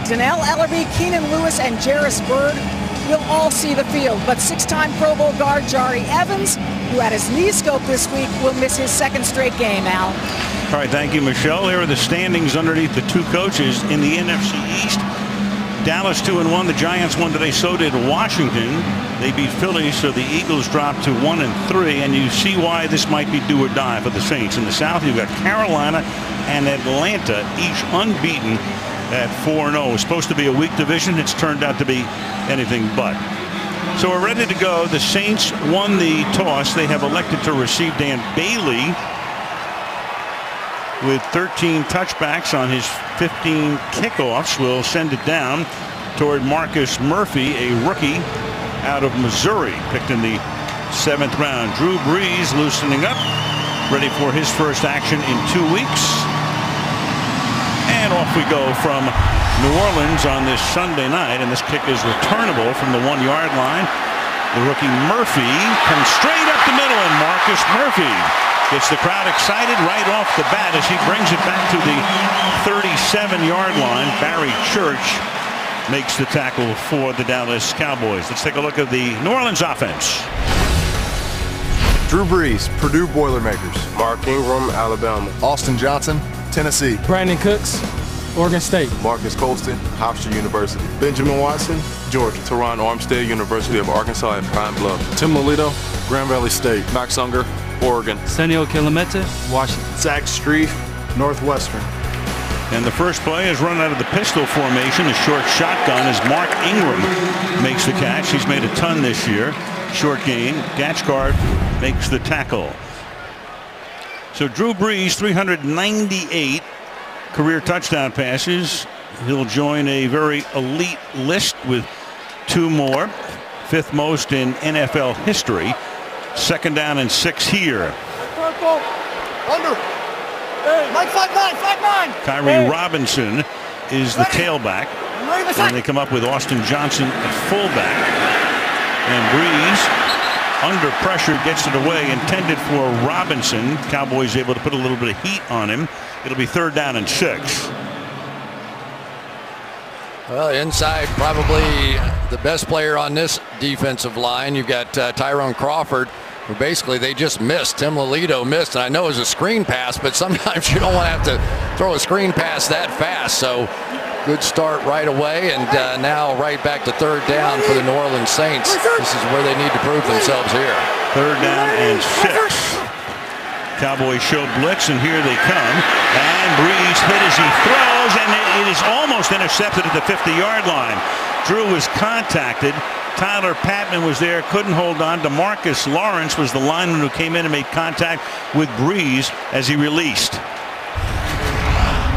Donnell Ellerby, Keenan Lewis, and Jarris Byrd will all see the field, but 6-time Pro Bowl guard Jari Evans, who had his knee scoped this week, will miss his second straight game, Al. All right, thank you, Michelle. Here are the standings underneath the two coaches in the NFC East. Dallas 2-1. The Giants won today. So did Washington. They beat Philly, so the Eagles dropped to 1-3. And you see why this might be do or die for the Saints. In the South, you've got Carolina and Atlanta, each unbeaten at 4-0. It's supposed to be a weak division. It's turned out to be anything but. So we're ready to go. The Saints won the toss. They have elected to receive Dan Bailey with 13 touchbacks on his 15 kickoffs. Will send it down toward Marcus Murphy, a rookie out of Missouri, picked in the 7th round. Drew Brees loosening up, ready for his first action in 2 weeks. And off we go from New Orleans on this Sunday night, and this kick is returnable from the 1-yard line. The rookie Murphy comes straight up the middle, and Marcus Murphy gets the crowd excited right off the bat as he brings it back to the 37-yard line. Barry Church makes the tackle for the Dallas Cowboys. Let's take a look at the New Orleans offense. Drew Brees, Purdue Boilermakers. Mark Ingram, Alabama. Austin Johnson, Tennessee. Brandon Cooks, Oregon State. Marcus Colston, Hofstra University. Benjamin Watson, Georgia. Teron Armstead, University of Arkansas at Pine Bluff. Tim Lolito, Grand Valley State. Max Unger, Oregon. Senio Kilamete, Washington. Zach Streif, Northwestern. And the first play is run out of the pistol formation. A short shotgun as Mark Ingram makes the catch. He's made a ton this year. Short gain. Gatchkard makes the tackle. So Drew Brees, 398 career touchdown passes. He'll join a very elite list with 2 more. 5th most in NFL history. 2nd down and 6 here. Under. Hey, Mike, 5'9", 5'9". Kyrie Robinson is the tailback. And they come up with Austin Johnson at fullback. And Brees, under pressure, gets it away. Intended for Robinson. Cowboys able to put a little bit of heat on him. It'll be 3rd down and 6. Well, inside, probably the best player on this defensive line. You've got Tyrone Crawford, who basically they just missed. Tim Lolito missed, and I know it was a screen pass, but sometimes you don't want to have to throw a screen pass that fast. So good start right away, and now right back to 3rd down for the New Orleans Saints. This is where they need to prove themselves here. 3rd down and 6. Cowboys show blitz, and here they come. And Brees hit as he throws, and it is almost intercepted at the 50-yard line. Drew was contacted. Tyler Patman was there, couldn't hold on. DeMarcus Lawrence was the lineman who came in and made contact with Brees as he released.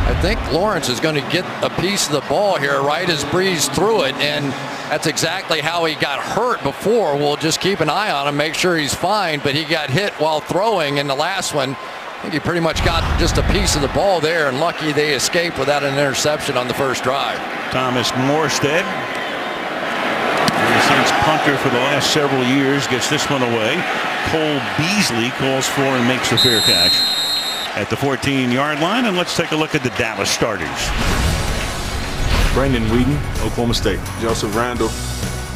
I think Lawrence is going to get a piece of the ball here right as Brees threw it, and that's exactly how he got hurt before. We'll just keep an eye on him, make sure he's fine, but he got hit while throwing in the last one. I think he pretty much got just a piece of the ball there, and lucky they escaped without an interception on the first drive. Thomas Morstead, the Saints punter for the last several years, gets this one away. Cole Beasley calls for and makes the fair catch at the 14-yard line. And let's take a look at the Dallas starters. Brandon Whedon, Oklahoma State. Joseph Randall,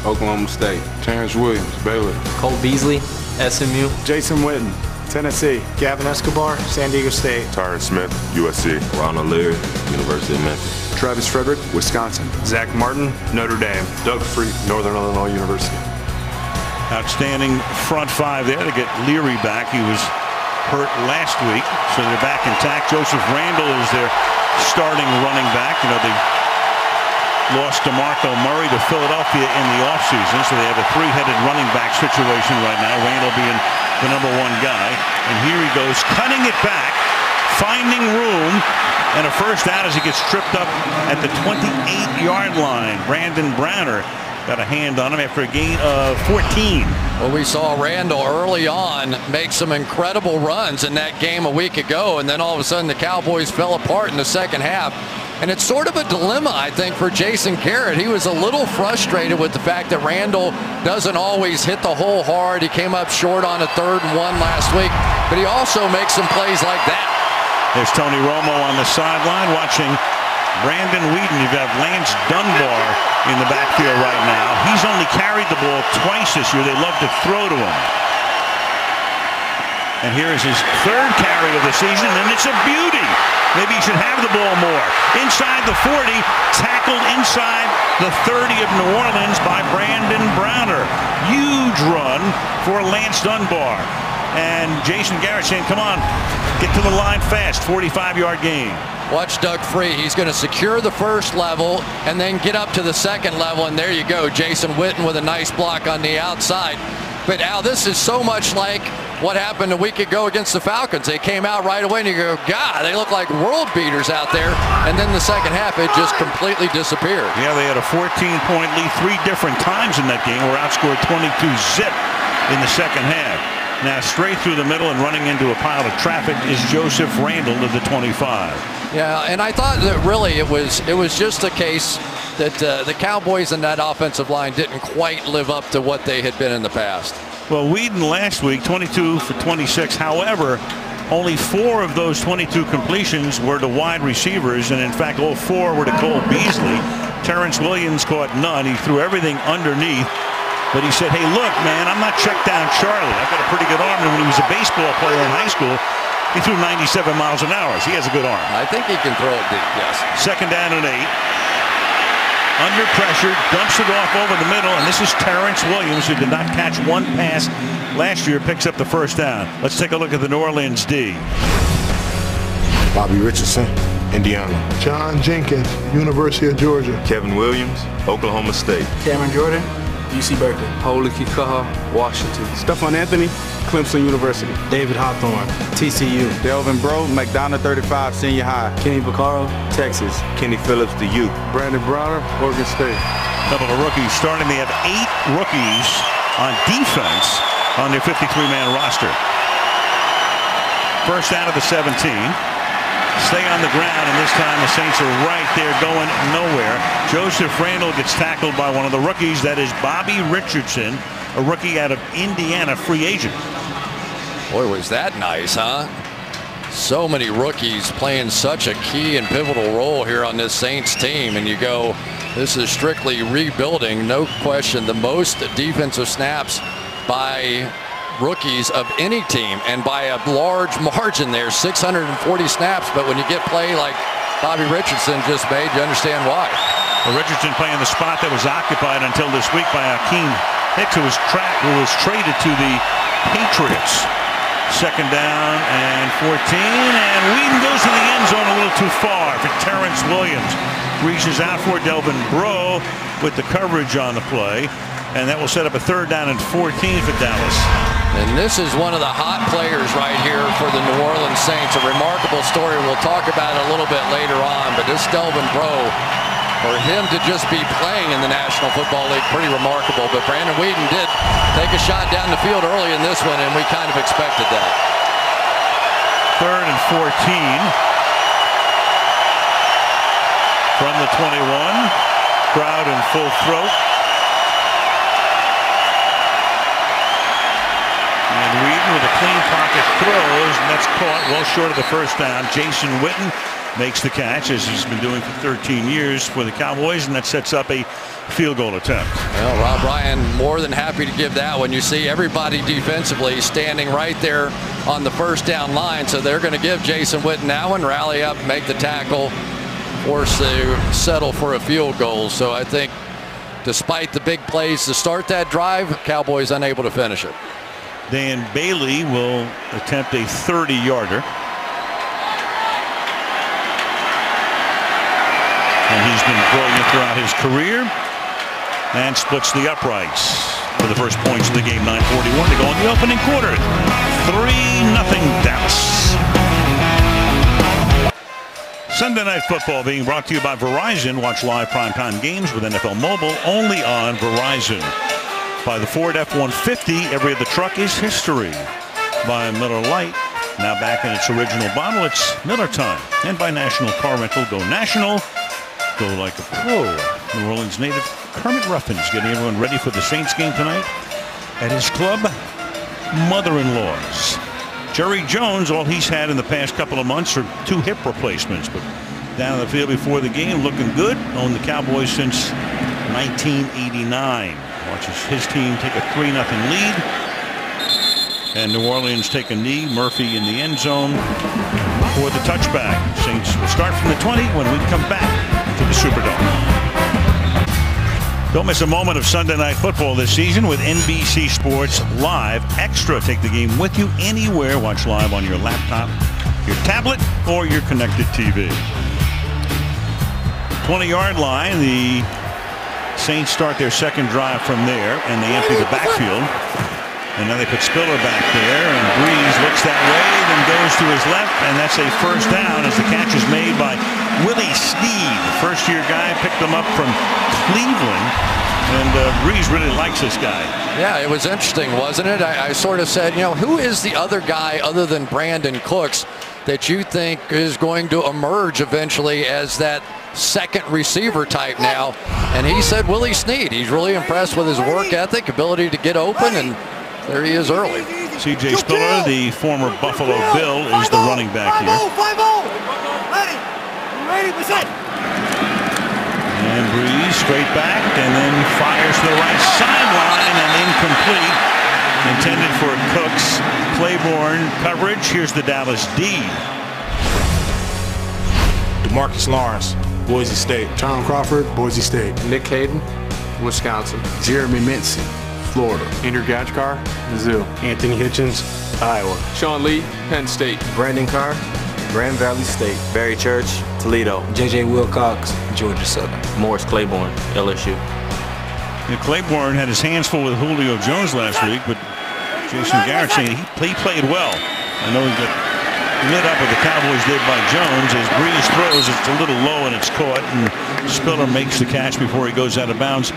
Oklahoma State. Terrence Williams, Baylor. Cole Beasley, SMU. Jason Witten, Tennessee. Gavin Escobar, San Diego State. Tyron Smith, USC. Ronald Leary, University of Memphis. Travis Frederick, Wisconsin. Zach Martin, Notre Dame. Doug Freak, Northern Illinois University. Outstanding front 5 there to get Leary back. He was hurt last week, so they're back intact. Joseph Randall is their starting running back. You know, they lost DeMarco Murray to Philadelphia in the offseason, so they have a 3-headed running back situation right now. Randall being the #1 guy. And here he goes, cutting it back, finding room, and a first down as he gets tripped up at the 28-yard line. Brandon Browner got a hand on him after a gain of 14. Well, we saw Randall early on make some incredible runs in that game a week ago, and then all of a sudden the Cowboys fell apart in the second half. And it's sort of a dilemma, I think, for Jason Garrett. He was a little frustrated with the fact that Randall doesn't always hit the hole hard. He came up short on a 3rd and 1 last week, but he also makes some plays like that. There's Tony Romo on the sideline watching Brandon Whedon, you've got Lance Dunbar in the backfield right now. He's only carried the ball twice this year. They love to throw to him. And here is his third carry of the season, and it's a beauty. Maybe he should have the ball more. Inside the 40, tackled inside the 30 of New Orleans by Brandon Browner. Huge run for Lance Dunbar. And Jason Garrett saying, come on, get to the line fast, 45-yard gain. Watch Doug Free. He's going to secure the first level and then get up to the second level, and there you go. Jason Witten with a nice block on the outside. But Al, this is so much like what happened a week ago against the Falcons. They came out right away and you go, God, they look like world beaters out there. And then the second half, it just completely disappeared. Yeah, they had a 14-point lead 3 different times in that game. Were outscored 22-zip in the second half. Now straight through the middle and running into a pile of traffic is Joseph Randall to the 25. Yeah, and I thought that really it was just a case that the Cowboys and that offensive line didn't quite live up to what they had been in the past. Well, Whedon last week, 22 for 26. However, only 4 of those 22 completions were to wide receivers, and in fact, all 4 were to Cole Beasley. Terrence Williams caught none. He threw everything underneath. But he said, hey, look, man, I'm not checked down Charlie. I've got a pretty good arm. And when he was a baseball player in high school, he threw 97 miles an hour. So he has a good arm. I think he can throw it deep, yes. Second down and 8. Under pressure, dumps it off over the middle. And this is Terrence Williams, who did not catch one pass last year, picks up the first down. Let's take a look at the New Orleans D. Bobby Richardson, Indiana. John Jenkins, University of Georgia. Kevin Williams, Oklahoma State. Cameron Jordan, UC Berkeley. Holy Kikaha, Washington. Stephon Anthony, Clemson University. David Hawthorne, TCU. Delvin Bro, McDonough 35, Senior High. Kenny Vaccaro, Texas. Kenny Phillips, the U. Brandon Browner, Oregon State. Couple of rookies starting. They have 8 rookies on defense on their 53-man roster. First down of the 17. Stay on the ground, and this time the Saints are right there going nowhere. Joseph Randall gets tackled by one of the rookies. That is Bobby Richardson, a rookie out of Indiana, free agent. Boy, was that nice, huh? So many rookies playing such a key and pivotal role here on this Saints team, and you go, this is strictly rebuilding, no question. The most defensive snaps by rookies of any team, and by a large margin there, 640 snaps. But when you get play like Bobby Richardson just made, you understand why. Well, Richardson playing the spot that was occupied until this week by Akeem Hicks, who was traded to the Patriots. Second down and 14, and Whedon goes to the end zone a little too far for Terrence Williams. Reaches out for Delvin Bro with the coverage on the play, and that will set up a third down and 14 for Dallas. And this is one of the hot players right here for the New Orleans Saints. A remarkable story. We'll talk about it a little bit later on, but this Delvin Bro, for him to just be playing in the National Football League, pretty remarkable. But Brandon Whedon did take a shot down the field early in this one, and we kind of expected that. Third and 14 from the 21. Crowd in full throat. And Whedon with a clean pocket throws, and that's caught well short of the first down. Jason Witten makes the catch, as he's been doing for 13 years for the Cowboys, and that sets up a field goal attempt. Well, Rob Ryan more than happy to give that one. You see everybody defensively standing right there on the first down line, so they're going to give Jason Witten that one, rally up, make the tackle, force to settle for a field goal. So I think despite the big plays to start that drive, Cowboys unable to finish it. Dan Bailey will attempt a 30-yarder. And he's been brilliant throughout his career, and splits the uprights for the first points of the game. 9:41 to go in the opening quarter. 3-0 Dallas. Sunday Night Football being brought to you by Verizon. Watch live primetime games with NFL Mobile only on Verizon. By the Ford F-150, every other truck is history. By Miller Lite, now back in its original bottle, it's Miller time. And by National Car Rental, go national, go like a pro. New Orleans native Kermit Ruffins getting everyone ready for the Saints game tonight at his club, Mother-in-Law's. Jerry Jones, all he's had in the past couple of months are 2 hip replacements, but down the field before the game, looking good. Owned the Cowboys since 1989. Watches his team take a 3-0 lead. And New Orleans take a knee. Murphy in the end zone for the touchback. Saints will start from the 20 when we come back to the Superdome. Don't miss a moment of Sunday Night Football this season with NBC Sports Live Extra. Take the game with you anywhere. Watch live on your laptop, your tablet, or your connected TV. 20-yard line. The Saints start their second drive from there, and they empty the backfield. And now they put Spiller back there, and Breeze looks that way, then goes to his left, and that's a first down as the catch is made by Willie Snead. First-year guy, picked him up from Cleveland, and Breeze really likes this guy. Yeah, it was interesting, wasn't it? I sort of said, you know, who is the other guy other than Brandon Cooks that you think is going to emerge eventually as that second receiver type now? And he said Willie Snead. He's really impressed with his work ethic, ability to get open, and there he is early. C.J. Spiller, the former Buffalo Bill, is the running back here. 5-0. Ready, percent. And Breeze straight back, and then fires to the right sideline, and incomplete. Intended for Cooks. Claiborne coverage. Here's the Dallas D. DeMarcus Lawrence, Boise State. Tom Crawford, Boise State. Nick Hayden, Wisconsin. Jeremy Mincy, Florida. Andrew Gajkar, Mizzou. Anthony Hitchens, Iowa. Sean Lee, Penn State. Brandon Carr, Grand Valley State. Barry Church, Toledo. J.J. Wilcox, Georgia Southern. Morris Claiborne, LSU. Claiborne had his hands full with Julio Jones last week, but Jason Garrett saying he played well. I know he got lit up with the Cowboys did by Jones. As Breeze throws, it's a little low and it's caught, and Spiller makes the catch before he goes out of bounds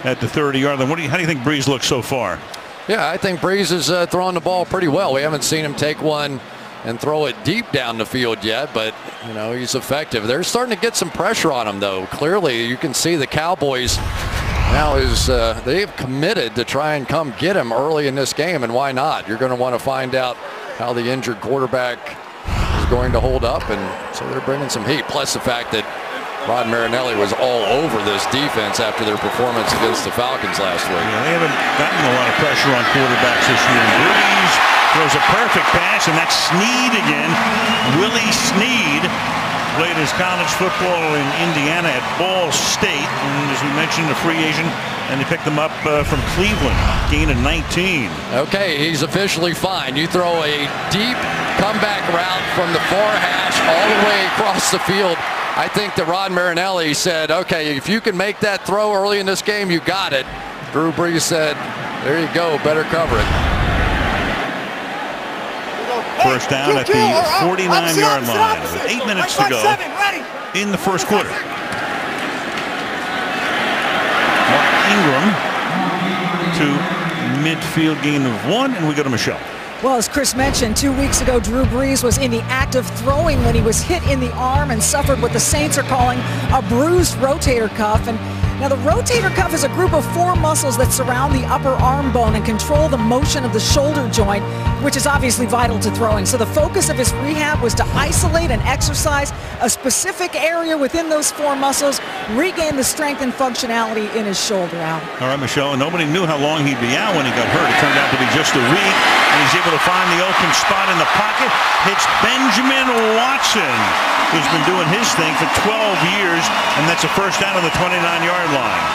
at the 30-yard line. How do you think Breeze looks so far? Yeah, I think Breeze is throwing the ball pretty well. We haven't seen him take one and throw it deep down the field yet, but you know, he's effective. They're starting to get some pressure on him, though. Clearly, you can see the Cowboys now they've committed to try and come get him early in this game, and why not? You're going to want to find out how the injured quarterback is going to hold up, and so they're bringing some heat. Plus the fact that Rod Marinelli was all over this defense after their performance against the Falcons last week. Yeah, they haven't gotten a lot of pressure on quarterbacks this year. Breeze throws a perfect pass, and that's Snead again. Willie Snead played his college football in Indiana at Ball State, and as we mentioned, a free agent, and they picked him up from Cleveland, gain of 19. Okay, he's officially fine. You throw a deep comeback route from the far hash all the way across the field. I think that Rod Marinelli said, okay, if you can make that throw early in this game, you got it. Drew Brees said, there you go, better cover it. First down at the 49-yard line with 8 minutes to go in the first quarter. Mark Ingram to midfield, gain of 1, and we go to Michelle. Well, as Chris mentioned, 2 weeks ago, Drew Brees was in the act of throwing when he was hit in the arm and suffered what the Saints are calling a bruised rotator cuff. And now the rotator cuff is a group of 4 muscles that surround the upper arm bone and control the motion of the shoulder joint, which is obviously vital to throwing. So the focus of his rehab was to isolate and exercise a specific area within those 4 muscles, regain the strength and functionality in his shoulder, Al. All right, Michelle, and nobody knew how long he'd be out when he got hurt. It turned out to be just a week, and he's able to find the open spot in the pocket. Hits Benjamin Watson, who's been doing his thing for 12 years, and that's a first down on the 29-yard line.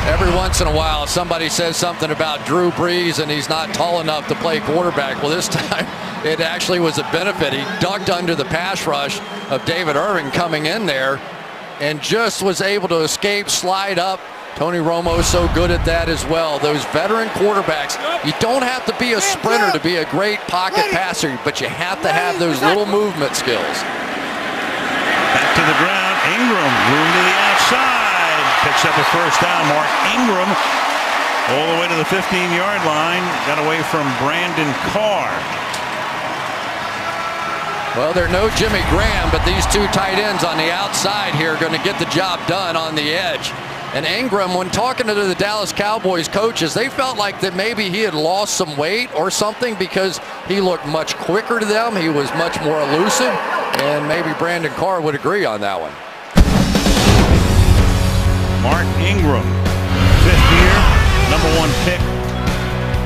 Every once in a while, somebody says something about Drew Brees and he's not tall enough to play quarterback. Well, this time it actually was a benefit. He ducked under the pass rush of David Irving coming in there and just was able to escape, slide up. Tony Romo's so good at that as well. Those veteran quarterbacks, you don't have to be a sprinter to be a great pocket passer, but you have to have those little movement skills. Back to the ground, Ingram, room to the outside. Picks up a first down. Mark Ingram all the way to the 15-yard line. Got away from Brandon Carr. Well, they're no Jimmy Graham, but these 2 tight ends on the outside here are going to get the job done on the edge. And Ingram, when talking to the Dallas Cowboys coaches, they felt like that maybe he had lost some weight or something because he looked much quicker to them. He was much more elusive, and maybe Brandon Carr would agree on that one. Mark Ingram, fifth year, #1 pick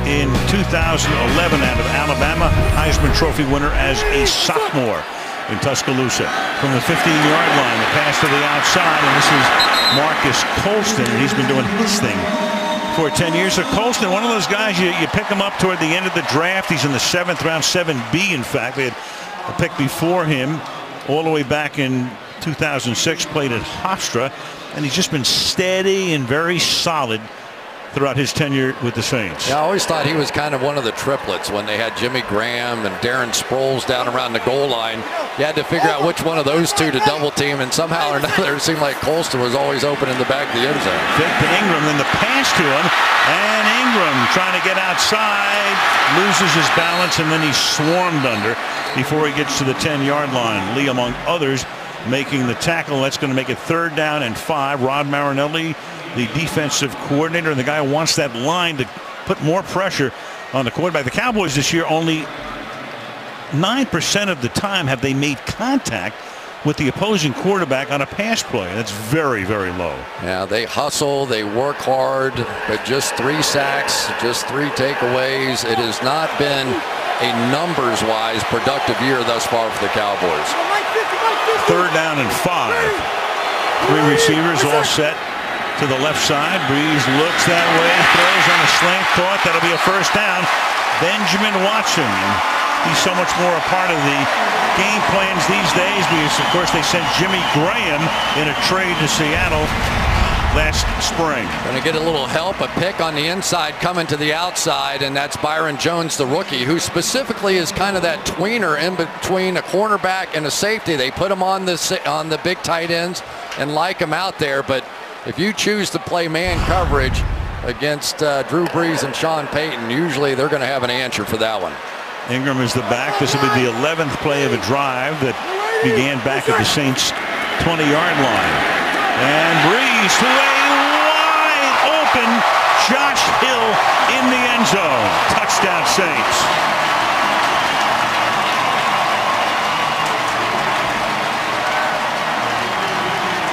in 2011 out of Alabama, Heisman Trophy winner as a sophomore in Tuscaloosa. From the 15-yard line, the pass to the outside, and this is Marcus Colston. He's been doing his thing for 10 years. So Colston, one of those guys, you pick him up toward the end of the draft. He's in the 7th round, 7B, in fact. They had a pick before him all the way back in 2006, played at Hofstra, and he's just been steady and very solid throughout his tenure with the Saints. Yeah, I always thought he was kind of one of the triplets when they had Jimmy Graham and Darren Sproles down around the goal line. You had to figure out which one of those two to double team, and somehow or another it seemed like Colston was always open in the back of the end zone. Fake to Ingram, then the pass to him, and Ingram trying to get outside, loses his balance, and then he's swarmed under before he gets to the 10-yard line. Lee, among others, making the tackle. That's going to make it 3rd down and 5. Rod Marinelli, the defensive coordinator, and the guy who wants that line to put more pressure on the quarterback. The Cowboys this year, only 9% of the time have they made contact with the opposing quarterback on a pass play. That's very, very low. Yeah, they hustle, they work hard, but just 3 sacks, just 3 takeaways. It has not been a numbers-wise productive year thus far for the Cowboys. 3rd down and 5. 3 receivers all set to the left side. Breeze looks that way, throws on a slant, caught. That'll be a 1st down. Benjamin Watson. He's so much more a part of the game plans these days because, of course, they sent Jimmy Graham in a trade to Seattle last spring. Going to get a little help, a pick on the inside coming to the outside, and that's Byron Jones, the rookie, who specifically is kind of that tweener in between a cornerback and a safety. They put him on the big tight ends and like him out there, but if you choose to play man coverage against Drew Brees and Sean Payton, usually they're going to have an answer for that one. Ingram is the back. This will be the 11th play of a drive that began back at the Saints' 20-yard line. And Brees to a wide open Josh Hill in the end zone. Touchdown Saints.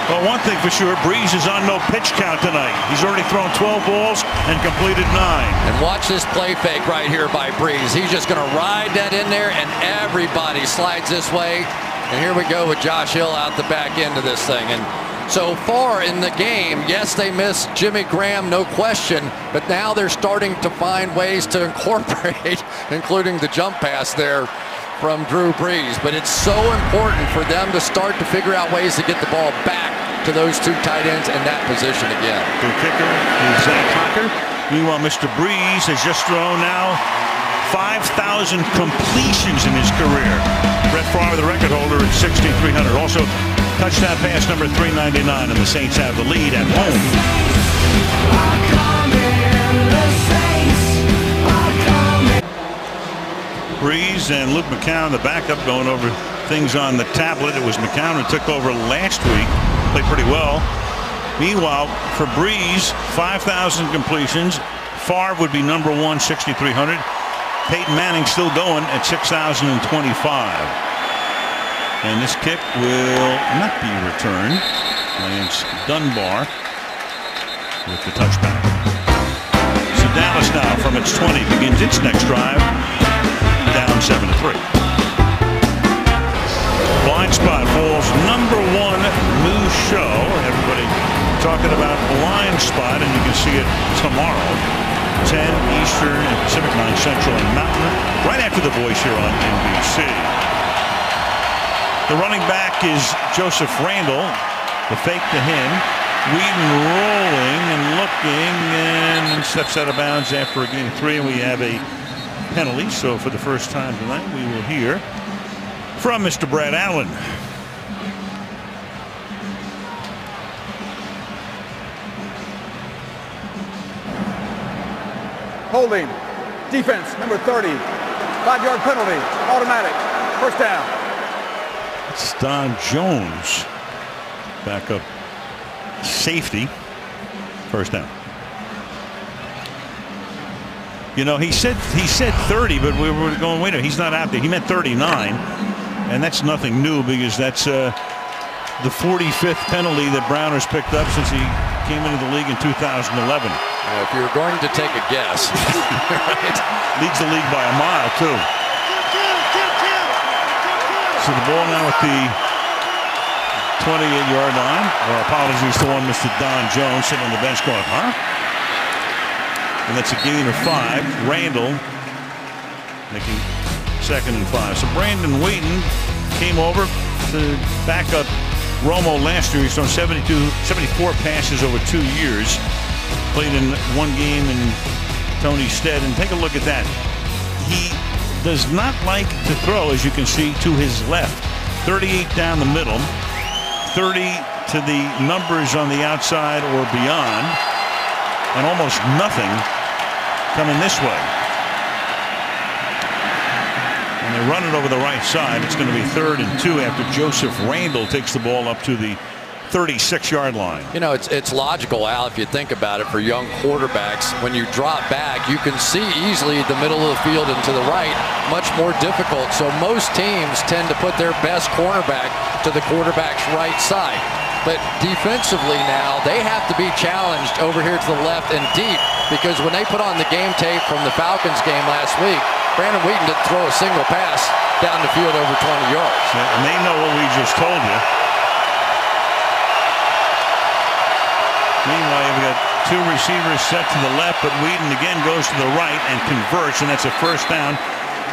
Well, one thing for sure, Brees is on no pitch count tonight. He's already thrown 12 balls and completed 9. And watch this play fake right here by Brees. He's just going to ride that in there, and everybody slides this way. And here we go with Josh Hill out the back end of this thing. And so far in the game, yes, they missed Jimmy Graham, no question, but now they're starting to find ways to incorporate, including the jump pass there from Drew Brees. But it's so important for them to start to figure out ways to get the ball back to those 2 tight ends in that position again. The kicker is Zach Cocker. Meanwhile, Mr. Brees has just thrown now 5,000 completions in his career. Brett Favre, the record holder, at 6,300. Also, touchdown pass number 399, and the Saints have the lead at home. Brees and Luke McCown, the backup, going over things on the tablet. It was McCown who took over last week. Played pretty well. Meanwhile, for Brees, 5,000 completions. Favre would be number 1, 6,300. Peyton Manning still going at 6,025. And this kick will not be returned. Lance Dunbar with the touchback. So Dallas now from its 20 begins its next drive, down 7-3. Blind spot falls number 1 news show. Everybody talking about blind spot, and you can see it tomorrow, 10 Eastern and Pacific, 9 Central and Mountain, right after The Voice here on NBC. The running back is Joseph Randall. The fake to him. Whedon rolling and looking and steps out of bounds after a gain of 3, and we have a penalty. So for the first time tonight, we will hear from Mr. Brad Allen. Holding. Defense, number 30. 5-yard penalty. Automatic. 1st down. It's Don Jones, backup safety. First down. You know, he said 30, but we were going, wait a minute, he's not out there. He meant 39, and that's nothing new because that's the 45th penalty that Browner's picked up since he came into the league in 2011. If you're going to take a guess, right? Leads the league by a mile too. So the ball now at the 28-yard line. Our apologies to one Mr. Don Jones sitting on the bench going, huh? And that's a gain of 5. Randall making 2nd and 5. So Brandon Wheaton came over to back up Romo last year. He's thrown 74 passes over 2 years. Played in 1 game in Tony's stead. And take a look at that. He does not like to throw, as you can see, to his left. 38 down the middle. 30 to the numbers on the outside or beyond. And almost nothing coming this way. And they run it over the right side. It's going to be 3rd and 2 after Joseph Randall takes the ball up to the 36-yard line. You know, it's logical, Al, if you think about it, for young quarterbacks. When you drop back, you can see easily the middle of the field and to the right, much more difficult. So most teams tend to put their best cornerback to the quarterback's right side. But defensively now, they have to be challenged over here to the left and deep, because when they put on the game tape from the Falcons game last week, Brandon Wheaton didn't throw a single pass down the field over 20 yards. Yeah, and they know what we just told you. Meanwhile, you've got 2 receivers set to the left, but Wheaton again goes to the right and converts, and that's a first down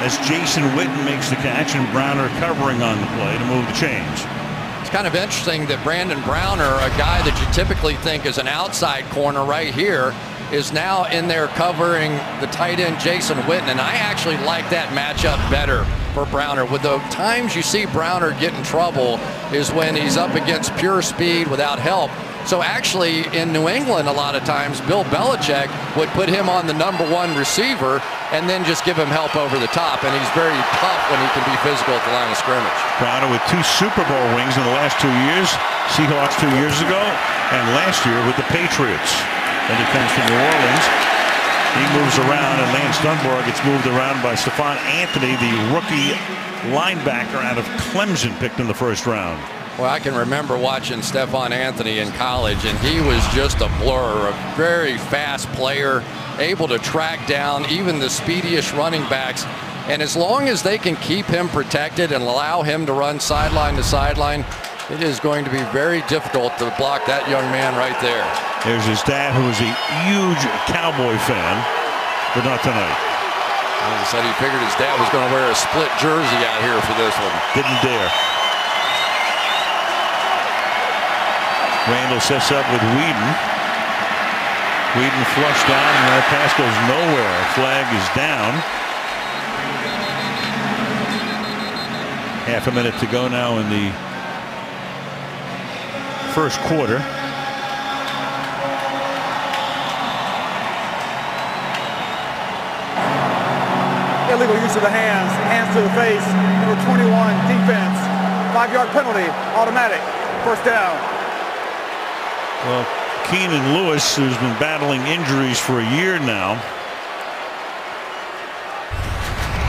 as Jason Witten makes the catch and Browner covering on the play to move the chains. It's kind of interesting that Brandon Browner, a guy that you typically think is an outside corner right here, is now in there covering the tight end Jason Witten, and I actually like that matchup better for Browner. With the times you see Browner get in trouble is when he's up against pure speed without help. So actually in New England a lot of times Bill Belichick would put him on the #1 receiver and then just give him help over the top, and he's very tough when he can be physical at the line of scrimmage. Browner with 2 Super Bowl rings in the last 2 years. Seahawks 2 years ago, and last year with the Patriots. Then he comes to New Orleans. He moves around, and Lance Dunbar gets moved around by Stephon Anthony, the rookie linebacker out of Clemson, picked in the 1st round. Well, I can remember watching Stephon Anthony in college, and he was just a blur, a very fast player, able to track down even the speediest running backs. And as long as they can keep him protected and allow him to run sideline to sideline, it is going to be very difficult to block that young man right there. There's his dad, who is a huge Cowboy fan, but not tonight. He said he figured his dad was going to wear a split jersey out here for this one. Didn't dare. Randall sets up with Whedon. Whedon flushed down, and that pass goes nowhere. Flag is down. Half a minute to go now in the 1st quarter. Illegal use of the hands, hands to the face, number 21, defense, 5-yard penalty, automatic, 1st down. Well, Keenan Lewis, who's been battling injuries for a year now,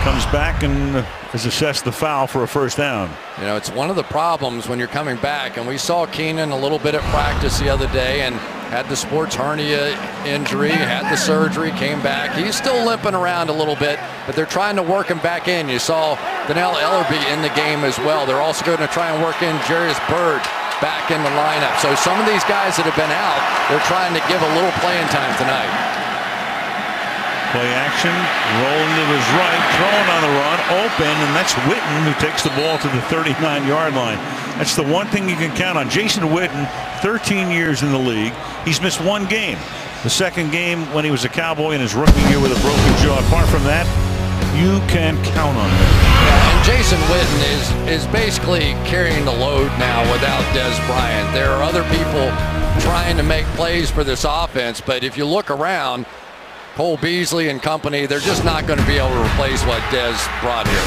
comes back and has assessed the foul for a 1st down. You know, it's one of the problems when you're coming back, and we saw Keenan a little bit at practice the other day and had the sports hernia injury, had the surgery, came back. He's still limping around a little bit, but they're trying to work him back in. You saw Donnell Ellerbe in the game as well. They're also going to try and work in Jarius Byrd back in the lineup. So some of these guys that have been out, they're trying to give a little playing time tonight. Play action, rolling to his right, throwing on the run, open, and that's Witten who takes the ball to the 39-yard line. That's the one thing you can count on. Jason Witten, 13 years in the league. He's missed 1 game. The 2nd game when he was a Cowboy in his rookie year with a broken jaw. Apart from that, you can count on him. Yeah, and Jason Witten is basically carrying the load now without Dez Bryant. There are other people trying to make plays for this offense, but if you look around, Cole Beasley and company, they're just not going to be able to replace what Dez brought here.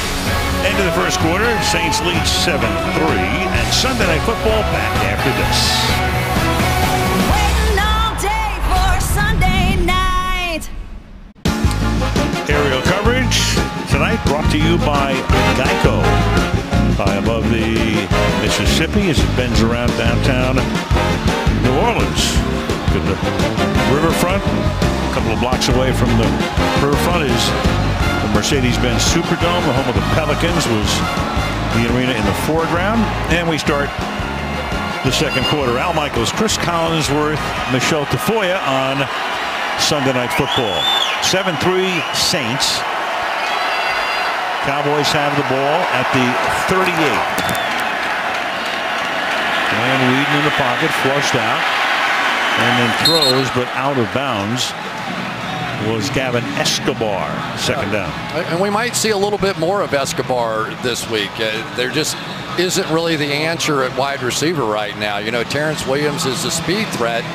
End of the 1st quarter, Saints lead 7-3, and Sunday Night Football back after this. Waiting all day for brought to you by Geico. High above the Mississippi as it bends around downtown New Orleans. To the riverfront, a couple of blocks away from the riverfront is the Mercedes-Benz Superdome. The home of the Pelicans was the arena in the foreground. And we start the second quarter. Al Michaels, Chris Collinsworth, Michelle Tafoya on Sunday Night Football. 7-3 Saints. Cowboys have the ball at the 38. And Whedon in the pocket, flushed out. And then throws, but out of bounds was Gavin Escobar. Second down. And we might see a little bit more of Escobar this week. There just isn't really the answer at wide receiver right now. You know, Terrence Williams is a speed threat.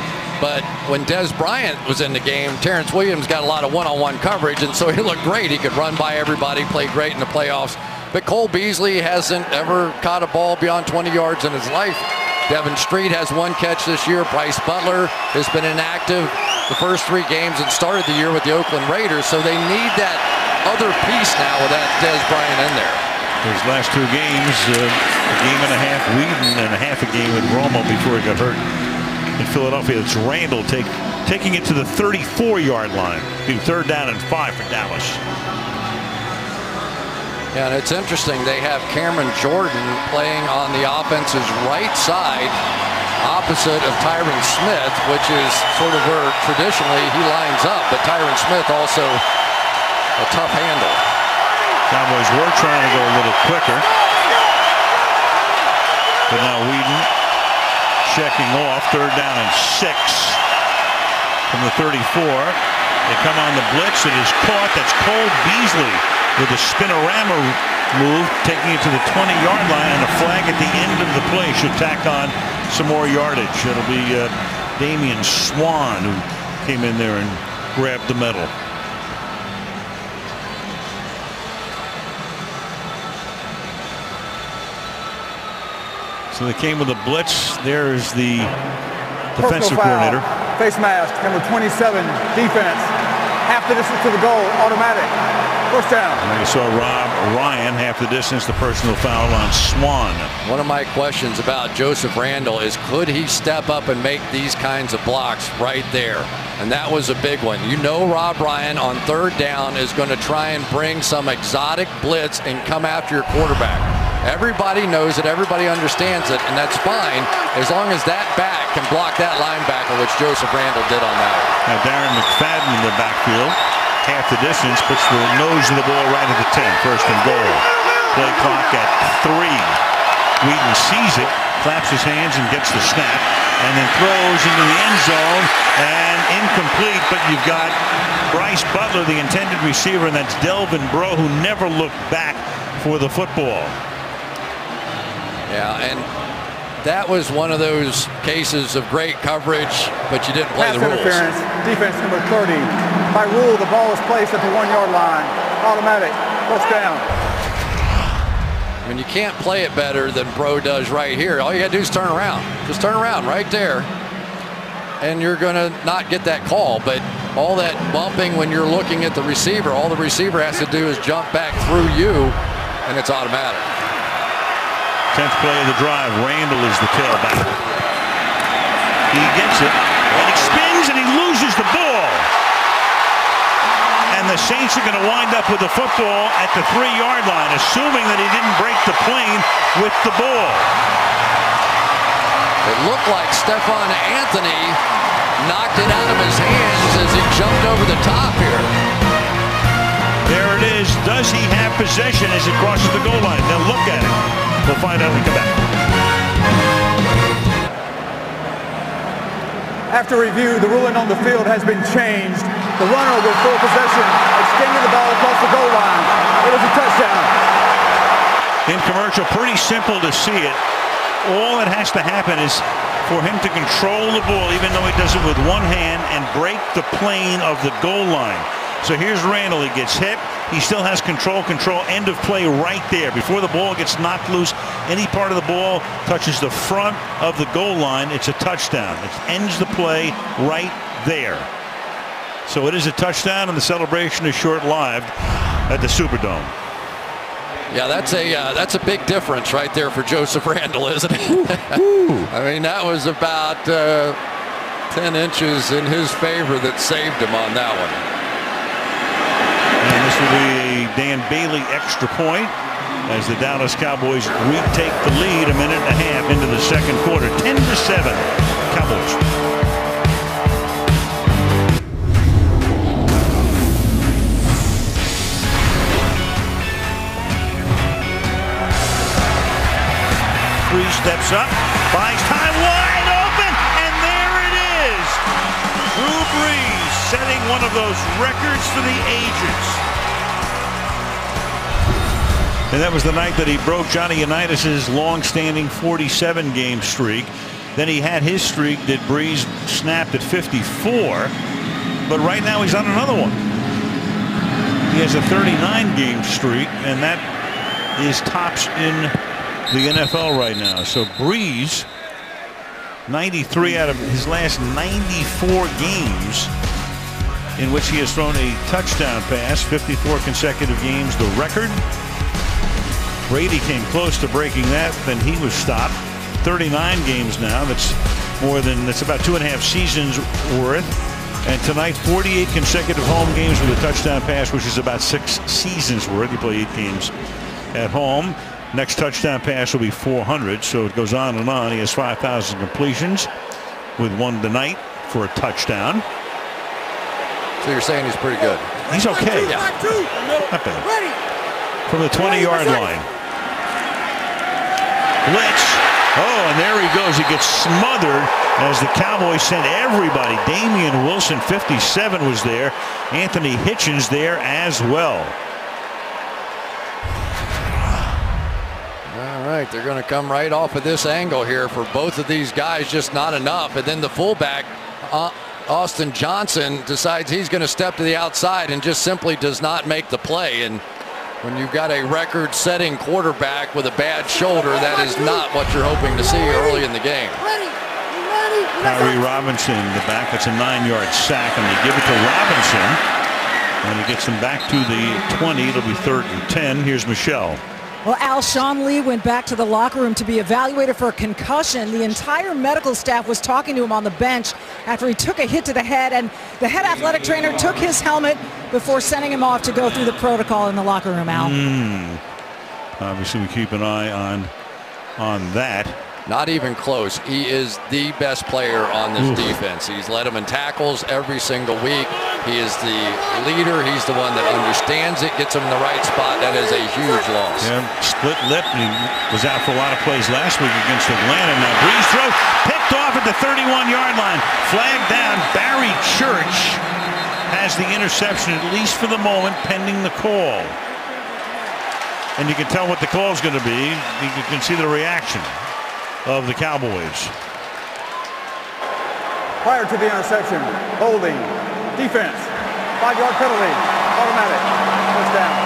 But when Des Bryant was in the game, Terrence Williams got a lot of one-on-one coverage, and so he looked great. He could run by everybody, played great in the playoffs. But Cole Beasley hasn't ever caught a ball beyond 20 yards in his life. Devin Street has one catch this year. Bryce Butler has been inactive the first 3 games and started the year with the Oakland Raiders, so they need that other piece now with that Des Bryant in there. His last 2 games, a game and a half Whedon and a half a game with Romo before he got hurt in Philadelphia. It's Randall taking it to the 34-yard line. Being 3rd down and 5 for Dallas. Yeah, and it's interesting. They have Cameron Jordan playing on the offense's right side, opposite of Tyron Smith, which is sort of where traditionally he lines up. But Tyron Smith also a tough handle. Cowboys were trying to go a little quicker, but now Whedon checking off. 3rd down and 6 from the 34. They come on the blitz. It is caught. That's Cole Beasley with a spinorama move, taking it to the 20-yard line, and a flag at the end of the play should tack on some more yardage. It'll be Damian Swan who came in there and grabbed the medal. So they came with a blitz. There's the defensive coordinator. Face mask, number 27, defense. Half the distance to the goal, automatic. First down. And you saw Rob Ryan half the distance, the personal foul on Swan. One of my questions about Joseph Randle is, could he step up and make these kinds of blocks right there? And that was a big one. You know, Rob Ryan on 3rd down is going to try and bring some exotic blitz and come after your quarterback. Everybody knows it, everybody understands it, and that's fine as long as that back can block that linebacker, which Joseph Randle did on that. Now Darren McFadden in the backfield, half the distance, puts the nose of the ball right at the 10, 1st and goal. Play clock at 3. Whedon sees it, claps his hands and gets the snap, and then throws into the end zone, and incomplete, but you've got Bryce Butler, the intended receiver, and that's Delvin Breaux, who never looked back for the football. Yeah, and that was one of those cases of great coverage, but you didn't play the rules. Interference, defense number 30. By rule, the ball is placed at the 1-yard line. Automatic, first down. I mean, you can't play it better than Breaux does right here. All you got to do is turn around. Just turn around right there, and you're going to not get that call. But all that bumping when you're looking at the receiver, all the receiver has to do is jump back through you, and it's automatic. 10th play of the drive. Randall is the tailback. He gets it, and he spins, and he loses the ball. And the Saints are going to wind up with the football at the 3-yard line, assuming that he didn't break the plane with the ball. It looked like Stephon Anthony knocked it out of his hands as he jumped over the top here. There it is. Does he have possession as it crosses the goal line? Now look at it. We'll find out when we come back. After review, the ruling on the field has been changed. The runner with full possession, extending the ball across the goal line. It is a touchdown. In commercial, pretty simple to see it. All that has to happen is for him to control the ball, even though he does it with one hand, and break the plane of the goal line. So here's Randall. He gets hit. He still has control, end of play right there. Before the ball gets knocked loose, any part of the ball touches the front of the goal line, it's a touchdown. It ends the play right there. So it is a touchdown, and the celebration is short-lived at the Superdome. Yeah, that's a big difference right there for Joseph Randle, isn't it? I mean, that was about 10 inches in his favor that saved him on that one. And this will be a Dan Bailey extra point as the Dallas Cowboys retake the lead a minute and a half into the second quarter. 10-7 Cowboys. Brees steps up, buys time, wide open, and there it is. Drew Brees setting one of those records for the ages. And that was the night that he broke Johnny Unitas's long-standing 47-game streak. Then he had his streak that Brees snapped at 54. But right now he's on another one. He has a 39-game streak, and that is tops in the NFL right now. So Brees, 93 out of his last 94 games in which he has thrown a touchdown pass, 54 consecutive games, the record. Brady came close to breaking that, then he was stopped. 39 games now. That's about 2.5 seasons worth. And tonight, 48 consecutive home games with a touchdown pass, which is about 6 seasons worth. He played 8 games at home. Next touchdown pass will be 400, so it goes on and on. He has 5,000 completions with one tonight for a touchdown. So you're saying he's pretty good? He's okay. Yeah. Not bad. From the 20-yard line. Blitz. Oh, and there he goes. He gets smothered as the Cowboys sent everybody. Damian Wilson, 57, was there. Anthony Hitchens there as well. All right, they're going to come right off of this angle here for both of these guys, just not enough. And then the fullback, Austin Johnson, decides he's going to step to the outside and just simply does not make the play. And when you've got a record-setting quarterback with a bad shoulder, that is not what you're hoping to see early in the game. Kyrie Robinson, the back, that's a 9-yard sack, and they give it to Robinson. And he gets them back to the 20. It'll be 3rd and 10. Here's Michelle. Well, Al, Sean Lee went back to the locker room to be evaluated for a concussion. The entire medical staff was talking to him on the bench after he took a hit to the head, and the head athletic trainer took his helmet before sending him off to go through the protocol in the locker room, Al. Obviously, we keep an eye on that. Not even close. He is the best player on this defense. He's led them in tackles every single week. He is the leader. He's the one that understands it, gets him in the right spot. That is a huge loss. Yeah, split lip. He was out for a lot of plays last week against Atlanta. Now Brees throws, picked off at the 31-yard line. Flag down. Barry Church has the interception, at least for the moment, pending the call. And you can tell what the call is going to be. You can see the reaction of the Cowboys. Prior to the interception, holding, defense, 5-yard penalty, automatic, first down.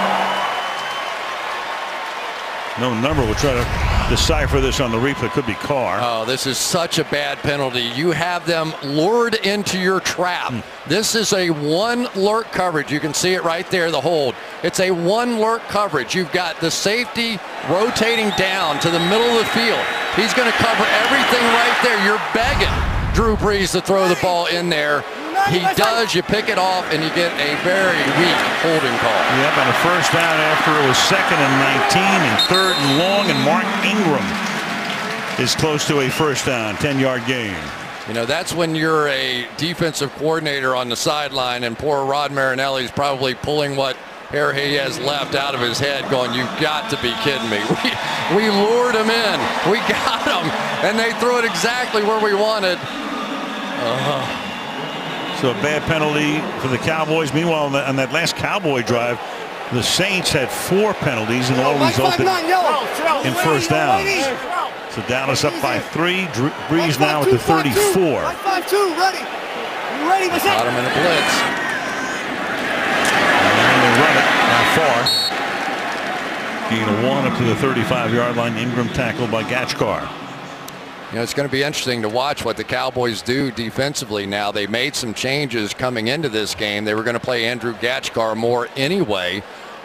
No number. We'll try to decipher this on the replay. Could be Carr. Oh, this is such a bad penalty. You have them lured into your trap. This is a one lurk coverage. You can see it right there, the hold. It's a one lurk coverage. You've got the safety rotating down to the middle of the field. He's going to cover everything right there. You're begging Drew Brees to throw the ball in there. He does. You pick it off, and you get a very weak holding call. Yep, and a first down after it was 2nd and 19 and 3rd and long, and Mark Ingram is close to a first down, 10-yard gain. You know, that's when you're a defensive coordinator on the sideline, and poor Rod Marinelli's probably pulling what hair he has left out of his head, going, "You've got to be kidding me. We lured him in. We got him, and they threw it exactly where we wanted." So a bad penalty for the Cowboys. Meanwhile, on that last Cowboy drive, the Saints had 4 penalties and all resulted in first downs. So Dallas up by 3. Brees now at the 34. 5-2, ready. You ready? Got him in a blitz. And they run it not far. Gain of 1 up to the 35-yard line. Ingram tackled by Gachkar. You know, it's going to be interesting to watch what the Cowboys do defensively now. They made some changes coming into this game. They were going to play Andrew Gachkar more anyway.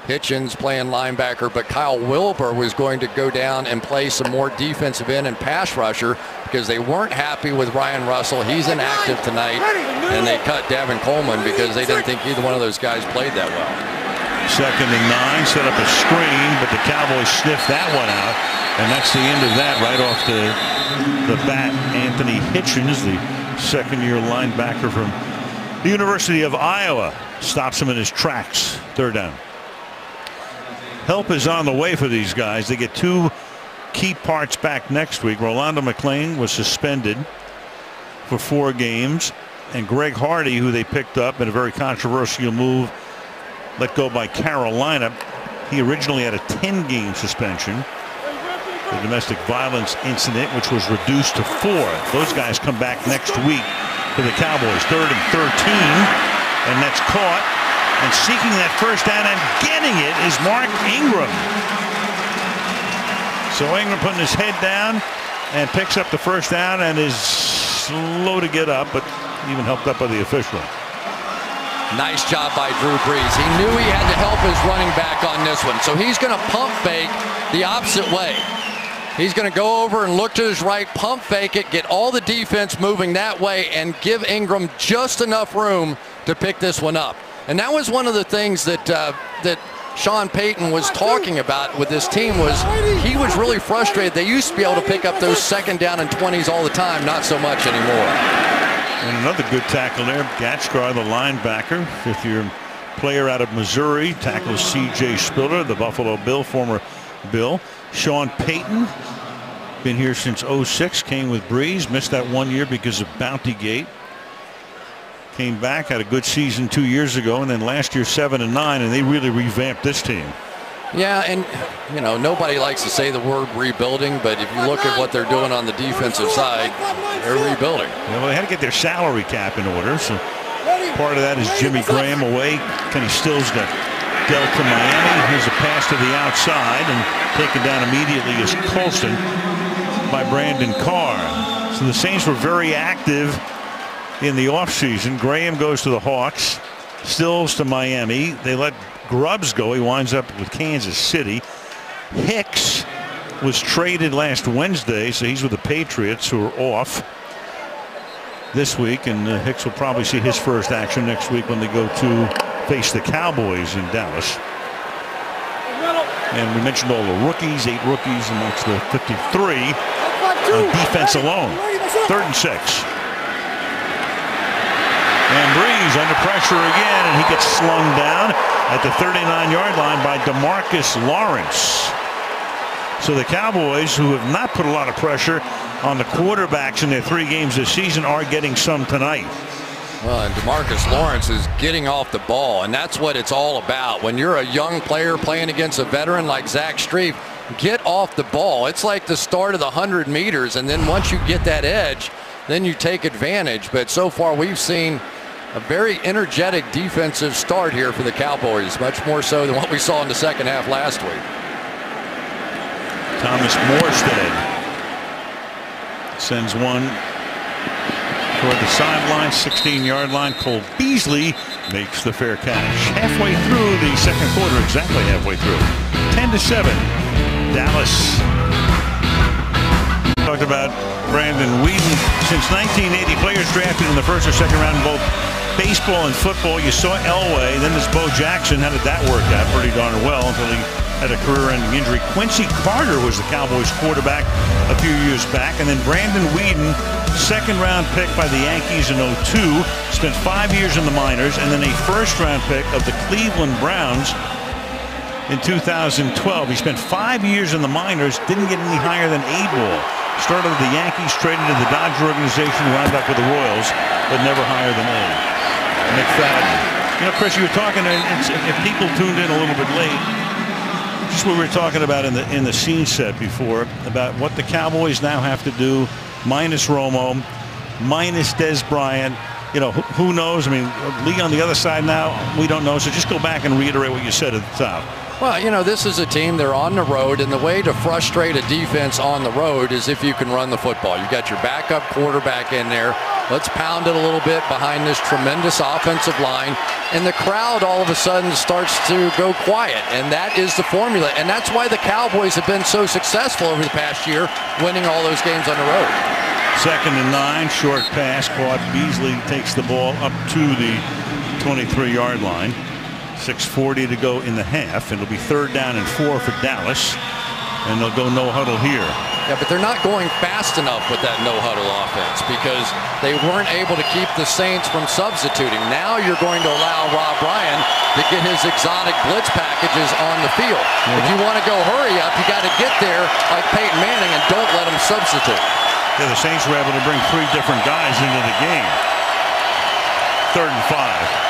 Hitchens playing linebacker, but Kyle Wilbur was going to go down and play some more defensive end and pass rusher because they weren't happy with Ryan Russell. He's inactive tonight, and they cut Davin Coleman because they didn't think either one of those guys played that well. 2nd and 9, set up a screen, but the Cowboys sniffed that one out, and that's the end of that. Right off the bat, Anthony Hitchens, the second-year linebacker from the University of Iowa, stops him in his tracks. 3rd down. Help is on the way for these guys. They get 2 key parts back next week. Rolando McClain was suspended for 4 games, and Greg Hardy, who they picked up in a very controversial move, let go by Carolina. He originally had a 10-game suspension. The domestic violence incident, which was reduced to 4. Those guys come back next week for the Cowboys. 3rd and 13, and that's caught. And seeking that first down and getting it is Mark Ingram. So Ingram putting his head down and picks up the first down and is slow to get up, but even helped up by the official. Nice job by Drew Brees. He knew he had to help his running back on this one, so he's going to pump fake the opposite way. He's going to go over and look to his right, pump fake it, get all the defense moving that way, and give Ingram just enough room to pick this one up. And that was one of the things that Sean Payton was talking about with this team. Was he was really frustrated. They used to be able to pick up those 2nd down and 20s all the time, not so much anymore. And another good tackle there. Gatchkar, the linebacker, 5th-year player out of Missouri, tackles C.J. Spiller, the Buffalo Bill, former Bill. Sean Payton, been here since 06, came with Breeze, missed that 1 year because of Bounty Gate. Came back, had a good season 2 years ago, and then last year 7 and 9, and they really revamped this team. Yeah, and you know, nobody likes to say the word rebuilding, but if you look at what they're doing on the defensive side, they're rebuilding. Yeah, well, they had to get their salary cap in order, so part of that is Jimmy Graham away. Kenny Stills got dealt to Miami. Here's a pass to the outside, and taken down immediately is Colston by Brandon Carr. So the Saints were very active in the offseason. Graham goes to the Hawks, Stills to Miami. They let Grubbs go. He winds up with Kansas City. Hicks was traded last Wednesday, so he's with the Patriots, who are off this week, and Hicks will probably see his first action next week when they go to face the Cowboys in Dallas. And we mentioned all the rookies, 8 rookies amongst the 53 on defense alone. 3rd and 6. And Breeze under pressure again, and he gets slung down at the 39-yard line by DeMarcus Lawrence. So the Cowboys, who have not put a lot of pressure on the quarterbacks in their 3 games this season, are getting some tonight. Well, and DeMarcus Lawrence is getting off the ball, and that's what it's all about. When you're a young player playing against a veteran like Zach Strief, get off the ball. It's like the start of the 100 meters, and then once you get that edge, then you take advantage. But so far we've seen a very energetic defensive start here for the Cowboys, much more so than what we saw in the second half last week. Thomas Morstead sends one toward the sideline, 16-yard line. Cole Beasley makes the fair catch. Halfway through the second quarter, exactly halfway through. 10-7, Dallas. Talked about Brandon Whedon. Since 1980, players drafted in the first or second round in both baseball and football. You saw Elway, then there's Bo Jackson. How did that work out? Pretty darn well until he had a career-ending injury. Quincy Carter was the Cowboys quarterback a few years back, and then Brandon Whedon, second-round pick by the Yankees in 2002, spent 5 years in the minors, and then a first-round pick of the Cleveland Browns in 2012. He spent 5 years in the minors, didn't get any higher than A-ball. Started with the Yankees, traded to the Dodger organization, wound up with the Royals, but never higher than A. McFadden. You know, Chris, you were talking, if people tuned in a little bit late, just what we were talking about in the scene set before, about what the Cowboys now have to do, minus Romo, minus Des Bryant. You know, who knows? I mean, Lee on the other side now, we don't know. So just go back and reiterate what you said at the top. Well, you know, this is a team, they're on the road, and the way to frustrate a defense on the road is if you can run the football. You've got your backup quarterback in there. Let's pound it a little bit behind this tremendous offensive line. And the crowd all of a sudden starts to go quiet, and that is the formula. And that's why the Cowboys have been so successful over the past year, winning all those games on the road. 2nd and 9, short pass caught. Beasley takes the ball up to the 23-yard line. 6:40 to go in the half. It'll be 3rd down and 4 for Dallas, and they'll go no huddle here. Yeah, but they're not going fast enough with that no huddle offense because they weren't able to keep the Saints from substituting. Now you're going to allow Rob Ryan to get his exotic blitz packages on the field. If you want to go hurry up, you got to get there like Peyton Manning and don't let them substitute. Yeah, the Saints were able to bring 3 different guys into the game. 3rd and 5.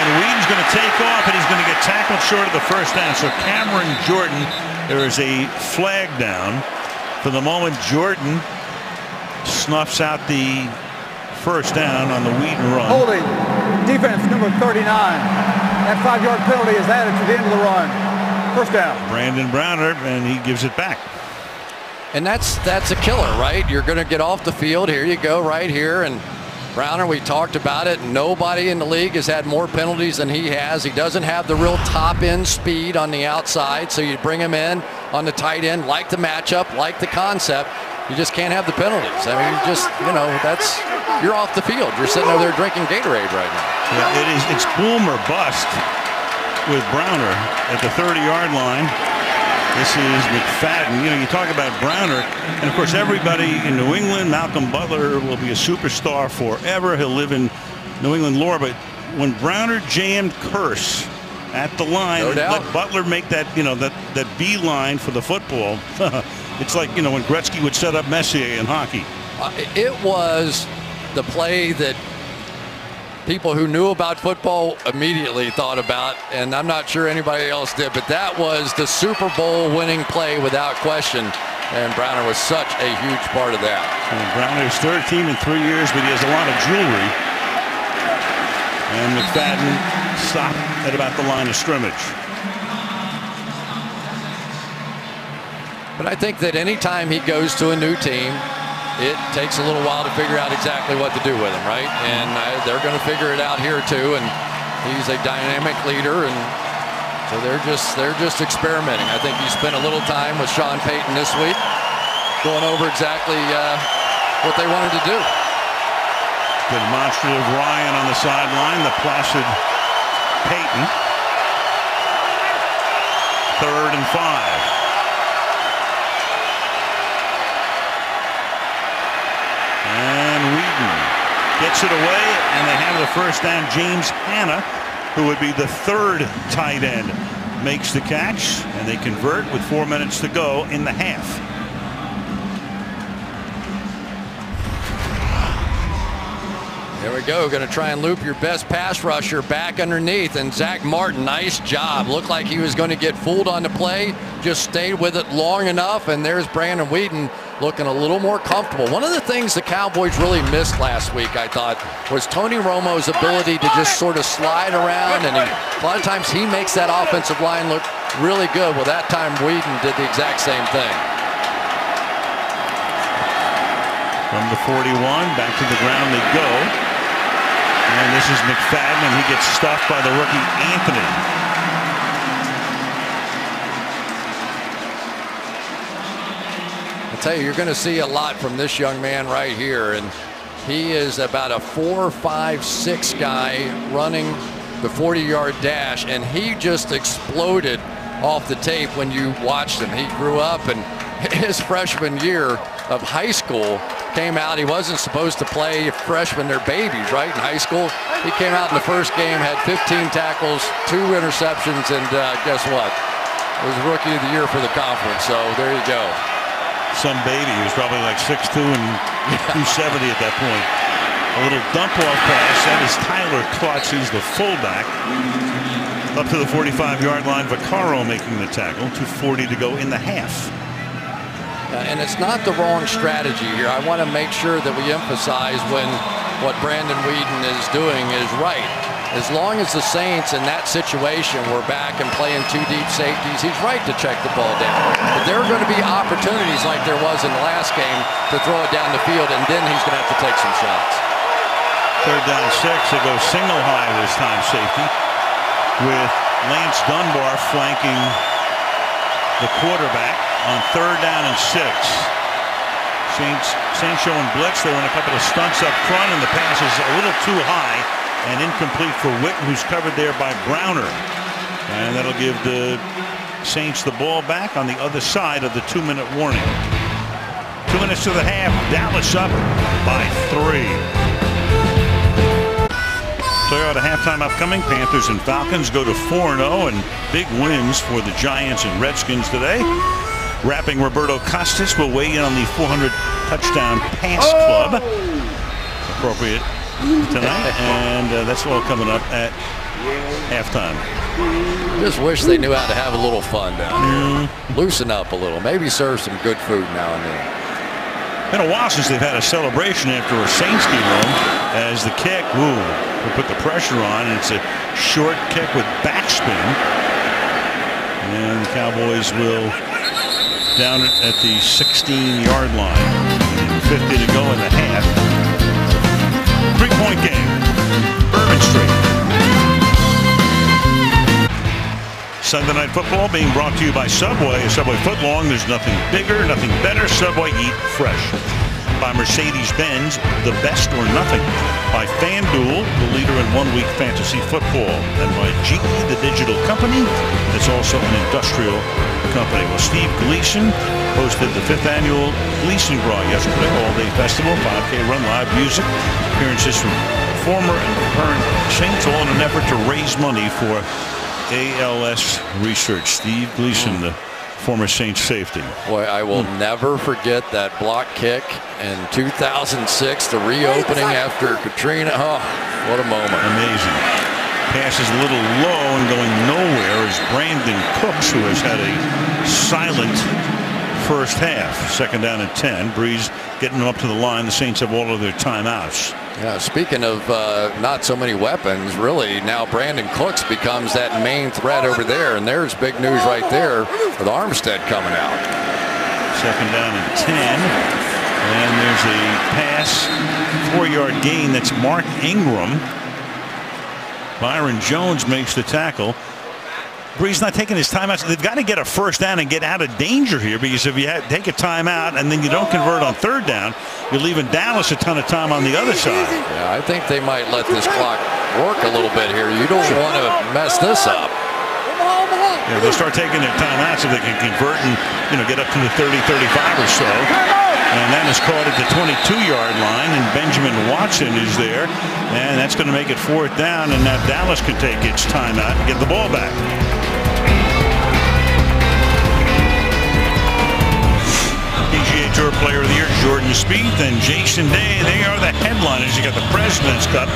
Whedon's going to take off, and he's going to get tackled short of the first down. So Cameron Jordan, there is a flag down. For the moment, Jordan snuffs out the first down on the Whedon run. Holding, defense number 39. That 5-yard penalty is added to the end of the run. First down. Brandon Browner, and he gives it back. And that's a killer, right? You're going to get off the field. Here you go, right here, and Browner, we talked about it. Nobody in the league has had more penalties than he has. He doesn't have the real top-end speed on the outside, so you bring him in on the tight end, like the matchup, like the concept. You just can't have the penalties. I mean, you're off the field. You're sitting over there drinking Gatorade right now. Yeah, it's boom or bust with Browner at the 30-yard line. This is McFadden. You know, you talk about Browner, and of course everybody in New England, Malcolm Butler will be a superstar forever. He'll live in New England lore. But when Browner jammed Curse at the line, no doubt, let Butler make that, that B line for the football. It's like, when Gretzky would set up Messier in hockey. It was the play that people who knew about football immediately thought about, and I'm not sure anybody else did, but that was the Super Bowl winning play without question, and Browner was such a huge part of that. So Browner's 3rd team in 3 years, but he has a lot of jewelry. And McFadden stopped at about the line of scrimmage. But I think that anytime he goes to a new team, it takes a little while to figure out exactly what to do with him, right? And they're going to figure it out here too. And he's a dynamic leader, and so they're just experimenting. I think he spent a little time with Sean Payton this week, going over exactly what they wanted to do. The demonstrative Ryan on the sideline, the placid Payton. 3rd and 5. And Whedon gets it away, and they have the first down. James Hanna, who would be the 3rd tight end, makes the catch, and they convert with 4 minutes to go in the half. There we go. Going to try and loop your best pass rusher back underneath. And Zach Martin, nice job. Looked like he was going to get fooled on the play. Just stayed with it long enough. And there's Brandon Whedon looking a little more comfortable. One of the things the Cowboys really missed last week, I thought, was Tony Romo's ability to just sort of slide around. And a lot of times he makes that offensive line look really good. Well, that time Whedon did the exact same thing. From the 41, back to the ground they go. And this is McFadden, and he gets stuffed by the rookie Anthony. I'll tell you, you're going to see a lot from this young man right here. And he is about a 4.56 guy running the 40-yard dash, and he just exploded off the tape when you watched him. He grew up, and his freshman year of high school came out. He wasn't supposed to play freshmen. They're babies, right, in high school. He came out in the first game, had 15 tackles, 2 interceptions, and guess what? It was Rookie of the Year for the conference, so there you go. Some baby. He was probably like 6'2" and 270 at that point. A little dump-off pass. That is Tyler Klutz. He's the fullback. Up to the 45-yard line. Vaccaro making the tackle. 2:40 to go in the half. And it's not the wrong strategy here. I want to make sure that we emphasize when what Brandon Whedon is doing is right. As long as the Saints in that situation were back and playing 2 deep safeties, he's right to check the ball down. But there are going to be opportunities like there was in the last game to throw it down the field, and then he's going to have to take some shots. 3rd down 6. They go single high this time, safety, with Lance Dunbar flanking the quarterback on 3rd down and 6. Saints showing blitz. They run a couple of stunts up front, and the pass is a little too high and incomplete for Witten, who's covered there by Browner. And that'll give the Saints the ball back on the other side of the 2-minute warning. 2 minutes to the half. Dallas up by 3. Toyota halftime upcoming. Panthers and Falcons go to 4-0, and big wins for the Giants and Redskins today. Rapping Roberto Costas will weigh in on the 400 touchdown pass club. Appropriate tonight, and that's all coming up at halftime. Just wish they knew how to have a little fun down here. Loosen up a little. Maybe serve some good food now and then. Been a while since they've had a celebration after a Saints game as the kick, will put the pressure on, and it's a short kick with backspin. And the Cowboys will down it at the 16-yard line. 50 to go in the half. 3-point game. Bourbon Street. Sunday Night Football being brought to you by Subway. A Subway footlong. There's nothing bigger, nothing better. Subway, eat fresh. By Mercedes-Benz, the best or nothing. By FanDuel, the leader in one-week fantasy football. And by GE, the digital company that's also an industrial company. Well, Steve Gleason hosted the 5th annual Gleason Gras yesterday, all-day festival, 5K run, live music, appearances from former and current Saints, all in an effort to raise money for ALS research. Steve Gleason, the former Saints safety. Boy, I will never forget that block kick in 2006, the reopening after Katrina. Oh, what a moment. Amazing. Pass is a little low and going nowhere as Brandon Cooks, who has had a silent first half. 2nd down and 10. Breeze getting them up to the line. The Saints have all of their timeouts. Yeah, speaking of not so many weapons, really, now Brandon Cooks becomes that main threat over there, and there's big news right there with Armstead coming out. 2nd down and 10. And there's a pass, 4-yard gain. That's Mark Ingram. Byron Jones makes the tackle. Breeze not taking his timeouts. They've got to get a first down and get out of danger here, because if you take a timeout and then you don't convert on 3rd down, you're leaving Dallas a ton of time on the other side. Yeah, I think they might let this clock work a little bit here. You don't want to mess this up. Yeah, they'll start taking their timeouts if they can convert and get up to the 30, 35 or so. And that is caught at the 22-yard line, and Benjamin Watson is there, and that's going to make it 4th down, and now Dallas can take its timeout and get the ball back. PGA Tour Player of the Year Jordan Spieth and Jason Day, they are the headliners. You got the President's Cup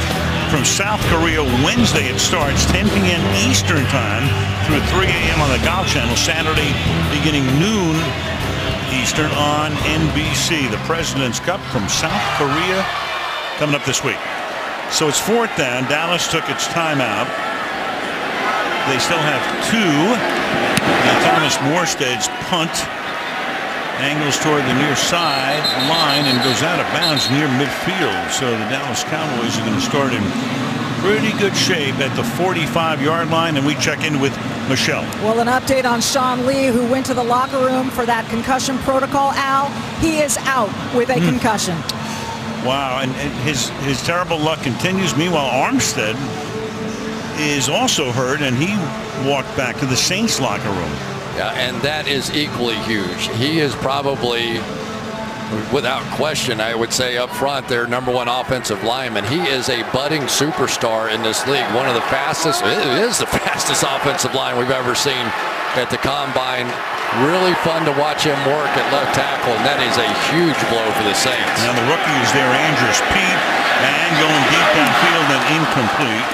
from South Korea Wednesday. It starts 10 p.m. Eastern Time through 3 a.m. on the Golf Channel. Saturday beginning noon Eastern on NBC. The President's Cup from South Korea coming up this week. So it's 4th down. Dallas took its timeout. They still have 2. And Thomas Morstead's punt angles toward the near side line and goes out of bounds near midfield. So the Dallas Cowboys are going to start in pretty good shape at the 45-yard line, and we check in with Michelle. Well, an update on Sean Lee, who went to the locker room for that concussion protocol. Al, he is out with a concussion. Wow, and his terrible luck continues. Meanwhile, Armstead is also hurt, and he walked back to the Saints locker room. Yeah, and that is equally huge. He is probably, without question, I would say up front, their #1 offensive lineman. He is a budding superstar in this league. One of the fastest, it is the fastest offensive line we've ever seen at the Combine. Really fun to watch him work at left tackle, and that is a huge blow for the Saints. Now the rookie is there, Andrews Pete, and going deep downfield and incomplete.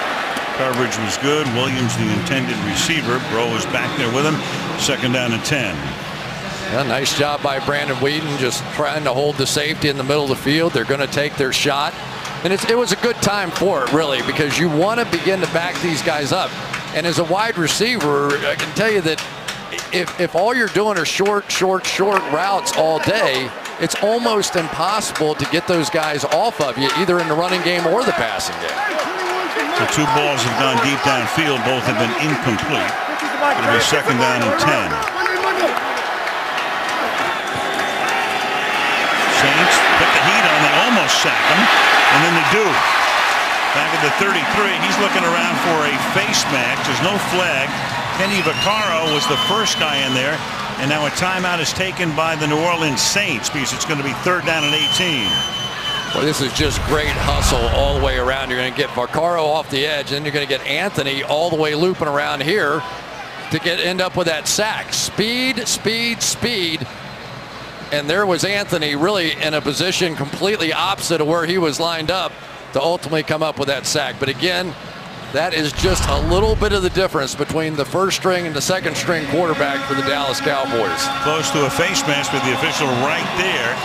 Coverage was good. Williams, the intended receiver. Bro was back there with him. 2nd down and 10. Yeah, nice job by Brandon Whedon, just trying to hold the safety in the middle of the field. They're going to take their shot. And it was a good time for it, really, because you want to begin to back these guys up. And as a wide receiver, I can tell you that if all you're doing are short routes all day, it's almost impossible to get those guys off of you, either in the running game or the passing game. The 2 balls have gone deep downfield. Both have been incomplete. It'll be 2nd down and 10. Saints put the heat on. They almost sack him, and then they do. Back at the 33, he's looking around for a face mask. There's no flag. Kenny Vaccaro was the first guy in there, and now a timeout is taken by the New Orleans Saints because it's going to be 3rd down and 18. Well, this is just great hustle all the way around. You're going to get Vaccaro off the edge, and you're going to get Anthony all the way looping around here to end up with that sack. Speed, speed, speed. And there was Anthony really in a position completely opposite of where he was lined up to ultimately come up with that sack. But again, that is just a little bit of the difference between the 1st string and the 2nd string quarterback for the Dallas Cowboys. Close to a face mask with the official right there.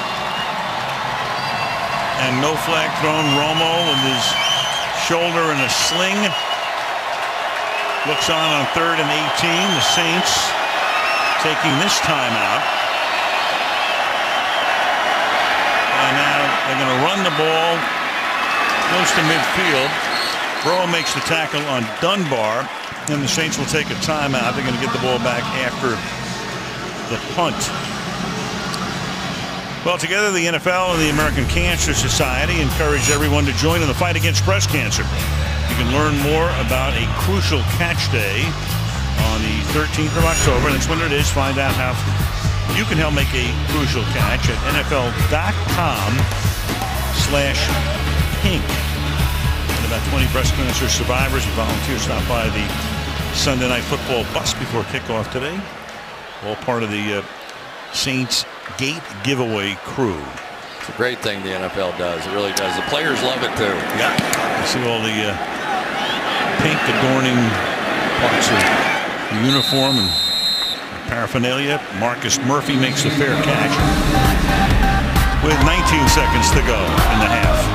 And no flag thrown. Romo with his shoulder in a sling. Looks on 3rd and 18. The Saints taking this timeout. And now they're going to run the ball close to midfield. Burrow makes the tackle on Dunbar, and the Saints will take a timeout. They're going to get the ball back after the punt. Well, together the NFL and the American Cancer Society encourage everyone to join in the fight against breast cancer. You can learn more about a crucial catch day on the 13th of October. That's when it is. Find out how you can help make a crucial catch at NFL.com/pink. And about 20 breast cancer survivors and volunteers stop by the Sunday Night Football bus before kickoff today. All part of the Saints Gate giveaway crew. It's a great thing the NFL does. It really does. The players love it too. Yeah. You see all the pink adorning parts of the uniform and paraphernalia. Marcus Murphy makes the fair catch with 19 seconds to go in the half.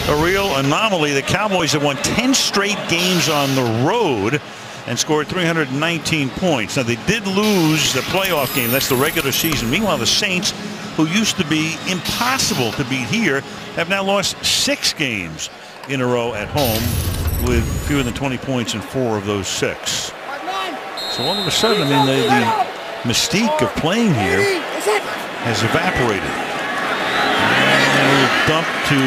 A real anomaly. The Cowboys have won 10 straight games on the road and scored 319 points. Now, they did lose the playoff game. That's the regular season. Meanwhile, the Saints, who used to be impossible to beat here, have now lost 6 games in a row at home with fewer than 20 points in 4 of those 6. So all of a sudden, I mean, the mystique of playing here has evaporated. And dump to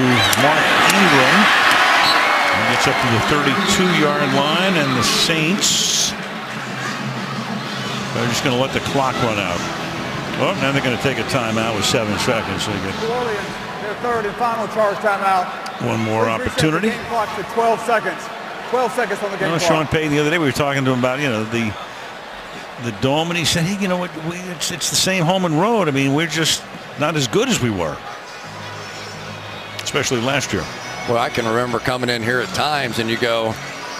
Mark Ingram. He gets up to the 32-yard line, and the Saints are just going to let the clock run out. Oh, now they're going to take a timeout with 7 seconds. So they get New Orleans, their 3rd and final charge timeout. one more opportunity. Game clock to 12 seconds. 12 seconds on the game clock. Sean Payton the other day, we were talking to him about, you know, the dome, and he said, hey, you know what, it's the same home and road. I mean, we're just not as good as we were, especially last year. Well, I can remember coming in here at times and you go,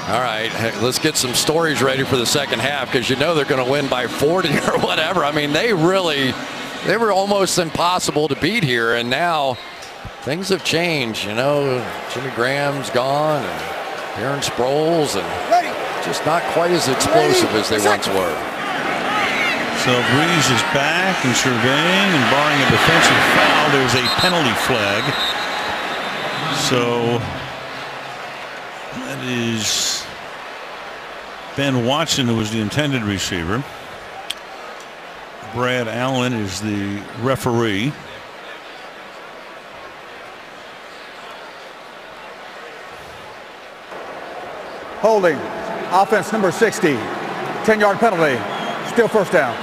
all right, let's get some stories ready for the second half because you know they're going to win by 40 or whatever. I mean, they were almost impossible to beat here, and now things have changed. You know, Jimmy Graham's gone and Darren Sproles, and just not quite as explosive as they once were. So Breeze is back and surveying, and barring a defensive foul, there's a penalty flag. So that is Ben Watson, who was the intended receiver. Brad Allen is the referee. Holding. Offense number 60. 10-yard penalty. Still 1st down.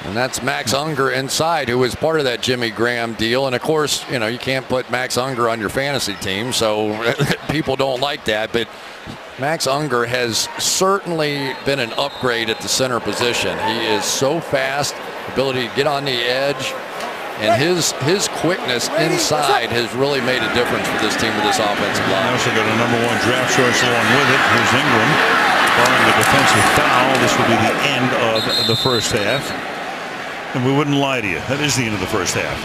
And that's Max Unger inside, who was part of that Jimmy Graham deal. And of course, you know, you can't put Max Unger on your fantasy team, so people don't like that. But Max Unger has certainly been an upgrade at the center position. He is so fast, ability to get on the edge, and his quickness inside has really made a difference for this team with this offensive line. I also got a #1 draft choice along with it. Here's Ingram. Barring the defensive foul, this will be the end of the first half. And we wouldn't lie to you. That is the end of the first half.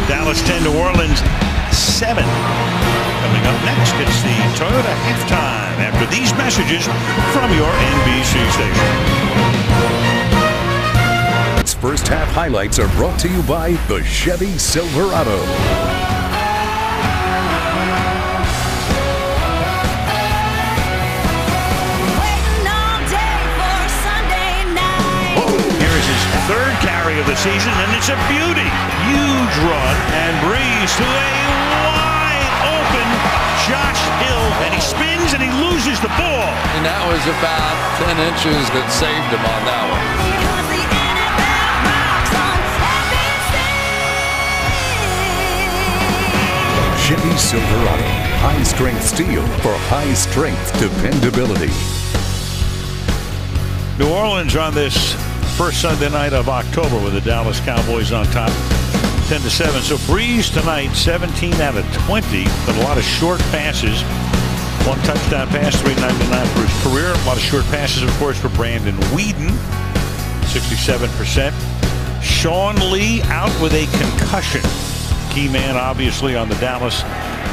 Dallas 10, New Orleans 7. Coming up next, it's the Toyota halftime after these messages from your NBC station. First half highlights are brought to you by the Chevy Silverado. Here's his third carry of the season, and it's a beauty. Huge run, and Brees to a wide open Josh Hill, and he spins and he loses the ball. And that was about 10 inches that saved him on that one. Chevy Silverado, high-strength steel for high-strength dependability. New Orleans on this first Sunday night of October with the Dallas Cowboys on top, 10-7. So Brees tonight, 17 out of 20, but a lot of short passes. One touchdown pass, 399 for his career. A lot of short passes, of course, for Brandon Weeden, 67%. Sean Lee out with a concussion. Key man, obviously, on the Dallas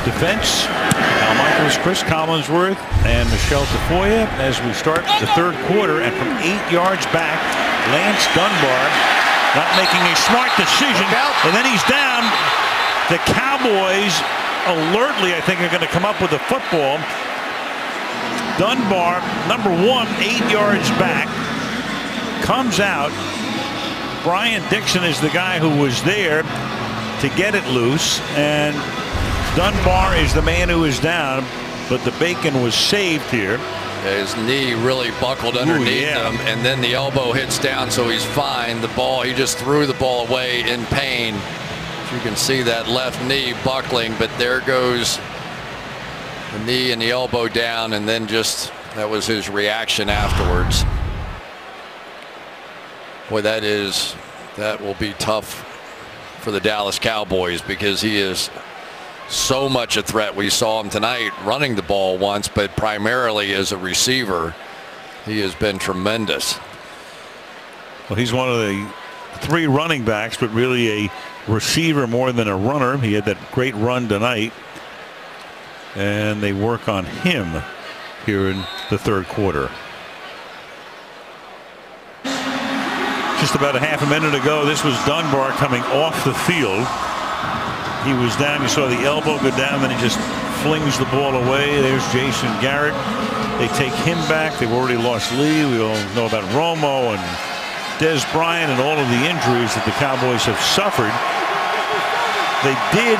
defense. Al Michaels, Chris Collinsworth, and Michelle Tafoya as we start the third quarter. And from 8 yards back, Lance Dunbar not making a smart decision. And then he's down. The Cowboys alertly, I think, are going to come up with the football. Dunbar, number 1, 8 yards back, comes out. Brian Dixon is the guy who was there to get it loose, and Dunbar is the man who is down, but the bacon was saved here. His knee really buckled underneath him, and then the elbow hits down, so he's fine. The ball, he just threw the ball away in pain. You can see that left knee buckling, but there goes the knee and the elbow down, and then just that was his reaction afterwards. Boy, that will be tough for the Dallas Cowboys, because he is so much a threat. We saw him tonight running the ball once, but primarily as a receiver, he has been tremendous. Well, he's one of the 3 running backs, but really a receiver more than a runner. He had that great run tonight, and they work on him here in the third quarter. Just about a half a minute ago, this was Dunbar coming off the field. He was down. You saw the elbow go down, then he just flings the ball away. There's Jason Garrett. They take him back. They've already lost Lee. We all know about Romo and Des Bryant and all of the injuries that the Cowboys have suffered. They did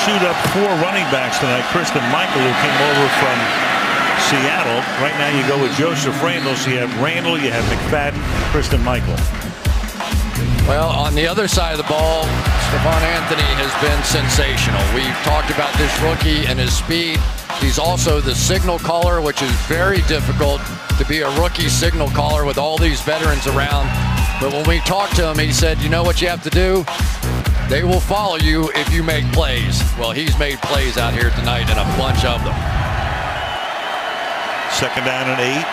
suit up 4 running backs tonight. Kristen Michael, who came over from Seattle. Right now you go with Joseph Randle. So you have Randle, you have McFadden, Kristen Michael. Well, on the other side of the ball, Stephon Anthony has been sensational. We've talked about this rookie and his speed. He's also the signal caller, which is very difficult to be a rookie signal caller with all these veterans around. But when we talked to him, he said, you know what you have to do? They will follow you if you make plays. Well, he's made plays out here tonight, and a bunch of them. Second down and 8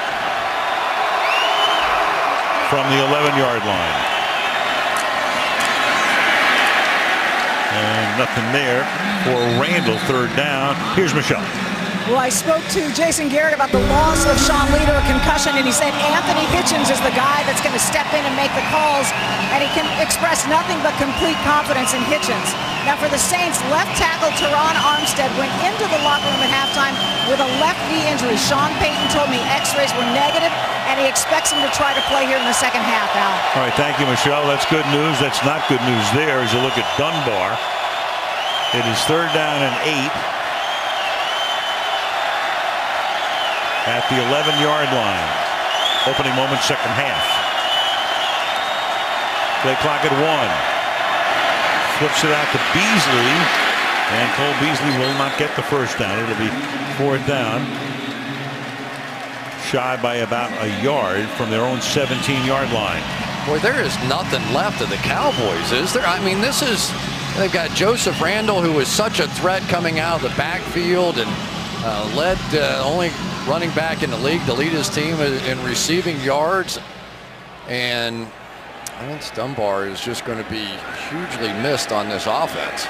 from the 11-yard line. And nothing there for Randle. Third down. Here's Michelle. Well, I spoke to Jason Garrett about the loss of Sean Lee to a concussion, and he said Anthony Hitchens is the guy that's going to step in and make the calls, and he can express nothing but complete confidence in Hitchens. Now for the Saints, left tackle Teron Armstead went into the locker room at halftime with a left knee injury. Sean Payton told me x-rays were negative, and he expects him to try to play here in the second half, Al. All right, thank you, Michelle. That's good news. That's not good news there as you look at Dunbar. It is third down and 8. At the 11-yard line. Opening moment, second half. Play clock at 1. Flips it out to Beasley. And Cole Beasley will not get the first down. It'll be fourth down. Shy by about a yard from their own 17-yard line. Boy, there is nothing left of the Cowboys, is there? I mean, this is, they've got Joseph Randle, who is such a threat coming out of the backfield and led only running back in the league to lead his team in receiving yards. And Lance Dunbar is just going to be hugely missed on this offense.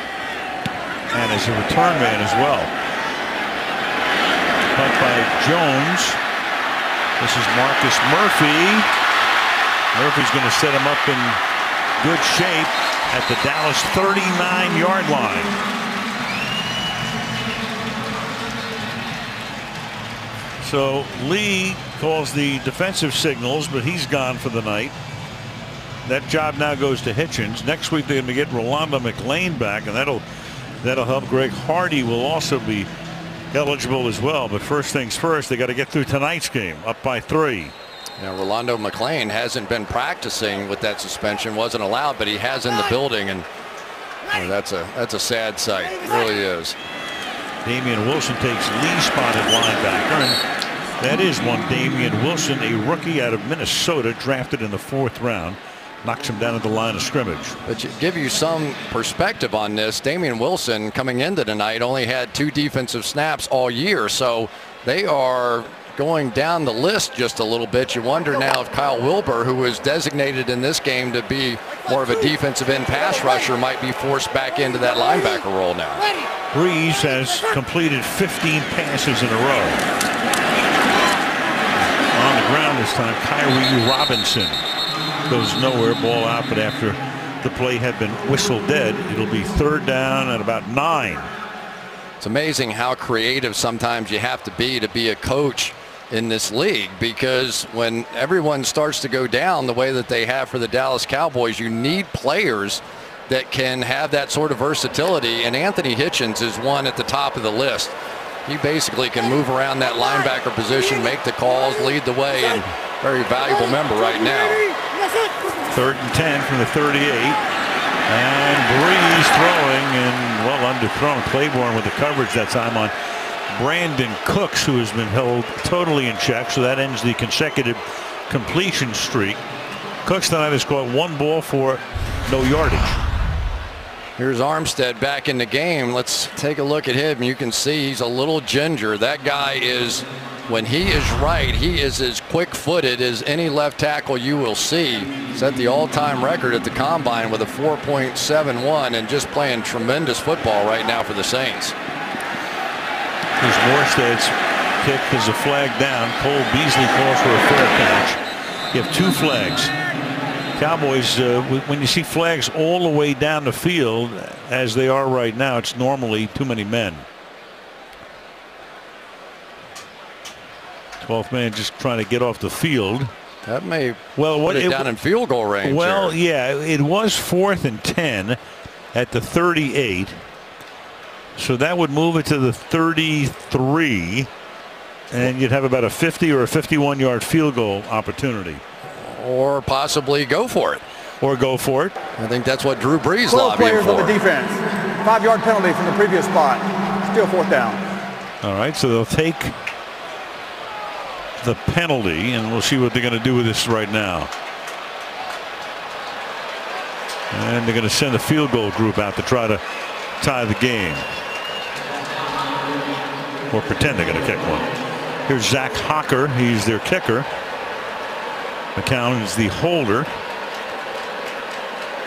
And as a return man as well. Punt by Jones. This is Marcus Murphy. Murphy's going to set him up in good shape at the Dallas 39-yard line. So Lee calls the defensive signals, but he's gone for the night. That job now goes to Hitchens. Next week they're going to get Rolando McLean back, and that'll help. Greg Hardy will also be eligible as well. But first things first, they got to get through tonight's game, up by 3. Now, Rolando McLean hasn't been practicing with that suspension, wasn't allowed, but he has in the building, and that's a sad sight. It really is. Damian Wilson takes Lee spotted linebacker, and that is one Damian Wilson, a rookie out of Minnesota, drafted in the 4th round. Knocks him down at the line of scrimmage. But to give you some perspective on this, Damian Wilson coming into tonight only had 2 defensive snaps all year, so they are going down the list just a little bit. You wonder now if Kyle Wilbur, who was designated in this game to be more of a defensive end pass rusher, might be forced back into that linebacker role now. Breeze has completed 15 passes in a row. On the ground this time, Kyrie Robinson goes nowhere, ball out, but after the play had been whistled dead, it'll be 3rd down at about 9. It's amazing how creative sometimes you have to be a coach in this league, because when everyone starts to go down the way that they have for the Dallas Cowboys, you need players that can have that sort of versatility, and Anthony Hitchens is one at the top of the list. He basically can move around that linebacker position, make the calls, lead the way, and very valuable member right now. 3rd and 10 from the 38. And Breeze throwing, and well underthrown. Claiborne with the coverage that time on Brandon Cooks, who has been held totally in check, so that ends the consecutive completion streak. Cooks tonight has caught 1 ball for no yardage. Here's Armstead back in the game. Let's take a look at him. You can see he's a little ginger. That guy is, when he is right, he is as quick-footed as any left tackle you will see. Set the all-time record at the Combine with a 4.71 and just playing tremendous football right now for the Saints. Here's Morstead's kick. There's a flag down. Cole Beasley calls for a fair catch. You have 2 flags. Cowboys, when you see flags all the way down the field, as they are right now, it's normally too many men. 12th man just trying to get off the field. That may put it down in field goal range. Well, here. yeah, it was 4th and 10 at the 38. So that would move it to the 33. And you'd have about a 50 or a 51-yard field goal opportunity. Or possibly go for it. Or go for it. I think that's what Drew Brees 12 lobbying players for. on the defense. 5-yard penalty from the previous spot. Still 4th down. All right, so they'll take the penalty, and we'll see what they're going to do with this right now. And they're going to send a field goal group out to try to tie the game. Or pretend they're going to kick one. Here's Zach Hocker. He's their kicker. McCown is the holder.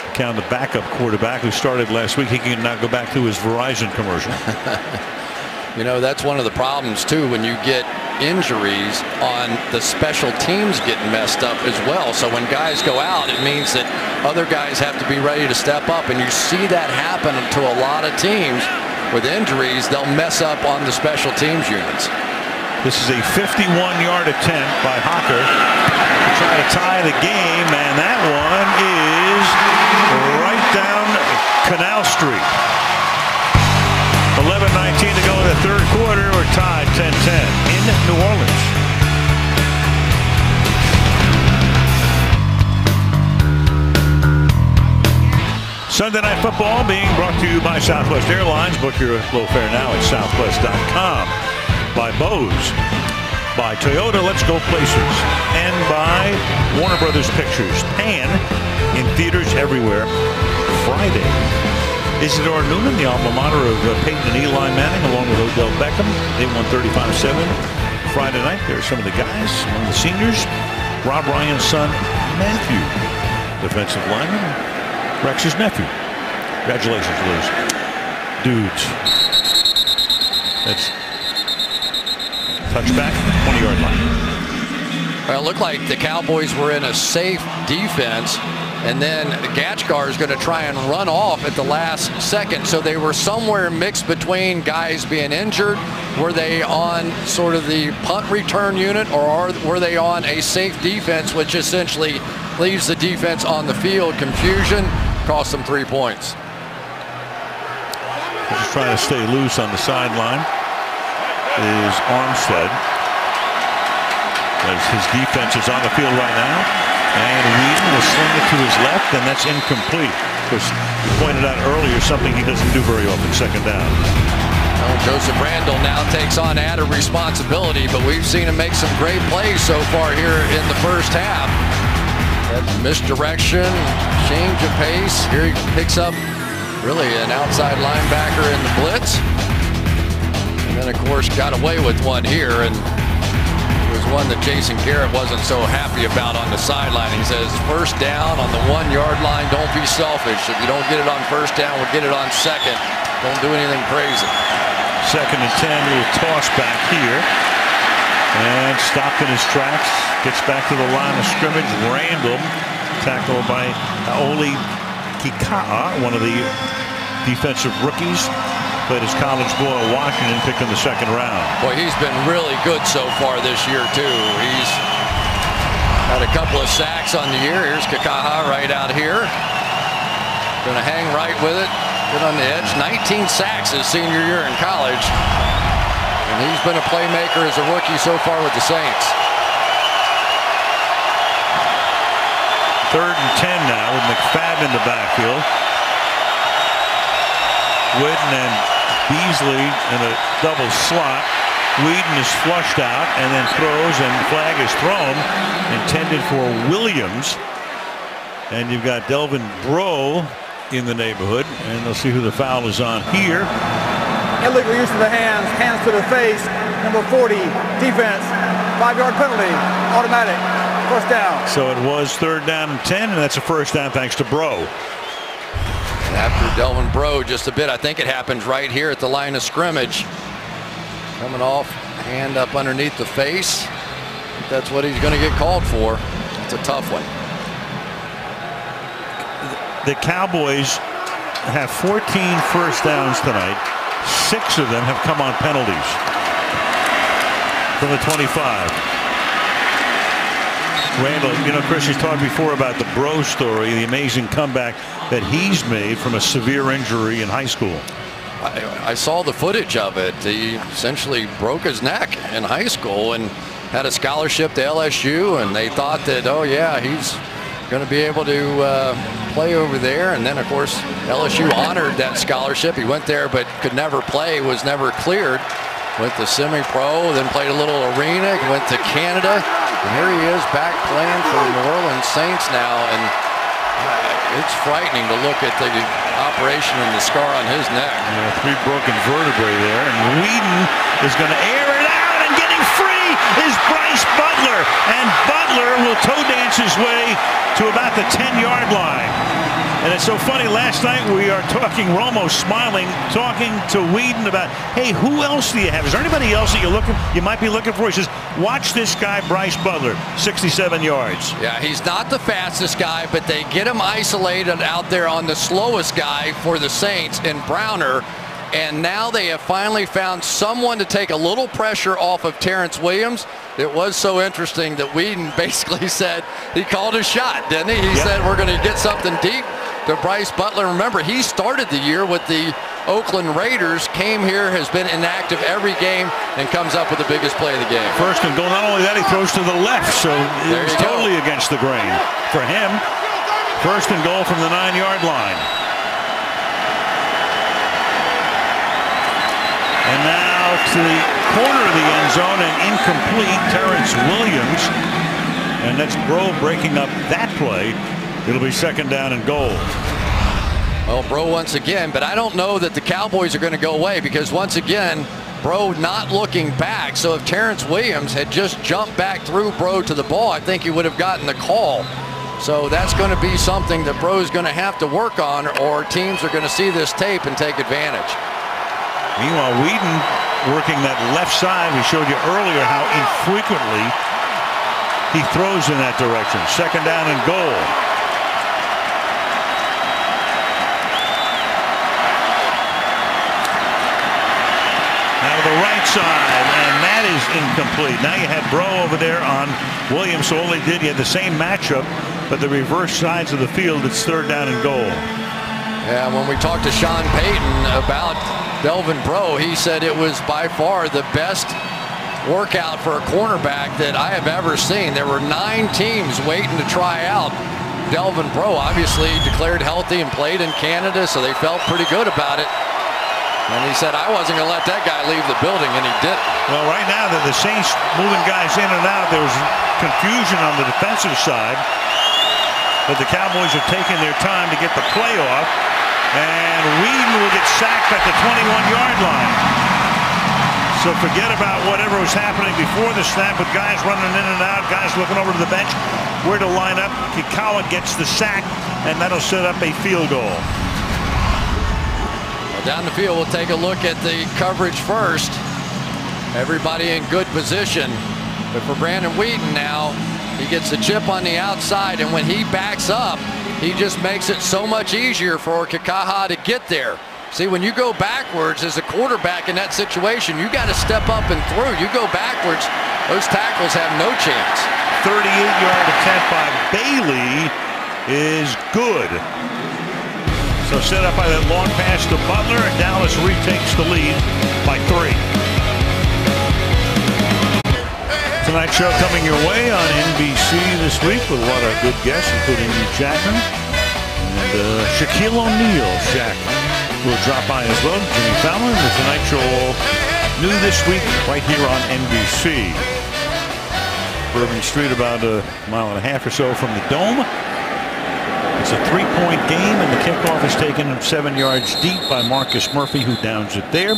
McCown, the backup quarterback who started last week. He can now go back to his Verizon commercial. You know, that's one of the problems too when you get injuries on the special teams getting messed up as well. So when guys go out, it means that other guys have to be ready to step up, and you see that happen to a lot of teams with injuries. They'll mess up on the special teams units. This is a 51-yard attempt by Hocker to try to tie the game, and that one is right down Canal Street. 11:19 to go in the 3rd quarter. We're tied 10-10 in New Orleans. Sunday Night Football being brought to you by Southwest Airlines. Book your low fare now at southwest.com. By Bose, by Toyota, Let's Go Places, and by Warner Brothers Pictures. Pan in theaters everywhere Friday. Isidore Newman, the alma mater of Peyton and Eli Manning, along with Odell Beckham. They won 35-7 Friday night. There are some of the guys, among the seniors. Rob Ryan's son, Matthew, defensive lineman, Rex's nephew. Congratulations, Liz. Dudes. That's touchback, 20-yard line. Well, it looked like the Cowboys were in a safe defense, and then Gachkar is going to try and run off at the last second. So they were somewhere mixed between guys being injured. Were they on sort of the punt return unit, or were they on a safe defense, which essentially leaves the defense on the field? Confusion cost them 3 points. Just trying to stay loose on the sideline is Armstead, as his defense is on the field right now. And Whedon will sling it to his left, and that's incomplete. Because you pointed out earlier something he doesn't do very often, second down. Well, Joseph Randall now takes on added responsibility, but we've seen him make some great plays so far here in the first half. That misdirection, change of pace. Here he picks up really an outside linebacker in the blitz. And then, of course, got away with one here. And it was one that Jason Garrett wasn't so happy about on the sideline. He says, first down on the 1-yard line, don't be selfish. If you don't get it on first down, we'll get it on second. Don't do anything crazy. Second and 10, little toss back here. And stopped in his tracks. Gets back to the line of scrimmage. Randall, tackled by Oli Kika'a, one of the defensive rookies. Played his college ball at Washington, picked in the second round. Boy, he's been really good so far this year, too. He's had a couple of sacks on the year. Here's Kikaha right out here. Going to hang right with it. Good on the edge. 19 sacks his senior year in college. And he's been a playmaker as a rookie so far with the Saints. Third and 10 now with McFadden in the backfield. Whedon and Beasley in a double slot. Whedon is flushed out and then throws, and flag is thrown, intended for Williams. And you've got Delvin Breaux in the neighborhood, and they'll see who the foul is on here. Illegal use of the hands, hands to the face, number 40, defense, 5-yard penalty, automatic, first down. So it was third down and 10, and that's a first down thanks to Breaux. After Delvin Breaux just a bit, I think it happens right here at the line of scrimmage. Coming off, hand up underneath the face. That's what he's going to get called for. It's a tough one. The Cowboys have 14 first downs tonight. 6 of them have come on penalties from the 25. Randall, you know, Chris, you talked before about the Breaux story, the amazing comeback that he's made from a severe injury in high school. I saw the footage of it. He essentially broke his neck in high school and had a scholarship to LSU, and they thought that, oh yeah, he's going to be able to play over there. And then, of course, LSU honored that scholarship. He went there but could never play, was never cleared. Went to semi-pro, then played a little arena, went to Canada. And here he is back playing for the New Orleans Saints now, and it's frightening to look at the operation and the scar on his neck. Yeah, 3 broken vertebrae there, and Whedon is going to air it out, and getting free is Bryce Butler, and Butler will toe dance his way to about the 10-yard line. And it's so funny, last night we're almost smiling, talking to Whedon about, hey, who else do you have? Is there anybody else that you might be looking for? He says, watch this guy, Bryce Butler, 67 yards. Yeah, he's not the fastest guy, but they get him isolated out there on the slowest guy for the Saints in Browner. And now they have finally found someone to take a little pressure off of Terrence Williams. It was so interesting that Whedon basically said he called his shot, didn't he? He said, we're going to get something deep to Bryce Butler. Remember, he started the year with the Oakland Raiders, came here, has been inactive every game, and comes up with the biggest play of the game. First and goal. Not only that, he throws to the left, so it was totally against the grain for him. First and goal from the 9-yard line. And now to the corner of the end zone, and incomplete, Terrence Williams. And that's Breaux breaking up that play. It'll be second down and goal. Well, Breaux once again, but I don't know that the Cowboys are going to go away, because once again, Breaux not looking back. So if Terrence Williams had just jumped back through Breaux to the ball, I think he would have gotten the call. So that's going to be something that Bro's going to have to work on, or teams are going to see this tape and take advantage. Meanwhile, Whedon working that left side. We showed you earlier how infrequently he throws in that direction. Second down and goal. Now to the right side, and that is incomplete. Now you had Bro over there on Williams, so all they did, you had the same matchup, but the reverse sides of the field. It's third down and goal. Yeah, when we talked to Sean Payton about Delvin Bro, he said it was by far the best workout for a cornerback that I have ever seen. There were 9 teams waiting to try out Delvin Bro. Obviously declared healthy and played in Canada, so they felt pretty good about it. And he said, I wasn't going to let that guy leave the building, and he didn't. Well, right now, the Saints moving guys in and out. There was confusion on the defensive side, but the Cowboys are taking their time to get the play off, and Whedon will get sacked at the 21-yard line. So forget about whatever was happening before the snap with guys running in and out, guys looking over to the bench, where to line up. Kikawa gets the sack, and that'll set up a field goal. Down the field, we'll take a look at the coverage first. Everybody in good position. But for Brandon Whedon now, he gets the chip on the outside, and when he backs up, he just makes it so much easier for Kikaha to get there. See, when you go backwards as a quarterback in that situation, you got to step up and through. You go backwards, those tackles have no chance. 38-yard attempt by Bailey is good. So set up by that long pass to Butler, and Dallas retakes the lead by 3. Tonight's show coming your way on NBC this week with a lot of good guests, including Hugh Jackman and Shaquille O'Neal. Shaq will drop by as well. Jimmy Fallon. The Tonight Show all new this week right here on NBC. Bourbon Street, about a mile and a half or so from the Dome. It's a 3-point game, and the kickoff is taken 7 yards deep by Marcus Murphy, who downs it there.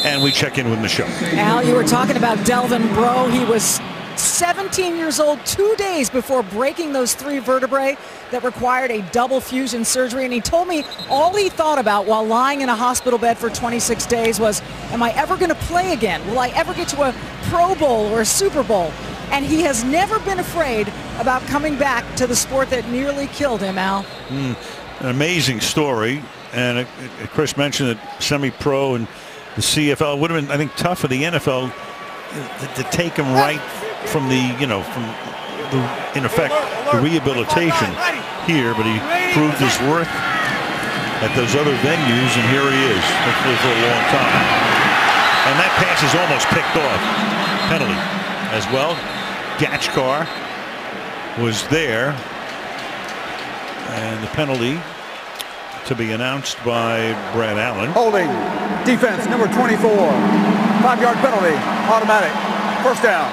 And we check in with Michelle. Al, you were talking about Delvin Bro. He was 17 years old 2 days before breaking those 3 vertebrae that required a double fusion surgery. And he told me all he thought about while lying in a hospital bed for 26 days was, am I ever going to play again? Will I ever get to a Pro Bowl or a Super Bowl? And he has never been afraid about coming back to the sport that nearly killed him, Al. An amazing story. And Chris mentioned that semi-pro and the CFL would have been, I think, tough for the NFL to take him right from the, in effect, the rehabilitation here. But he proved his worth at those other venues, and here he is, hopefully for a long time. And that pass is almost picked off. Penalty as well. Gachkar was there, and the penalty to be announced by Brad Allen. Holding, defense, number 24. 5-yard penalty, automatic. First down.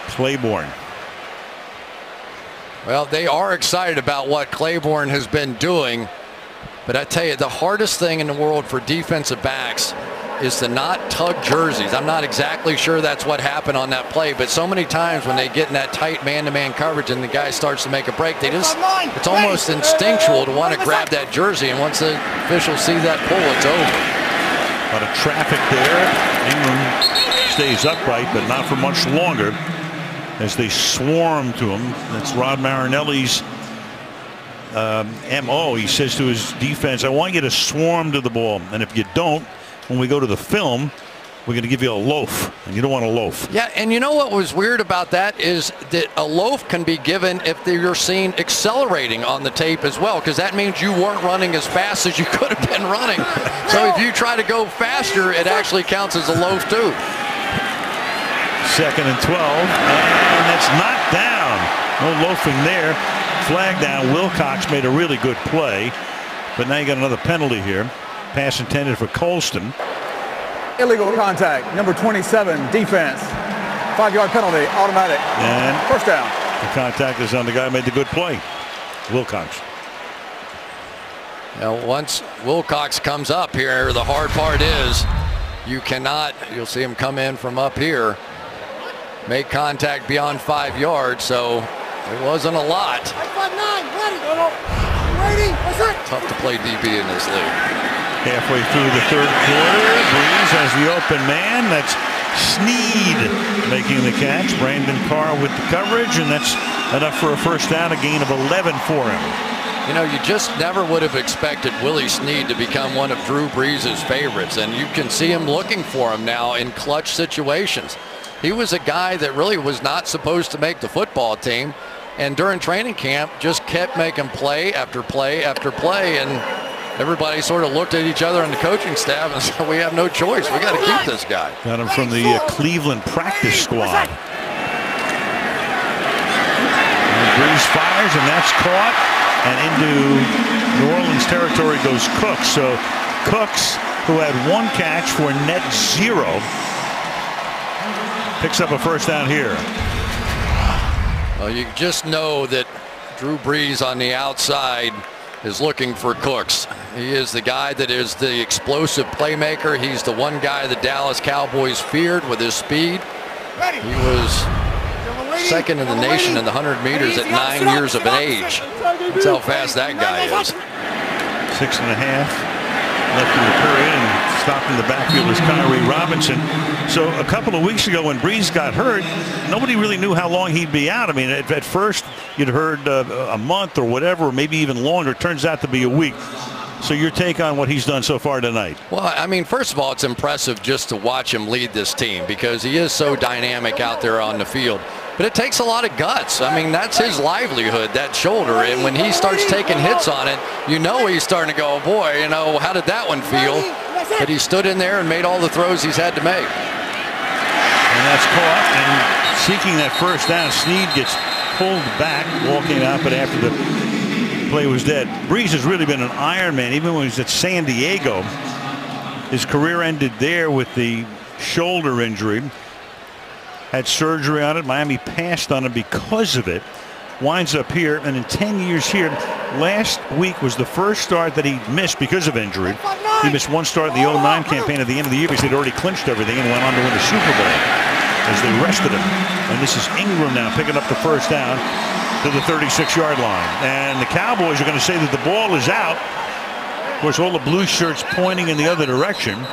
Claiborne. Well, they are excited about what Claiborne has been doing, but I tell you, the hardest thing in the world for defensive backs is to not tug jerseys. I'm not exactly sure that's what happened on that play, but so many times when they get in that tight man-to-man coverage and the guy starts to make a break, it's almost instinctual to want to grab that jersey, and once the officials see that pull, it's over. A lot of traffic there. England stays upright, but not for much longer as they swarm to him. That's Rod Marinelli's MO. He says to his defense, I want you to swarm to the ball, and if you don't, when we go to the film, we're going to give you a loaf, and you don't want a loaf. Yeah, and you know what was weird about that is that a loaf can be given if you're seen accelerating on the tape as well, because that means you weren't running as fast as you could have been running. So if you try to go faster, it actually counts as a loaf too. 2nd and 12, and that's knocked down. No loafing there. Flag down. Wilcox made a really good play, but now you got another penalty here. Pass intended for Colston. Illegal contact, number 27, defense. 5-yard penalty, automatic. And first down. The contact is on the guy who made the good play, Wilcox. Now, once Wilcox comes up here, the hard part is you'll see him come in from up here, make contact beyond 5 yards. So It wasn't a lot. 5-9, ready. Ready. Tough to play DB in this league. Halfway through the third quarter, Breeze has the open man. That's Sneed making the catch. Brandon Carr with the coverage, and that's enough for a first down, a gain of 11 for him. You know, you just never would have expected Willie Sneed to become one of Drew Brees' favorites, and you can see him looking for him now in clutch situations. He was a guy that really was not supposed to make the football team, and during training camp just kept making play after play after play, and everybody sort of looked at each other on the coaching staff and said, we have no choice. We got to keep this guy. Got him from the Cleveland practice squad. And Breeze fires, and that's caught. And into New Orleans territory goes Cooks. So Cooks, who had one catch for net 0, picks up a first down here. Well, you just know that Drew Brees on the outside is looking for Cooks. He is the guy that is the explosive playmaker. He's the one guy the Dallas Cowboys feared with his speed. He was second in the nation in the 100 meters at 9 years of age. That's how fast that guy is. 6.5 left in the period, and stopping the backfield is Kyrie Robinson. So a couple of weeks ago when Breeze got hurt, nobody really knew how long he'd be out. I mean, at first you'd heard a month or whatever, or maybe even longer. It turns out to be a week. So your take on what he's done so far tonight? Well, I mean, first of all, it's impressive just to watch him lead this team because he is so dynamic out there on the field. But it takes a lot of guts. I mean, that's his livelihood, that shoulder. And when he starts taking hits on it, you know he's starting to go, oh boy, you know, how did that one feel? But he stood in there and made all the throws he's had to make. And that's caught. And seeking that first down, Sneed gets pulled back, walking out, but after the play was dead. Breeze has really been an Iron Man. Even when he was at San Diego, his career ended there with the shoulder injury. Had surgery on it. Miami passed on him because of it. Winds up here, and in 10 years here, last week was the first start that he missed because of injury. He missed one start in the 09 campaign at the end of the year because he'd already clinched everything and went on to win the Super Bowl as they rested him. And this is Ingram now picking up the first down to the 36-yard line. And the Cowboys are going to say that the ball is out. Of course, all the blue shirts pointing in the other direction.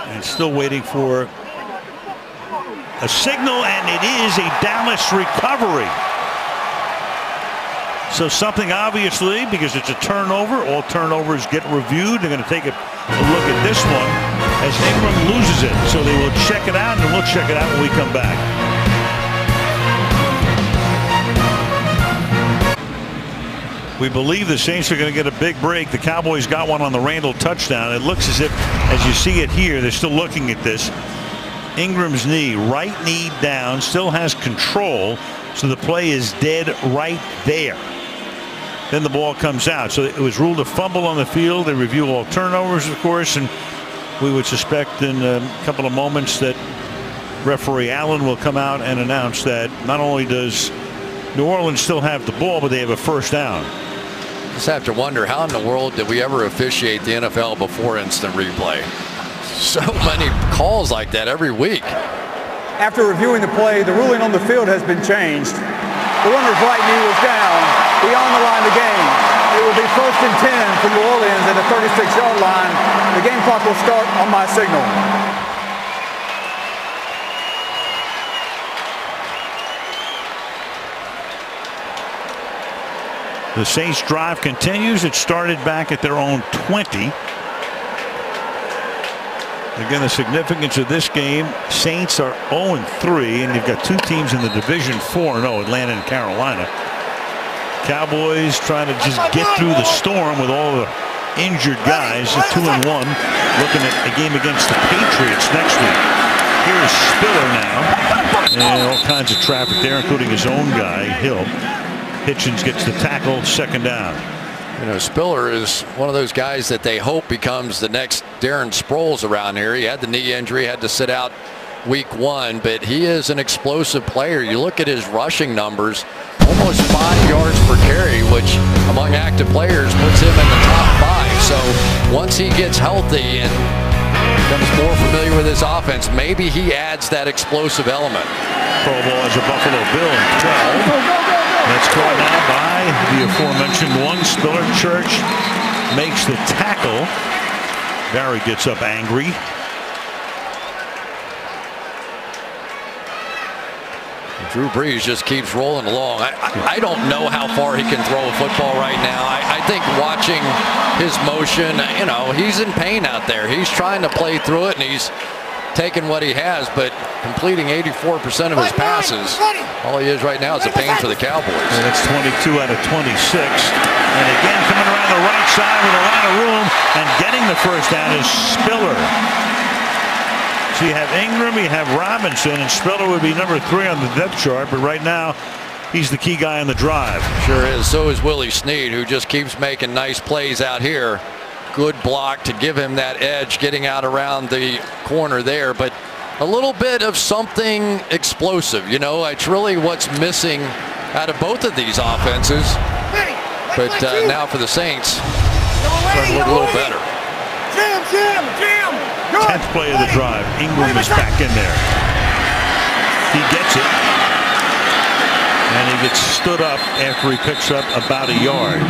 And still waiting for a signal, and it is a Dallas recovery. So something obviously, because it's a turnover, all turnovers get reviewed. They're going to take a look at this one as Ingram loses it. So they will check it out, and we'll check it out when we come back. We believe the Saints are going to get a big break. The Cowboys got one on the Randall touchdown. It looks as if, as you see it here, they're still looking at this. Ingram's knee, right knee down, still has control. So the play is dead right there. Then the ball comes out. So it was ruled a fumble on the field. They review all turnovers, of course, and we would suspect in a couple of moments that referee Allen will come out and announce that not only does New Orleans still have the ball, but they have a first down. Just have to wonder, how in the world did we ever officiate the NFL before instant replay? So many calls like that every week. After reviewing the play, the ruling on the field has been changed. The runner's right knee was down beyond the line of the game. It will be 1st and 10 for New Orleans at the 36-yard line. The game clock will start on my signal. The Saints drive continues. It started back at their own 20. Again, the significance of this game, Saints are 0-3, and you've got two teams in the division 4-0, Atlanta and Carolina. Cowboys trying to just get through the storm with all the injured guys. 2-1, looking at a game against the Patriots next week. Here's Spiller now, and all kinds of traffic there, including his own guy, Hill. Hitchens gets the tackle, second down. You know, Spiller is one of those guys that they hope becomes the next Darren Sproles around here. He had the knee injury, had to sit out week 1, but he is an explosive player. You look at his rushing numbers, almost 5 yards per carry, which among active players puts him in the top 5. So once he gets healthy and becomes more familiar with this offense, maybe he adds that explosive element. Pro Bowl as a Buffalo Bill in 12. That's caught now by the aforementioned one. Spiller. Church makes the tackle. Barry gets up angry. Drew Brees just keeps rolling along. I don't know how far he can throw a football right now. I think watching his motion, you know, he's in pain out there. He's trying to play through it, and he's taking what he has, but completing 84% of his passes. All he is right now is a pain for the Cowboys. And it's 22 out of 26. And again, coming around the right side with a lot of room and getting the first down is Spiller. So you have Ingram, you have Robinson, and Spiller would be number 3 on the depth chart, but right now he's the key guy on the drive. Sure is. So is Willie Snead, who just keeps making nice plays out here. Good block to give him that edge, getting out around the corner there, but a little bit of something explosive. You know, it's really what's missing out of both of these offenses. But now for the Saints, starting to look a little better. Jam! 10th play of the drive. Ingram is back in there. He gets it. And he gets stood up after he picks up about a yard.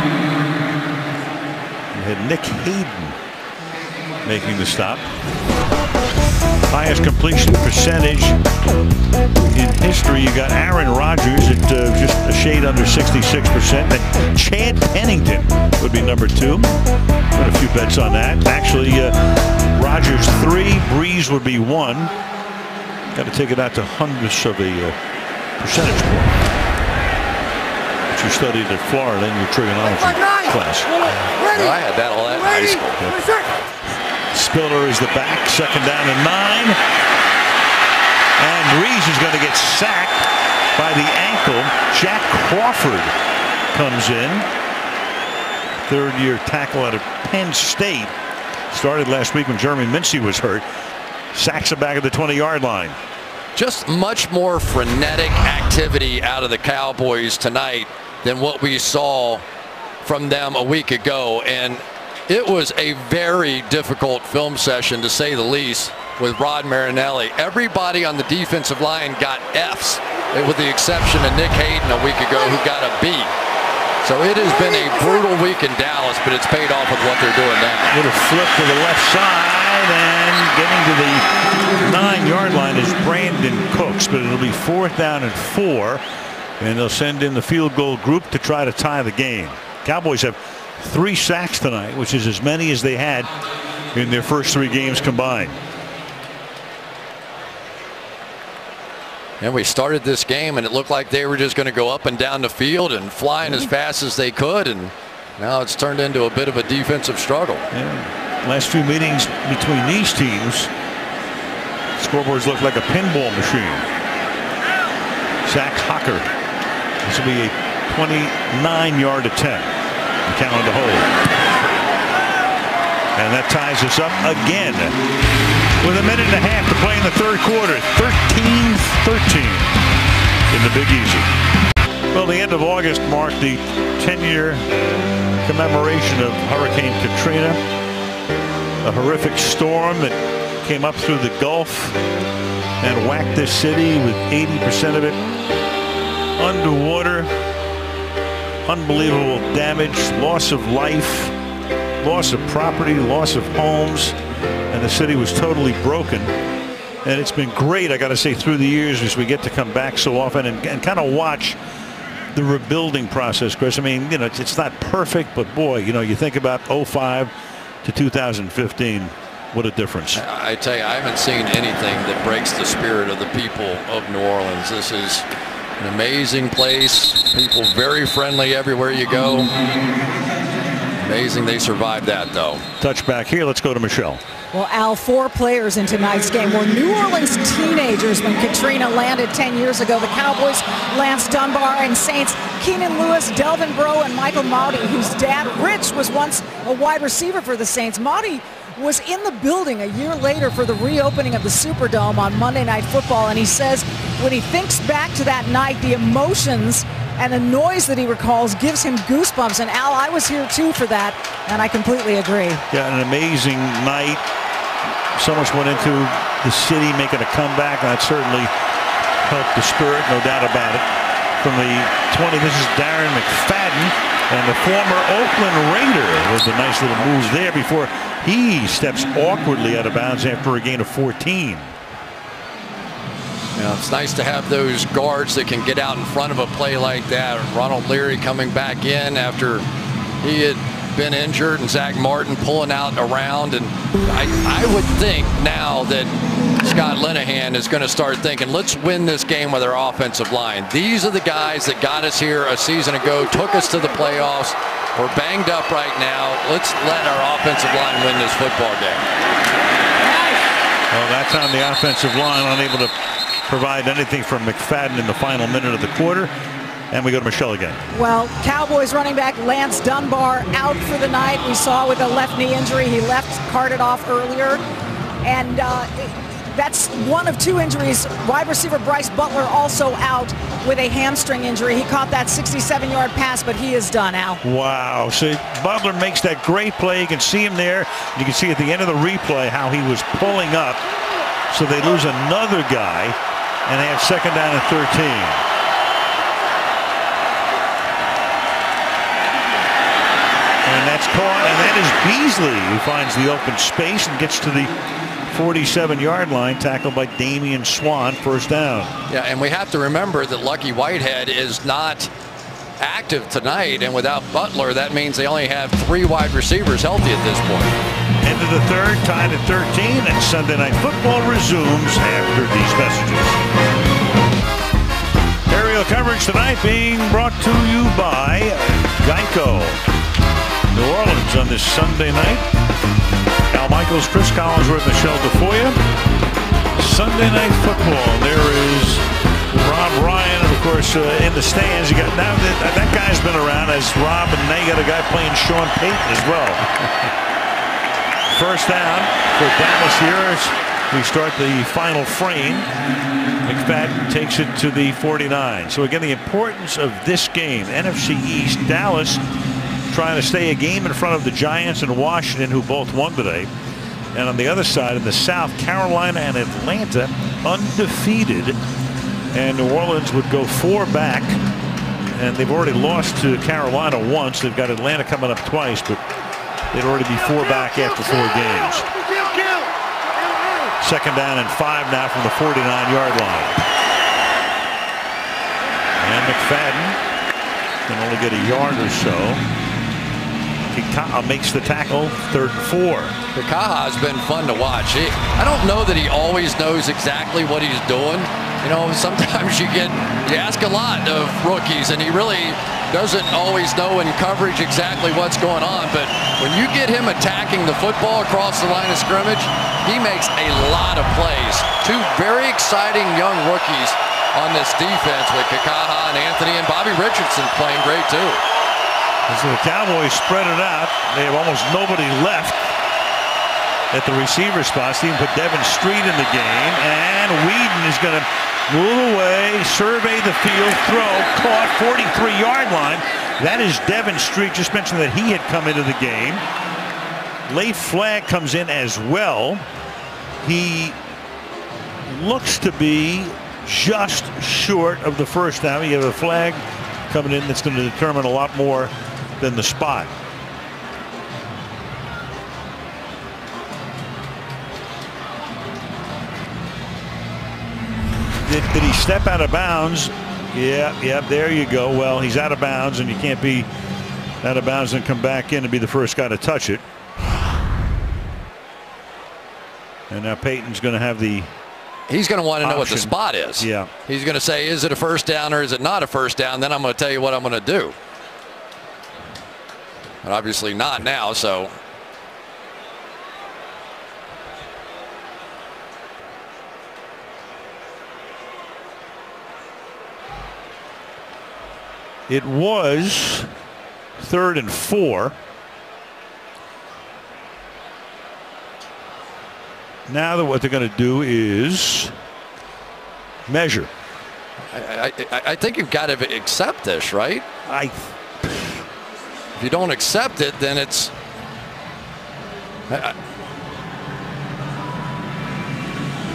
We had Nick Hayden making the stop. Highest completion percentage in history. You got Aaron Rodgers at just a shade under 66%. And Chad Pennington would be number 2. Put a few bets on that. Actually, Rodgers 3, Brees would be 1. Got to take it out to hundredths of a percentage point. Which you studied at Florida in your trigonometry class. Well, I had that all at high school. Spiller is the back, 2nd down and 9. And Brees is going to get sacked by the ankle. Jack Crawford comes in. 3rd-year tackle out of Penn State. Started last week when Jeremy Mincey was hurt. Sacks him back at the 20-yard line. Just much more frenetic activity out of the Cowboys tonight than what we saw from them a week ago. And it was a very difficult film session, to say the least, with Rod Marinelli. Everybody on the defensive line got Fs, with the exception of Nick Hayden a week ago, who got a B. So it has been a brutal week in Dallas, but it's paid off with what they're doing now. Little flip to the left side, and getting to the 9-yard line is Brandon Cooks, but it'll be 4th down and 4, and they'll send in the field goal group to try to tie the game. Cowboys have 3 sacks tonight, which is as many as they had in their first 3 games combined. And we started this game and it looked like they were just going to go up and down the field and flying as fast as they could, and now it's turned into a bit of a defensive struggle. Yeah. Last few meetings between these teams, scoreboards look like a pinball machine. Zach Hocker. This will be a 29-yard attempt. Count on the hold. And that ties us up again with a minute and a half to play in the 3rd quarter. 13-13 in the Big Easy. Well, the end of August marked the 10-year commemoration of Hurricane Katrina, a horrific storm that came up through the Gulf and whacked this city with 80% of it underwater. Unbelievable damage, loss of life, loss of property, loss of homes, and the city was totally broken. And it's been great, I got to say, through the years as we get to come back so often and kind of watch the rebuilding process, Chris. I mean, you know, it's not perfect, but boy, you know, you think about 05 to 2015, what a difference. I tell you, I haven't seen anything that breaks the spirit of the people of New Orleans. This is an amazing place. People very friendly everywhere you go. Amazing they survived that, though. Touchback here. Let's go to Michelle. Well, Al, 4 players in tonight's game were New Orleans teenagers when Katrina landed 10 years ago. The Cowboys, Lance Dunbar, and Saints, Keenan Lewis, Delvin Breaux, and Michael Mauti, whose dad, Rich, was once a wide receiver for the Saints. Mauti was in the building a year later for the reopening of the Superdome on Monday Night Football, and he says when he thinks back to that night, the emotions and the noise that he recalls gives him goosebumps. And Al, I was here too for that, and I completely agree. Yeah, an amazing night. So much went into the city making a comeback, and that certainly helped the spirit, no doubt about it. From the 20, this is Darren McFadden, and the former Oakland Raider was a nice little move there before he steps awkwardly out of bounds after a gain of 14. Yeah, it's nice to have those guards that can get out in front of a play like that. Ronald Leary coming back in after he had been injured, and Zach Martin pulling out around. And I would think now that Scott Linehan is going to start thinking, let's win this game with our offensive line. These are the guys that got us here a season ago, took us to the playoffs. We're banged up right now. Let's let our offensive line win this football game. Well, that time the offensive line unable to provide anything from McFadden in the final minute of the quarter. And we go to Michelle again. Well, Cowboys running back Lance Dunbar out for the night. We saw with a left knee injury. He left, carted off earlier. And that's one of 2 injuries. Wide receiver Bryce Butler also out with a hamstring injury. He caught that 67-yard pass, but he is done, Al. Wow. So Butler makes that great play. You can see him there. You can see at the end of the replay how he was pulling up. So they lose another guy, and they have 2nd down and 13. And that's caught, and that is Beasley who finds the open space and gets to the 47-yard line, tackled by Damian Swan, 1st down. Yeah, and we have to remember that Lucky Whitehead is not active tonight, and without Butler, that means they only have 3 wide receivers healthy at this point. End of the 3rd, tied at 13, and Sunday Night Football resumes after these messages. Aerial coverage tonight being brought to you by Geico. New Orleans on this Sunday night. Al Michaels, Chris Collinsworth, Michelle DeFoya. Sunday Night Football. There is Rob Ryan, and of course, in the stands. You got now that guy's been around as Rob, and now you got a guy playing Sean Payton as well. 1st down for Dallas here as we start the final frame. McFadden takes it to the 49. So again, the importance of this game, NFC East, Dallas trying to stay a game in front of the Giants and Washington, who both won today. And on the other side, in the South, Carolina and Atlanta undefeated. And New Orleans would go 4 back. And they've already lost to Carolina once. They've got Atlanta coming up twice, but they'd already be 4 back after 4 games. 2nd down and 5 now from the 49-yard line. And McFadden can only get a yard or so. Kikaha makes the tackle, 3rd and 4. Kikaha has been fun to watch. I don't know that he always knows exactly what he's doing. You know, sometimes you ask a lot of rookies, and he really doesn't always know in coverage exactly what's going on. But when you get him attacking the football across the line of scrimmage, he makes a lot of plays. 2 very exciting young rookies on this defense with Kikaha and Anthony, and Bobby Richardson playing great too. So the Cowboys spread it out. They have almost nobody left at the receiver spot. Even put Devin Street in the game, and Whedon is going to move away, survey the field, throw, caught, 43-yard line. That is Devin Street. Just mentioned that he had come into the game. Late flag comes in as well. He looks to be just short of the 1st down. You have a flag coming in that's going to determine a lot more than the spot. Did he step out of bounds? Yeah, there you go. Well, he's out of bounds, and you can't be out of bounds and come back in and be the first guy to touch it. And now Peyton's going to have the He's going to want to know what the option. spot is. Yeah. He's going to say, is it a 1st down or is it not a 1st down? Then I'm going to tell you what I'm going to do. But obviously not now, so. It was 3rd and 4. Now what they're going to do is measure. I think you've got to accept this, right? If you don't accept it, then it's.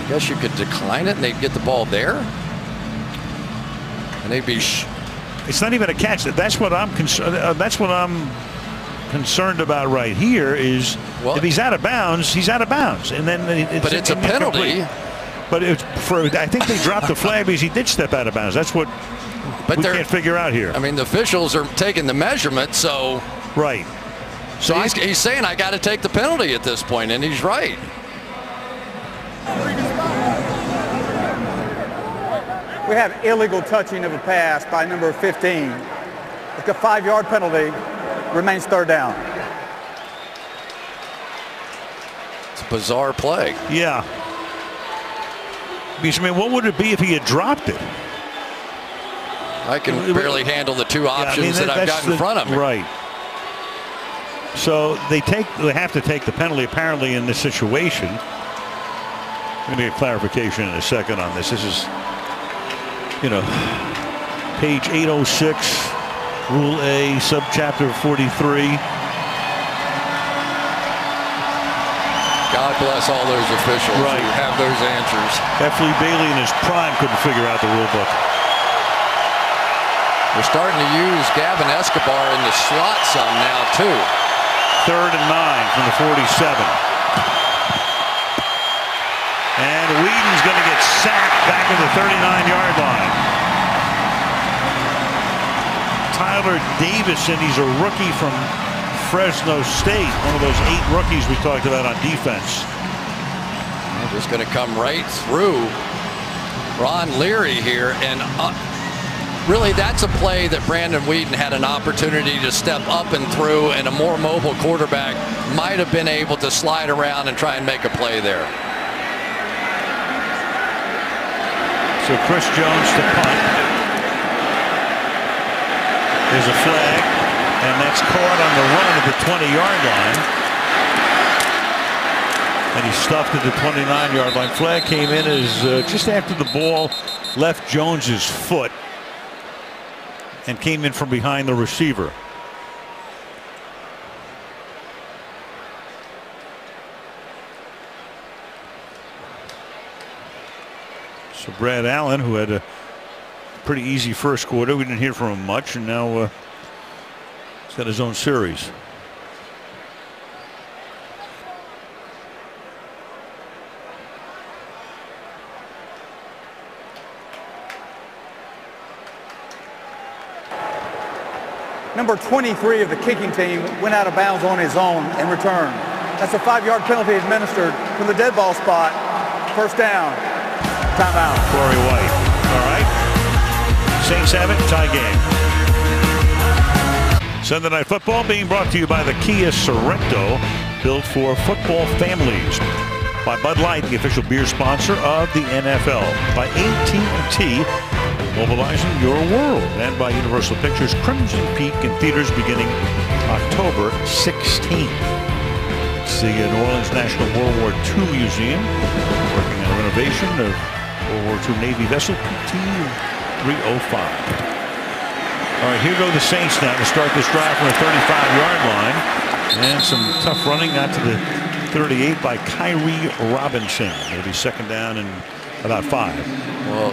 I guess you could decline it and they'd get the ball there. And they'd be. It's not even a catch. That's what I'm concerned about right here. Is if he's out of bounds, he's out of bounds, and then it's a penalty. But I think they dropped the flag because he did step out of bounds. That's what we can't figure out here. I mean, the officials are taking the measurement, so right. So he's saying I got to take the penalty at this point, and he's right. We have illegal touching of a pass by number 15. It's a 5-yard penalty. Remains third down. It's a bizarre play. Yeah. Because, I mean, what would it be if he had dropped it? I can barely handle the two options that I've got in front of me. Right. So they have to take the penalty apparently in this situation. I'm going to get clarification in a second on this. This is, page 806, Rule A, subchapter 43. God bless all those officials who have those answers. F. Lee Bailey in his prime couldn't figure out the rule book. We're starting to use Gavin Escobar in the slot some now, too. 3rd and 9 from the 47. And Whedon's going to get sacked back at the 39-yard line. Tyler Davison, he's a rookie from Fresno State, one of those 8 rookies we talked about on defense. We're just going to come right through Ron Leary here, and really that's a play that Brandon Whedon had an opportunity to step up and through, and a more mobile quarterback might have been able to slide around and try and make a play there. So Chris Jones to punt. There's a flag, and that's caught on the run at the 20-yard line. And he stuffed at the 29-yard line. Flag came in as just after the ball left Jones's foot and came in from behind the receiver. So Brad Allen, who had a pretty easy first quarter, we didn't hear from him much, and now he's got his own series. Number 23 of the kicking team went out of bounds on his own and returned. That's a 5-yard penalty administered from the dead ball spot. First down. Timeout. Corey White. All right. Saints have it. Tie game. Sunday Night Football being brought to you by the Kia Sorrento, built for football families. By Bud Light, the official beer sponsor of the NFL. By AT&T, mobilizing your world. And by Universal Pictures, Crimson Peak in theaters beginning October 16th. It's the New Orleans National World War II Museum, working on a renovation of World War II Navy vessel PT-305. All right, here go the Saints now to start this drive from the 35-yard line. And some tough running out to the 38 by Kyrie Robinson. It'll be second down and about 5. Well,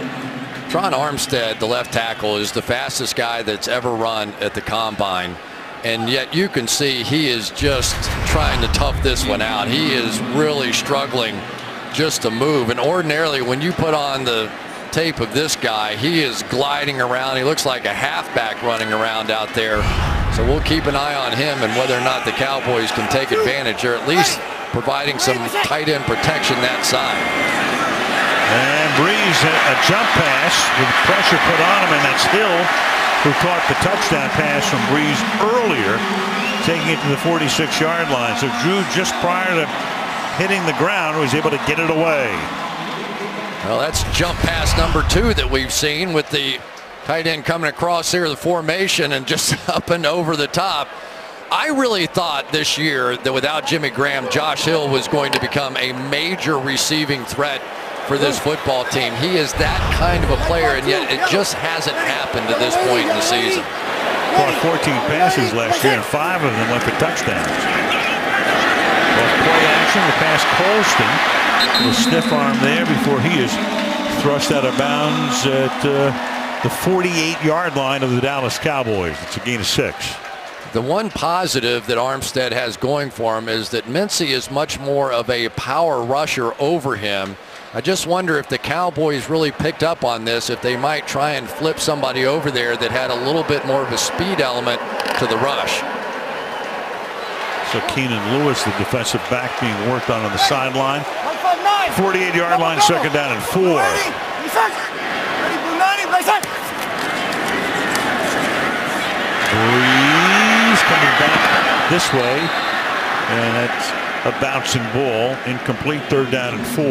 Tron Armstead, the left tackle, is the fastest guy that's ever run at the combine. And yet you can see he is just trying to tough this one out. He is really struggling just to move. And ordinarily when you put on the tape of this guy, he is gliding around. He looks like a halfback running around out there. So we'll keep an eye on him and whether or not the Cowboys can take advantage, or at least providing some tight end protection that side. And Breeze, a jump pass with pressure put on him, and that's Hill who caught the touchdown pass from Breeze earlier, taking it to the 46-yard line. So Drew, just prior to hitting the ground, was able to get it away. Well, that's jump pass number 2 that we've seen, with the tight end coming across here, the formation, and just up and over the top. I really thought this year that without Jimmy Graham, Josh Hill was going to become a major receiving threat for this football team. He is that kind of a player, and yet it just hasn't happened to this point in the season. Caught 14 passes last year, and 5 of them went for touchdowns. Well, play action, the pass Colston. little stiff arm there before he is thrust out of bounds at the 48-yard line of the Dallas Cowboys. It's a gain of 6. The one positive that Armstead has going for him is that Mincy is much more of a power rusher over him. I just wonder if the Cowboys really picked up on this, if they might try and flip somebody over there that had a little bit more of a speed element to the rush. So Keenan Lewis, the defensive back, being worked on the sideline. 48-yard line, second down and 4. Breeze coming back this way, and that's a bouncing ball, incomplete, third down and 4.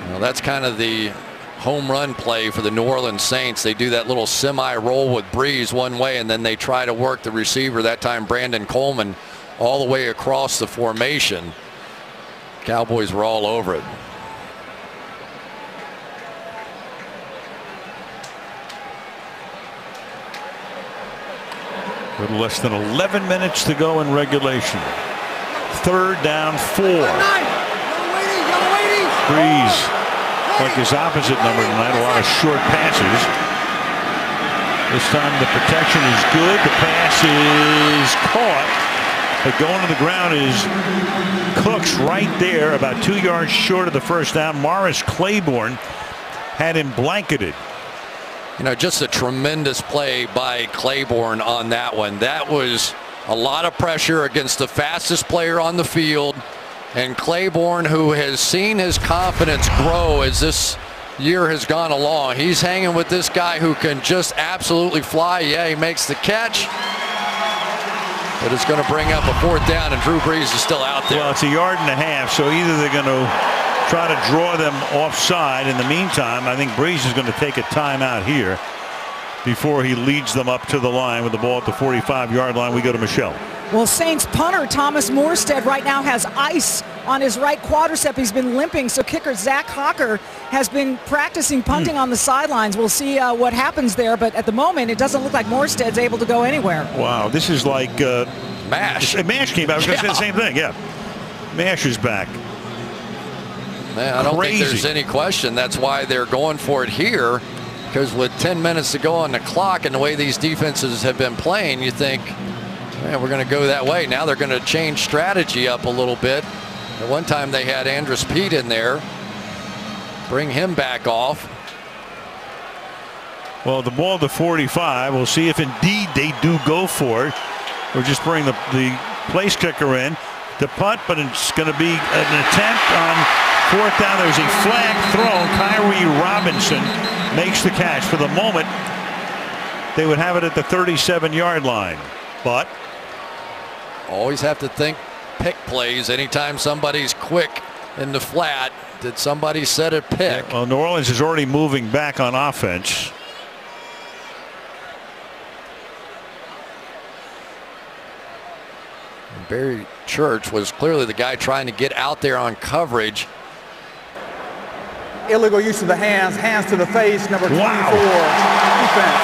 Well, that's kind of the home run play for the New Orleans Saints. They do that little semi-roll with Breeze one way, and then they try to work the receiver, that time Brandon Coleman, all the way across the formation. Cowboys were all over it. A little less than 11 minutes to go in regulation. Third down, 4. Breeze, like his opposite number tonight, a lot of short passes. This time the protection is good. The pass is caught, but going to the ground is Cooks right there, about 2 yards short of the first down. Morris Claiborne had him blanketed. You know, just a tremendous play by Claiborne on that one. That was a lot of pressure against the fastest player on the field. And Claiborne, who has seen his confidence grow as this year has gone along, he's hanging with this guy who can just absolutely fly. Yeah, he makes the catch, but it's going to bring up a 4th down, and Drew Brees is still out there. Well, it's a yard and a half, so either they're going to try to draw them offside. In the meantime, I think Brees is going to take a timeout here before he leads them up to the line with the ball at the 45-yard line. We go to Michelle. Well, Saints punter Thomas Morstead right now has ice on his right quadricep. He's been limping, so kicker Zach Hawker has been practicing punting on the sidelines. We'll see what happens there, but at the moment it doesn't look like Morstead's able to go anywhere. Wow, this is like MASH. MASH came out. I was going to say the same thing. Yeah, MASH is back. Man, I don't think there's any question. That's why they're going for it here, because with 10 minutes to go on the clock and the way these defenses have been playing, you think, man, we're going to go that way. Now they're going to change strategy up a little bit. At one time they had Andrus Peat in there. Bring him back off. Well, the ball to 45. We'll see if indeed they do go for it, or just bring the place kicker in to punt, but it's going to be an attempt on 4th down. There's a flag thrown. Kyrie Robinson makes the catch. For the moment, they would have it at the 37-yard line, but always have to think pick plays anytime somebody's quick in the flat. Did somebody set a pick? Well, New Orleans is already moving back on offense. Barry Church was clearly the guy trying to get out there on coverage. Illegal use of the hands, hands to the face, number 24. Wow. Defense.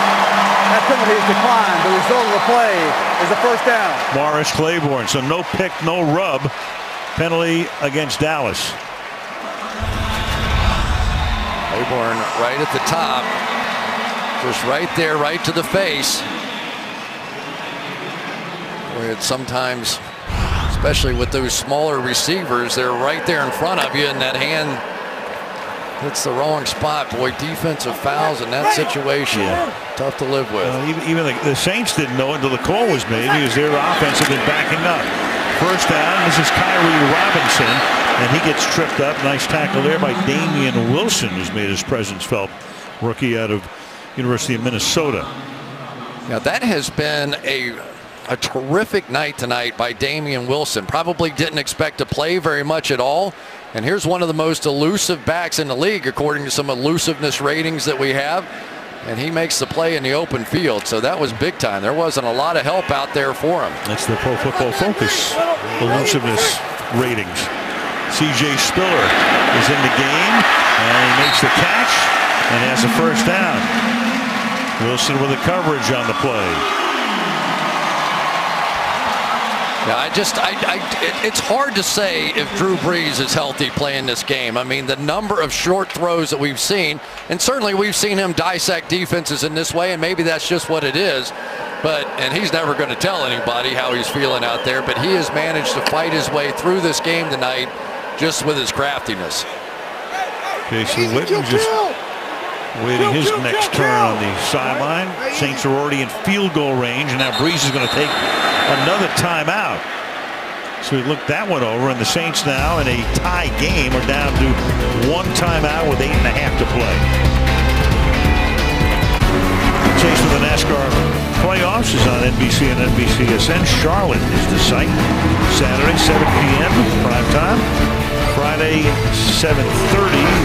That penalty is declined. The result of the play is a 1st down. Morris Claiborne, so no pick, no rub. Penalty against Dallas. Claiborne right at the top. Just right there, right to the face. Where it's sometimes, especially with those smaller receivers, they're right there in front of you, and that hand hits the wrong spot. Boy, defensive fouls in that situation, tough to live with. Even the Saints didn't know until the call was made, because their offense had been backing up. 1st down, this is Kyrie Robinson, and he gets tripped up. Nice tackle there by Damian Wilson, who's made his presence felt. Rookie out of University of Minnesota. Now that has been a terrific night tonight by Damian Wilson. Probably didn't expect to play very much at all. And here's one of the most elusive backs in the league, according to some elusiveness ratings that we have. And he makes the play in the open field. So that was big time. There wasn't a lot of help out there for him. That's the Pro Football Focus elusiveness ratings. C.J. Spiller is in the game, and he makes the catch and has a 1st down. Wilson with the coverage on the play. Yeah, it's hard to say if Drew Brees is healthy playing this game. I mean, the number of short throws that we've seen, and certainly we've seen him dissect defenses in this way, and maybe that's just what it is. And he's never going to tell anybody how he's feeling out there, but he has managed to fight his way through this game tonight just with his craftiness. Jason Witten just waiting his next turn on the sideline. Saints are already in field goal range, and now Brees is going to take another timeout. So he looked that one over, and the Saints now in a tie game are down to one timeout with 8.5 to play. Chase for the NASCAR playoffs is on NBC and NBCSN. Charlotte is the site. Saturday, 7 p.m. prime time. Friday, 7:30,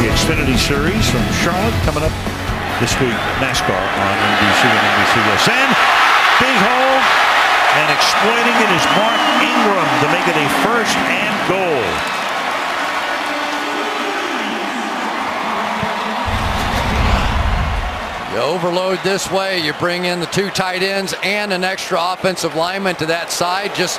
the Xfinity Series from Charlotte coming up this week. NASCAR on NBC and NBCSN. Big hole, and exploiting it is Mark Ingram to make it a 1st and goal. You overload this way, you bring in the 2 tight ends and an extra offensive lineman to that side, just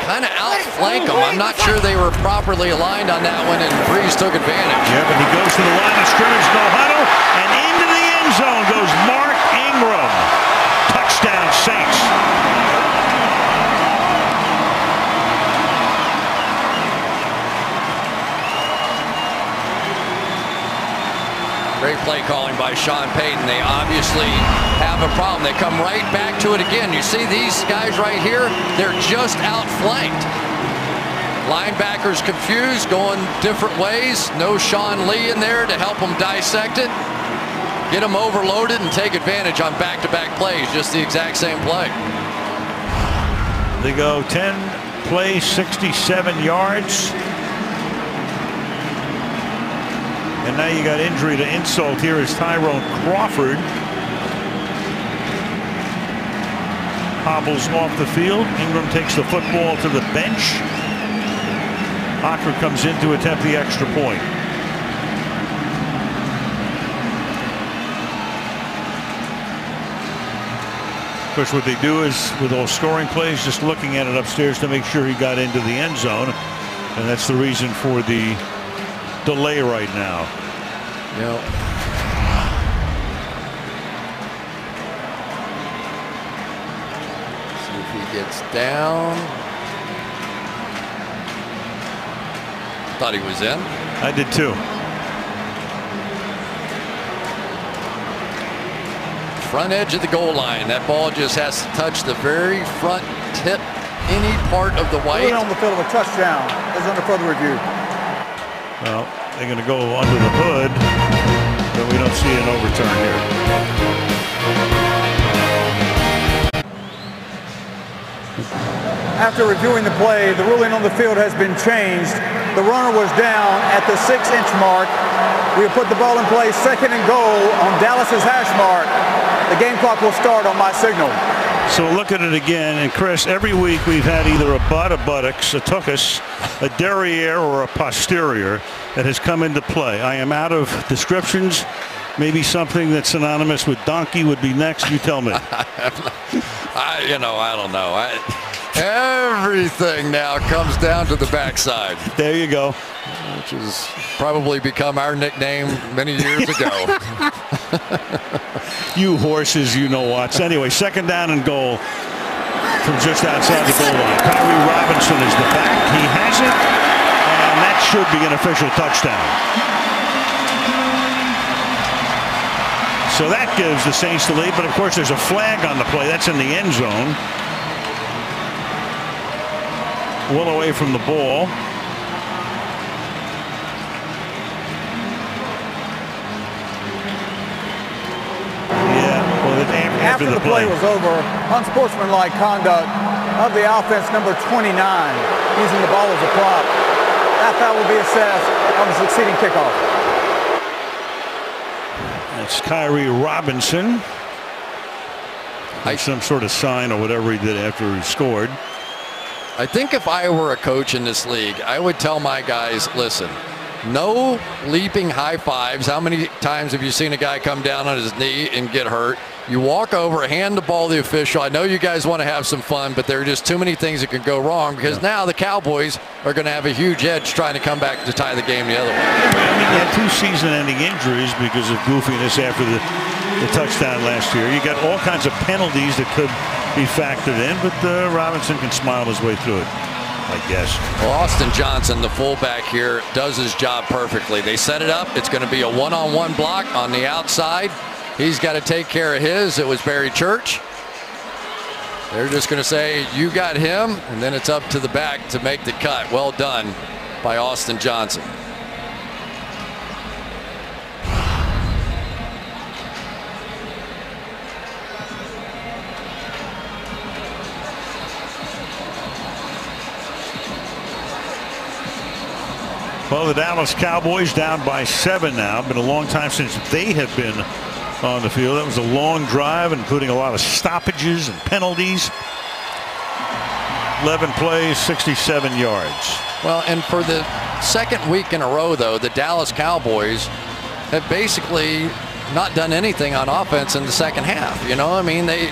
kind of outflank them. I'm not sure they were properly aligned on that one, and Brees took advantage. Yeah, but he goes to the line of scrimmage, no huddle, and into the end zone goes Mark Ingram. Touchdown, Saints. Great play calling by Sean Payton. They obviously have a problem. They come right back to it again. You see these guys right here? They're just outflanked. Linebackers confused, going different ways. No Sean Lee in there to help them dissect it. Get them overloaded and take advantage on back-to-back plays. Just the exact same play. They go 10 plays, 67 yards. And now you got injury to insult. Here is Tyrone Crawford. Hobbles off the field. Ingram takes the football to the bench. Hocker comes in to attempt the extra point. Of course, what they do is, with all scoring plays, just looking at it upstairs to make sure he got into the end zone. And that's the reason for the delay right now. Yep. See if he gets down. Thought he was in. I did too. Front edge of the goal line. That ball just has to touch the very front tip, any part of the white. On the field of a touchdown is under further review. Well, they're going to go under the hood, but we don't see an overturn here. After reviewing the play, the ruling on the field has been changed. The runner was down at the 6-inch mark. We have put the ball in play, 2nd and goal on Dallas's hash mark. The game clock will start on my signal. So look at it again, and Chris, every week we've had either a butt, a buttocks, a tuchus, a derriere, or a posterior that has come into play. I am out of descriptions. Maybe something that's synonymous with donkey would be next. You tell me. I don't know. Everything now comes down to the backside. There you go. Which has probably become our nickname many years ago. You horses, you know what. Anyway, 2nd down and goal from just outside the goal line. Kyrie Robinson is the back. He has it, and that should be an official touchdown. So that gives the Saints the lead, but of course there's a flag on the play. That's in the end zone. Well away from the ball. After the play was over, unsportsmanlike conduct of the offense, number 29, using the ball as a prop. That foul will be assessed on the succeeding kickoff. That's Kyrie Robinson. Some sort of sign or whatever he did after he scored. I think if I were a coach in this league, I would tell my guys, listen, No leaping high fives. How many times have you seen a guy come down on his knee and get hurt? You walk over, hand the ball to the official. I know you guys want to have some fun, but there are just too many things that can go wrong because now the Cowboys are going to have a huge edge trying to come back to tie the game the other way. I mean, you had 2 season-ending injuries because of goofiness after the touchdown last year. You got all kinds of penalties that could be factored in, but Robinson can smile his way through it, I guess. Well, Austin Johnson, the fullback here, does his job perfectly. They set it up. It's going to be a one-on-one block on the outside. He's got to take care of his. It was Barry Church. They're just going to say, you got him, and then it's up to the back to make the cut. Well done by Austin Johnson. Well, the Dallas Cowboys down by 7 now. Been a long time since they have been on the field. That was a long drive, including a lot of stoppages and penalties. 11 plays, 67 yards. Well, and for the second week in a row, though, the Dallas Cowboys have basically not done anything on offense in the second half. You know, I mean, they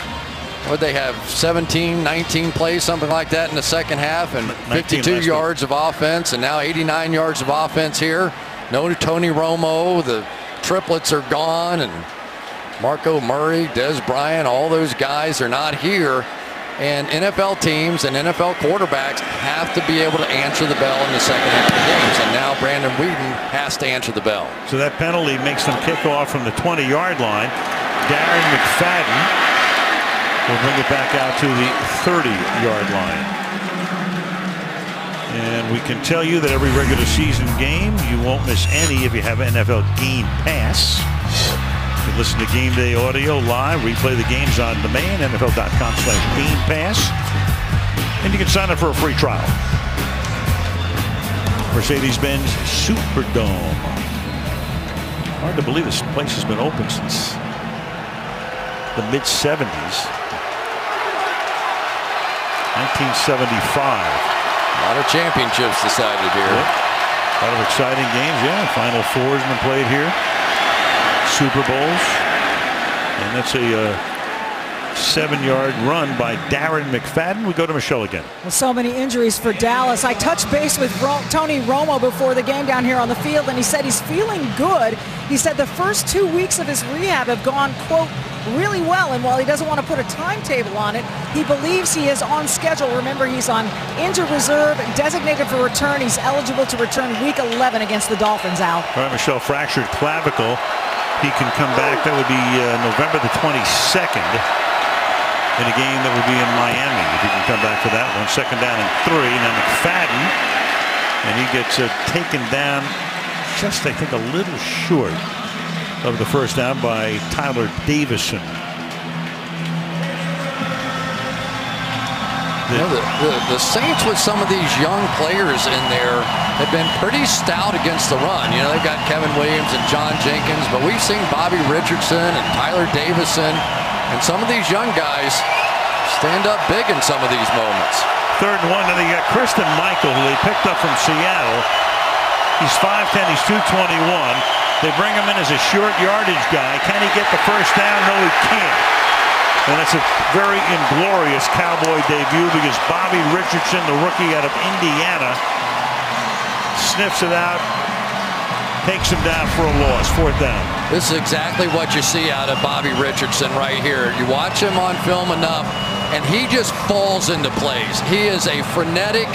have 17, 19 plays, something like that in the second half, and 52 yards of offense, and now 89 yards of offense here. No Tony Romo. The triplets are gone, and Marco Murray, Des Bryant, all those guys are not here. And NFL teams and NFL quarterbacks have to be able to answer the bell in the second half of games. And now Brandon Whedon has to answer the bell. So that penalty makes them kick off from the 20-yard line. Darren McFadden will bring it back out to the 30-yard line. And we can tell you that every regular season game, you won't miss any if you have NFL Game Pass. You can listen to Game Day Audio live, replay the games on demand, NFL.com/Game Pass. And you can sign up for a free trial. Mercedes-Benz Superdome. Hard to believe this place has been open since the mid-70s. 1975. A lot of championships decided here. A lot of exciting games. Yeah, Final Four's been played here. Super Bowls. And that's a 7-yard run by Darren McFadden. We go to Michelle again. Well, so many injuries for Dallas. I touched base with Tony Romo before the game down here on the field, and he said he's feeling good. He said the first 2 weeks of his rehab have gone, quote, really well, and while he doesn't want to put a timetable on it, he believes he is on schedule. Remember, he's on injured reserve, designated for return. He's eligible to return week 11 against the Dolphins. Al. All right, Michelle, fractured clavicle. He can come back. That would be November the 22nd in a game that would be in Miami, if he can come back for that one. 2nd down and 3. Now McFadden, and he gets taken down just, I think, a little short of the first down by Tyler Davison. The Saints, with some of these young players in there, have been pretty stout against the run. You know, they've got Kevin Williams and John Jenkins, but we've seen Bobby Richardson and Tyler Davison, and some of these young guys stand up big in some of these moments. 3rd and 1, and they got Christian Michael, who they picked up from Seattle. He's 5'10", he's 221. They bring him in as a short yardage guy. Can he get the first down? No, he can't. And that's a very inglorious Cowboy debut because Bobby Richardson, the rookie out of Indiana, sniffs it out, takes him down for a loss. 4th down. This is exactly what you see out of Bobby Richardson right here. You watch him on film enough, and he just falls into plays. He is a frenetic,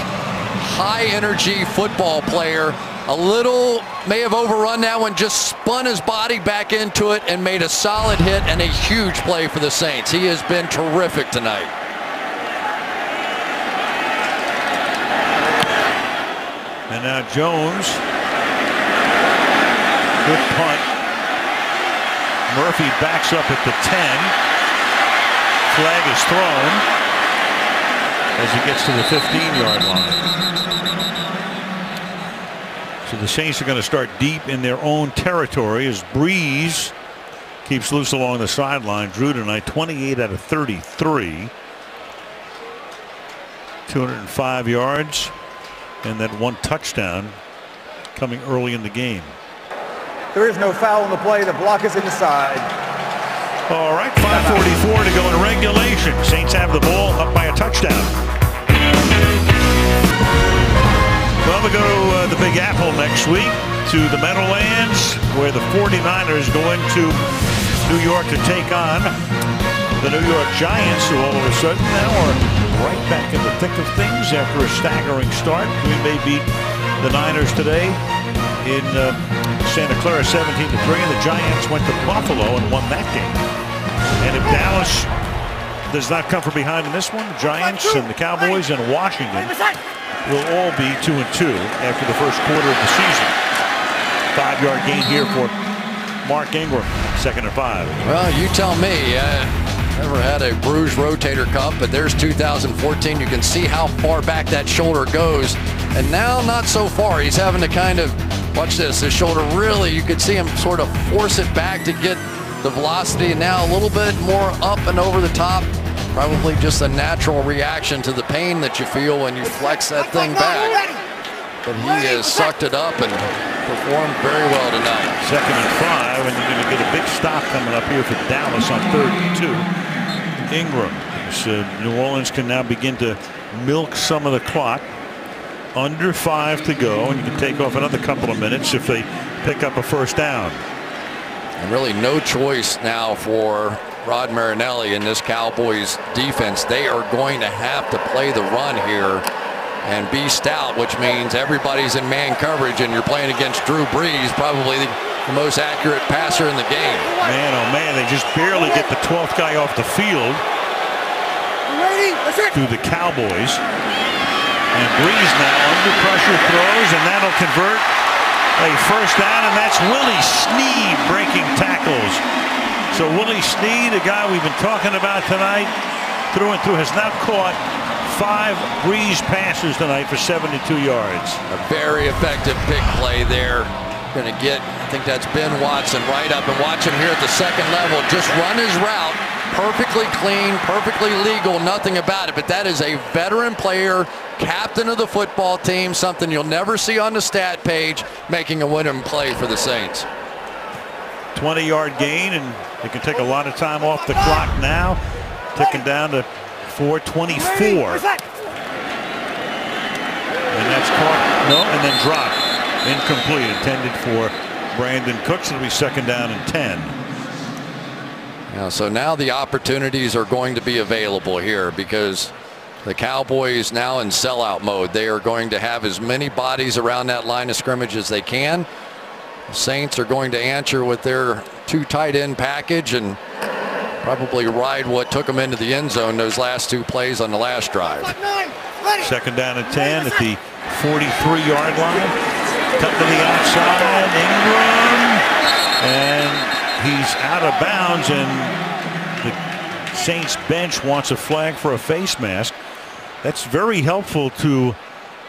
high-energy football player. A little may have overrun that one, just spun his body back into it and made a solid hit and a huge play for the Saints. He has been terrific tonight. And now Jones. Good punt. Murphy backs up at the 10. Flag is thrown as he gets to the 15-yard line. So the Saints are going to start deep in their own territory as Breeze keeps loose along the sideline. Drew tonight 28 out of 33. 205 yards and that 1 touchdown coming early in the game. There is no foul on the play. The block is inside. All right, 5:44 to go in regulation. Saints have the ball up by a touchdown. Well, we go to the Big Apple next week to the Meadowlands, where the 49ers go into New York to take on the New York Giants, who all of a sudden now are right back in the thick of things after a staggering start. Green Bay beat the Niners today in Santa Clara 17-3, and the Giants went to Buffalo and won that game. And if Dallas does not come from behind in this one, the Giants and the Cowboys and Washington will all be 2-2 after the first quarter of the season. 5-yard gain here for Mark Ingram, 2nd and 5. Well, you tell me. Never had a bruised rotator cuff, but there's 2014. You can see how far back that shoulder goes. And now not so far. He's having to kind of, watch this, his shoulder really, you could see him sort of force it back to get the velocity. And now a little bit more up and over the top. Probably just a natural reaction to the pain that you feel when you flex that thing back. But he has sucked it up and performed very well tonight. 2nd and 5, and you're going to get a big stop coming up here for Dallas on 3rd and 2. Ingram. So New Orleans can now begin to milk some of the clock. Under 5 to go, and you can take off another couple of minutes if they pick up a first down. And really no choice now for Rod Marinelli in this Cowboys defense. They are going to have to play the run here and be stout, which means everybody's in man coverage, and you're playing against Drew Brees, probably the most accurate passer in the game. Man, oh man, they just barely get the 12th guy off the field through the Cowboys. And Brees now under pressure throws, and that'll convert a first down, and that's Willie Snead breaking tackles. So Willie Snead, a guy we've been talking about tonight, through and through, has now caught 5 Brees passes tonight for 72 yards. A very effective big play there. Going to get, I think that's Ben Watson right up, and watch him here at the 2nd level. Just run his route. Perfectly clean, perfectly legal, nothing about it. But that is a veteran player, captain of the football team, something you'll never see on the stat page, making a winning play for the Saints. 20-yard gain, and they can take a lot of time off the clock now. Ticking down to 4:24. And that's caught, no, and then dropped. Incomplete, intended for Brandon Cooks. It'll be 2nd down and 10. Yeah, so now the opportunities are going to be available here because the Cowboys now in sellout mode. They are going to have as many bodies around that line of scrimmage as they can. The Saints are going to answer with their 2 tight end package and probably ride what took them into the end zone those last 2 plays on the last drive. 2nd down and 10 at the 43-yard line. Cut to the outside, Ingram, and he's out of bounds, and the Saints bench wants a flag for a face mask. That's very helpful to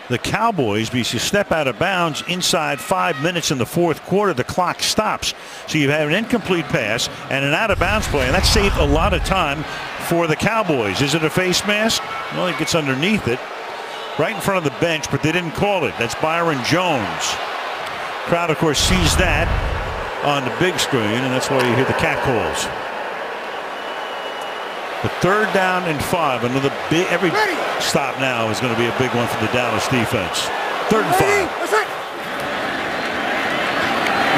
the Cowboys because you step out of bounds inside 5 minutes in the 4th quarter, the clock stops. So you have an incomplete pass and an out of bounds play, and that saved a lot of time for the Cowboys. Is it a face mask? Well, it gets underneath it. Right in front of the bench, but they didn't call it. That's Byron Jones. Crowd, of course, sees that on the big screen, and that's why you hear the cat calls. The 3rd down and 5. Another big, every stop now is going to be a big one for the Dallas defense. 3rd and 5.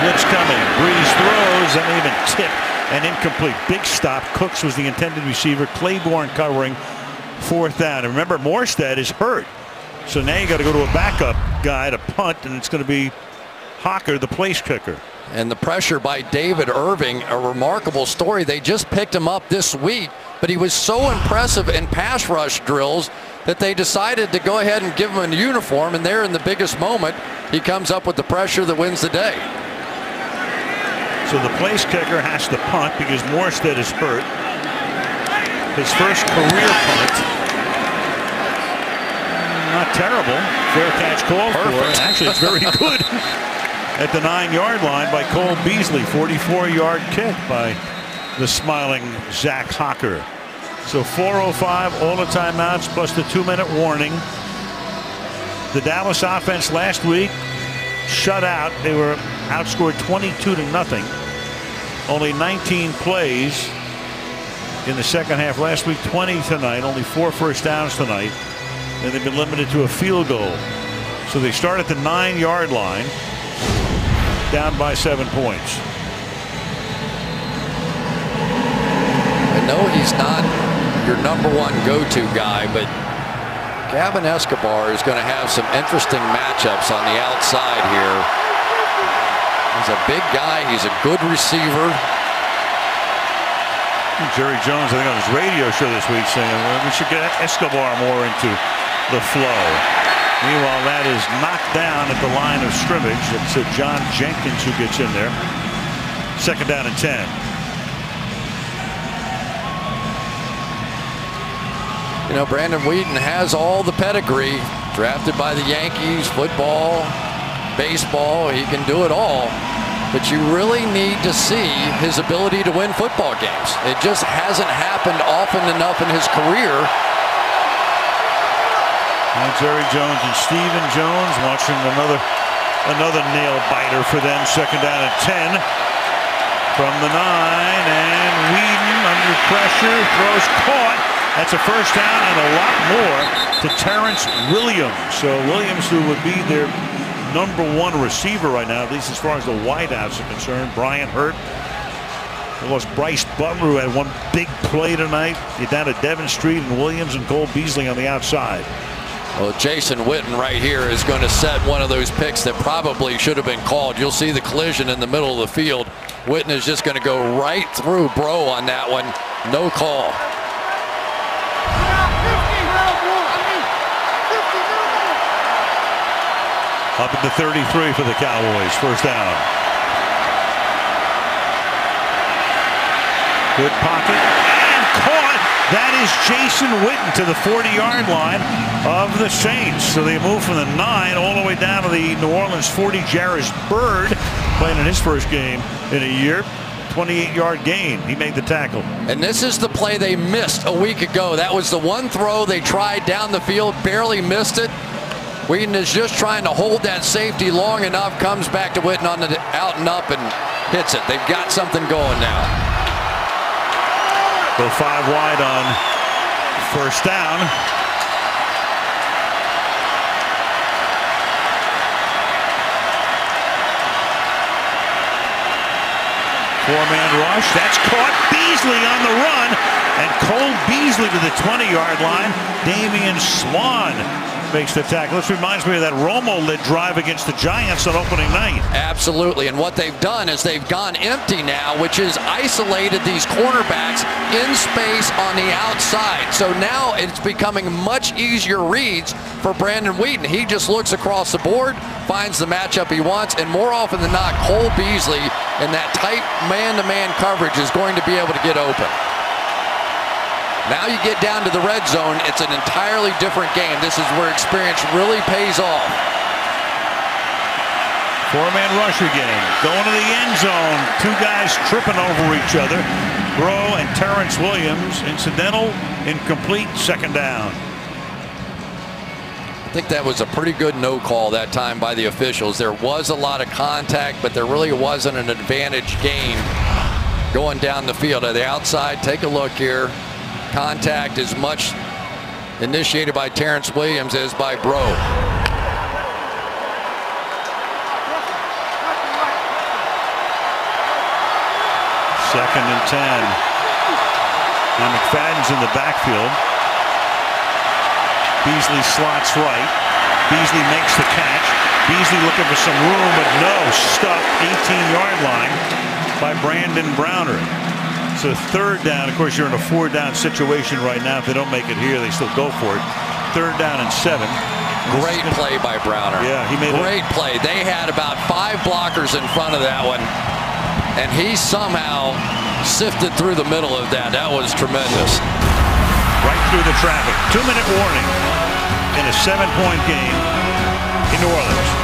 Blitz coming. Brees throws, and even tip and incomplete. Big stop. Cooks was the intended receiver. Claiborne covering 4th down. And remember, Morstead is hurt. So now you got to go to a backup guy to punt, and it's going to be Hocker, the place kicker. And the pressure by David Irving, a remarkable story. They just picked him up this week, but he was so impressive in pass rush drills that they decided to go ahead and give him a uniform, and there in the biggest moment, he comes up with the pressure that wins the day. So the place kicker has to punt because Morstead is hurt. His first career punt. Not terrible. Fair catch call for it. Actually, it's very good. At the 9-yard line by Cole Beasley. 44-yard kick by the smiling Zach Hocker. So 4:05, all the timeouts plus the 2-minute warning. The Dallas offense last week shut out. They were outscored 22-0. Only 19 plays in the second half last week, 20 tonight, only 4 first downs tonight, and they've been limited to a field goal. So they start at the 9-yard line, down by 7 points. I know he's not your #1 go-to guy, but Gavin Escobar is going to have some interesting matchups on the outside here. He's a big guy. He's a good receiver. Jerry Jones, I think on his radio show this week, saying we should get Escobar more into the flow. Meanwhile, that is knocked down at the line of scrimmage. It's John Jenkins who gets in there. 2nd down and 10. You know, Brandon Wheaton has all the pedigree. Drafted by the Yankees, football, baseball, he can do it all. But you really need to see his ability to win football games. It just hasn't happened often enough in his career. And Jerry Jones and Stephen Jones watching another nail biter for them. 2nd down and 10 from the 9, and Wheaton under pressure, throws caught. That's a first down and a lot more to Terrence Williams. So Williams, who would be their #1 receiver right now, at least as far as the wideouts are concerned. Bryant hurt. They lost Bryce Butler, who had one big play tonight. You're down to Devin Street and Williams and Cole Beasley on the outside. Well, Jason Witten right here is going to set one of those picks that probably should have been called. You'll see the collision in the middle of the field. Witten is just going to go right through Bro on that one. No call. Up at the 33 for the Cowboys. First down. Good pocket. And caught. That is Jason Witten to the 40-yard line of the Saints. So they move from the 9 all the way down to the New Orleans 40. Jarris Byrd playing in his first game in a year. 28-yard gain. He made the tackle. And this is the play they missed a week ago. That was the one throw they tried down the field, barely missed it. Wheaton is just trying to hold that safety long enough, comes back to Witten on the out and up and hits it. They've got something going now. Go 5 wide on first down. Four-man rush. That's caught. Beasley on the run. And Cole Beasley to the 20-yard line. Damian Swan makes the tackle. This reminds me of that Romo-led drive against the Giants on opening night. Absolutely. And what they've done is they've gone empty now, which is isolated these cornerbacks in space on the outside. So now it's becoming much easier reads for Brandon Wheaton. He just looks across the board, finds the matchup he wants, and more often than not, Cole Beasley in that tight man-to-man coverage is going to be able to get open. Now you get down to the red zone, it's an entirely different game. This is where experience really pays off. Four-man rush again. Going to the end zone. 2 guys tripping over each other. Bro and Terrence Williams. Incidental, incomplete, 2nd down. I think that was a pretty good no call that time by the officials. There was a lot of contact, but there really wasn't an advantage game going down the field. At the outside, take a look here. Contact as much initiated by Terrence Williams as by Bro. 2nd and 10. Now McFadden's in the backfield. Beasley slots right. Beasley makes the catch. Beasley looking for some room, but no. Stuck 18-yard line by Brandon Browner. So 3rd down. Of course, you're in a 4-down situation right now. If they don't make it here, they still go for it. 3rd down and 7. Great play by Browner. Yeah, he made a great play. They had about 5 blockers in front of that one, and he somehow sifted through the middle of that. That was tremendous. Right through the traffic. 2-minute warning in a 7-point game in New Orleans.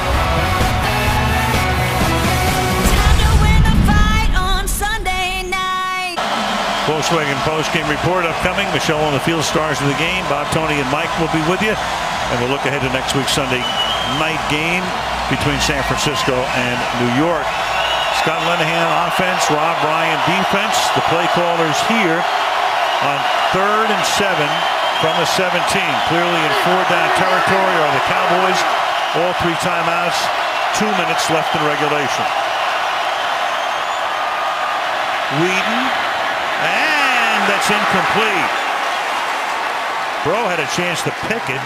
Volkswagen post-game report upcoming. Michelle on the field, stars of the game. Bob, Tony, and Mike will be with you. And we'll look ahead to next week's Sunday night game between San Francisco and New York. Scott Linehan offense, Rob Ryan defense. The play callers here on 3rd and 7 from the 17. Clearly in 4-down territory are the Cowboys. All 3 timeouts. 2 minutes left in regulation. Whedon, and that's incomplete. Bro had a chance to pick it.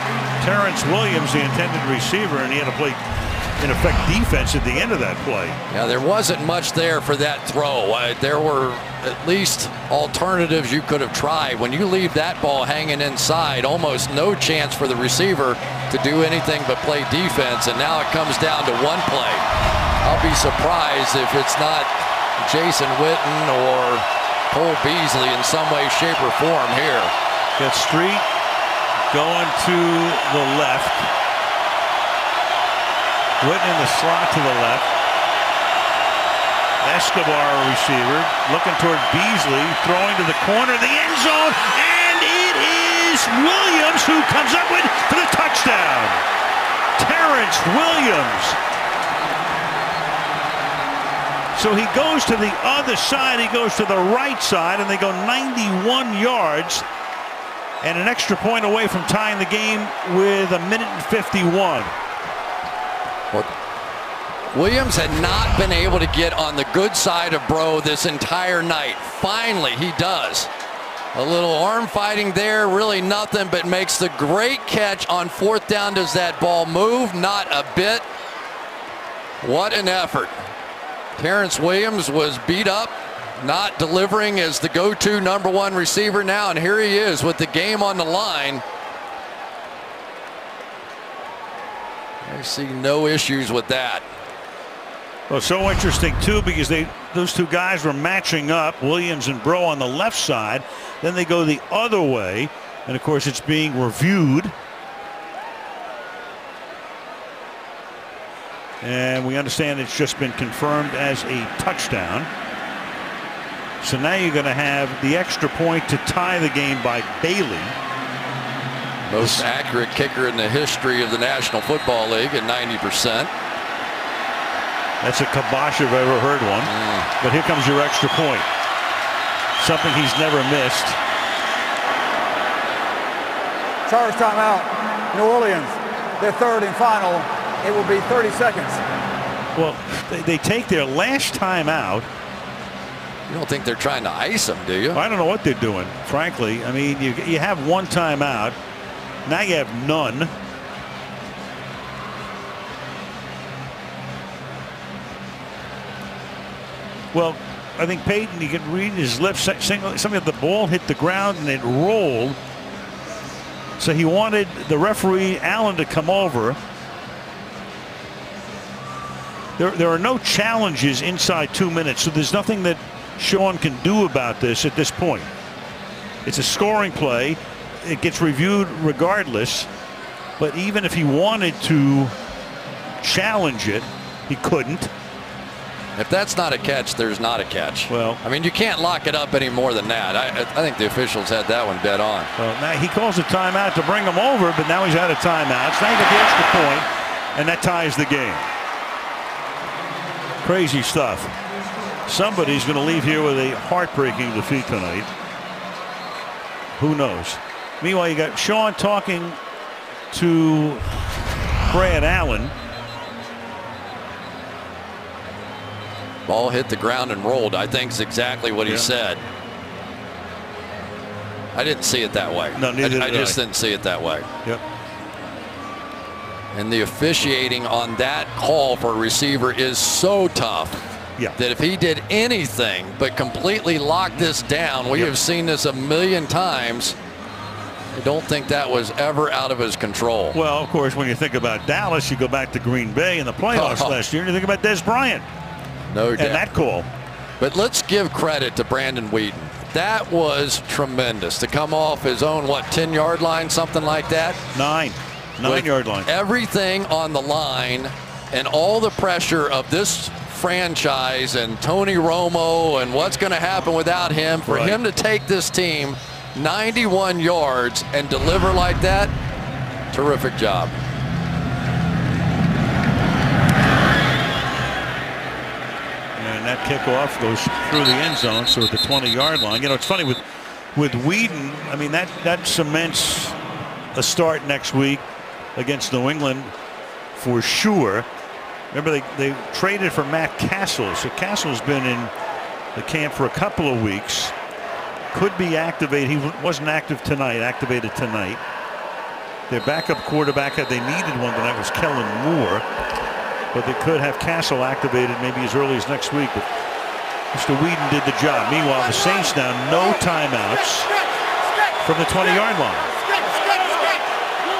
Terrence Williams, the intended receiver, and he had to play, in effect, defense at the end of that play. Yeah, there wasn't much there for that throw. There were at least alternatives you could have tried. When you leave that ball hanging inside, almost no chance for the receiver to do anything but play defense, and now it comes down to one play. I'll be surprised if it's not Jason Witten or Cole Beasley in some way, shape, or form here. Got Street going to the left. Witten in the slot to the left. Escobar, receiver, looking toward Beasley, throwing to the corner, the end zone, and it is Williams who comes up with for the touchdown. Terrence Williams. So he goes to the other side, he goes to the right side, and they go 91 yards. And an extra point away from tying the game with 1:51. Well, Williams had not been able to get on the good side of Bro this entire night. Finally, he does. A little arm fighting there, really nothing, but makes the great catch on 4th down. Does that ball move? Not a bit. What an effort. Terrence Williams was beat up, not delivering as the go-to #1 receiver now, and here he is with the game on the line. I see no issues with that. Well, so interesting too, because those 2 guys were matching up, Williams and Bro on the left side. Then they go the other way, and of course it's being reviewed. And we understand it's just been confirmed as a touchdown. So now you're going to have the extra point to tie the game by Bailey. Most accurate kicker in the history of the National Football League at 90%. That's a kibosh if I've ever heard one. But here comes your extra point. Something he's never missed. Chargers timeout. New Orleans, their 3rd and final. It will be 30 seconds. Well, they take their last timeout. You don't think they're trying to ice him, do you? I don't know what they're doing, frankly. I mean, you have 1 timeout. Now you have none. Well, I think Peyton, you can read his lips, something that the ball hit the ground and it rolled. So he wanted the referee, Allen, to come over. There are no challenges inside 2 minutes, so there's nothing that Sean can do about this at this point. It's a scoring play. It gets reviewed regardless. But even if he wanted to challenge it, he couldn't. If that's not a catch, there's not a catch. Well, I mean, you can't lock it up any more than that. I think the officials had that one dead on. Well, now he calls a timeout to bring him over, but now he's out of timeouts. Now you get the extra point, and that ties the game. Crazy stuff. Somebody's going to leave here with a heartbreaking defeat tonight. Who knows? Meanwhile, you got Sean talking to Brad Allen. Ball hit the ground and rolled, I think is exactly what he said. I didn't see it that way. No, neither did I. I just didn't see it that way. Yep. And the officiating on that call for a receiver is so tough. Yeah. That if he did anything but completely lock this down, we have seen this a million times. I don't think that was ever out of his control. Well, of course, when you think about Dallas, you go back to Green Bay in the playoffs last year, and you think about Des Bryant. No doubt. And that call. But let's give credit to Brandon Whedon. That was tremendous to come off his own, what, 10-yard line, something like that? 9-yard line. Everything on the line and all the pressure of this franchise and Tony Romo and what's going to happen without him, for him to take this team 91 yards and deliver like that, terrific job. kickoff goes through the end zone, so at the 20-yard line. You know, it's funny with Whedon. I mean, that cements a start next week against New England for sure. Remember, they traded for Matt Castle, so Castle's been in the camp for a couple of weeks. Could be activated. He wasn't active tonight. Activated tonight. Their backup quarterback, had they needed one tonight, was Kellen Moore. But they could have Castle activated maybe as early as next week. But Mr. Whedon did the job. Meanwhile, the Saints now no timeouts from the 20-yard line.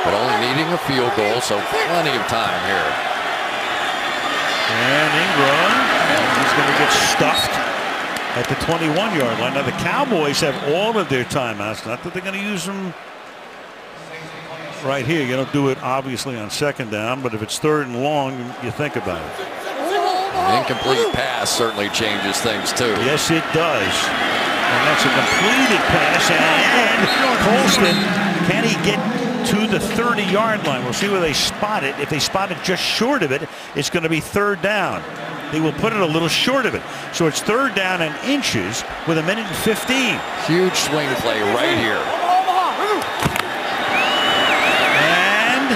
But only needing a field goal, so plenty of time here. And Ingram, he's going to get stuffed at the 21-yard line. Now the Cowboys have all of their timeouts. Not that they're going to use them right here. You don't do it obviously on second down, but if it's third and long, you think about it. An incomplete pass certainly changes things too. Yes, it does. And that's a completed pass. And Colston, can he get to the 30-yard line? We'll see where they spot it. If they spot it just short of it, it's going to be third down. They will put it a little short of it. So it's third down and inches with 1:15. Huge swing play right here. And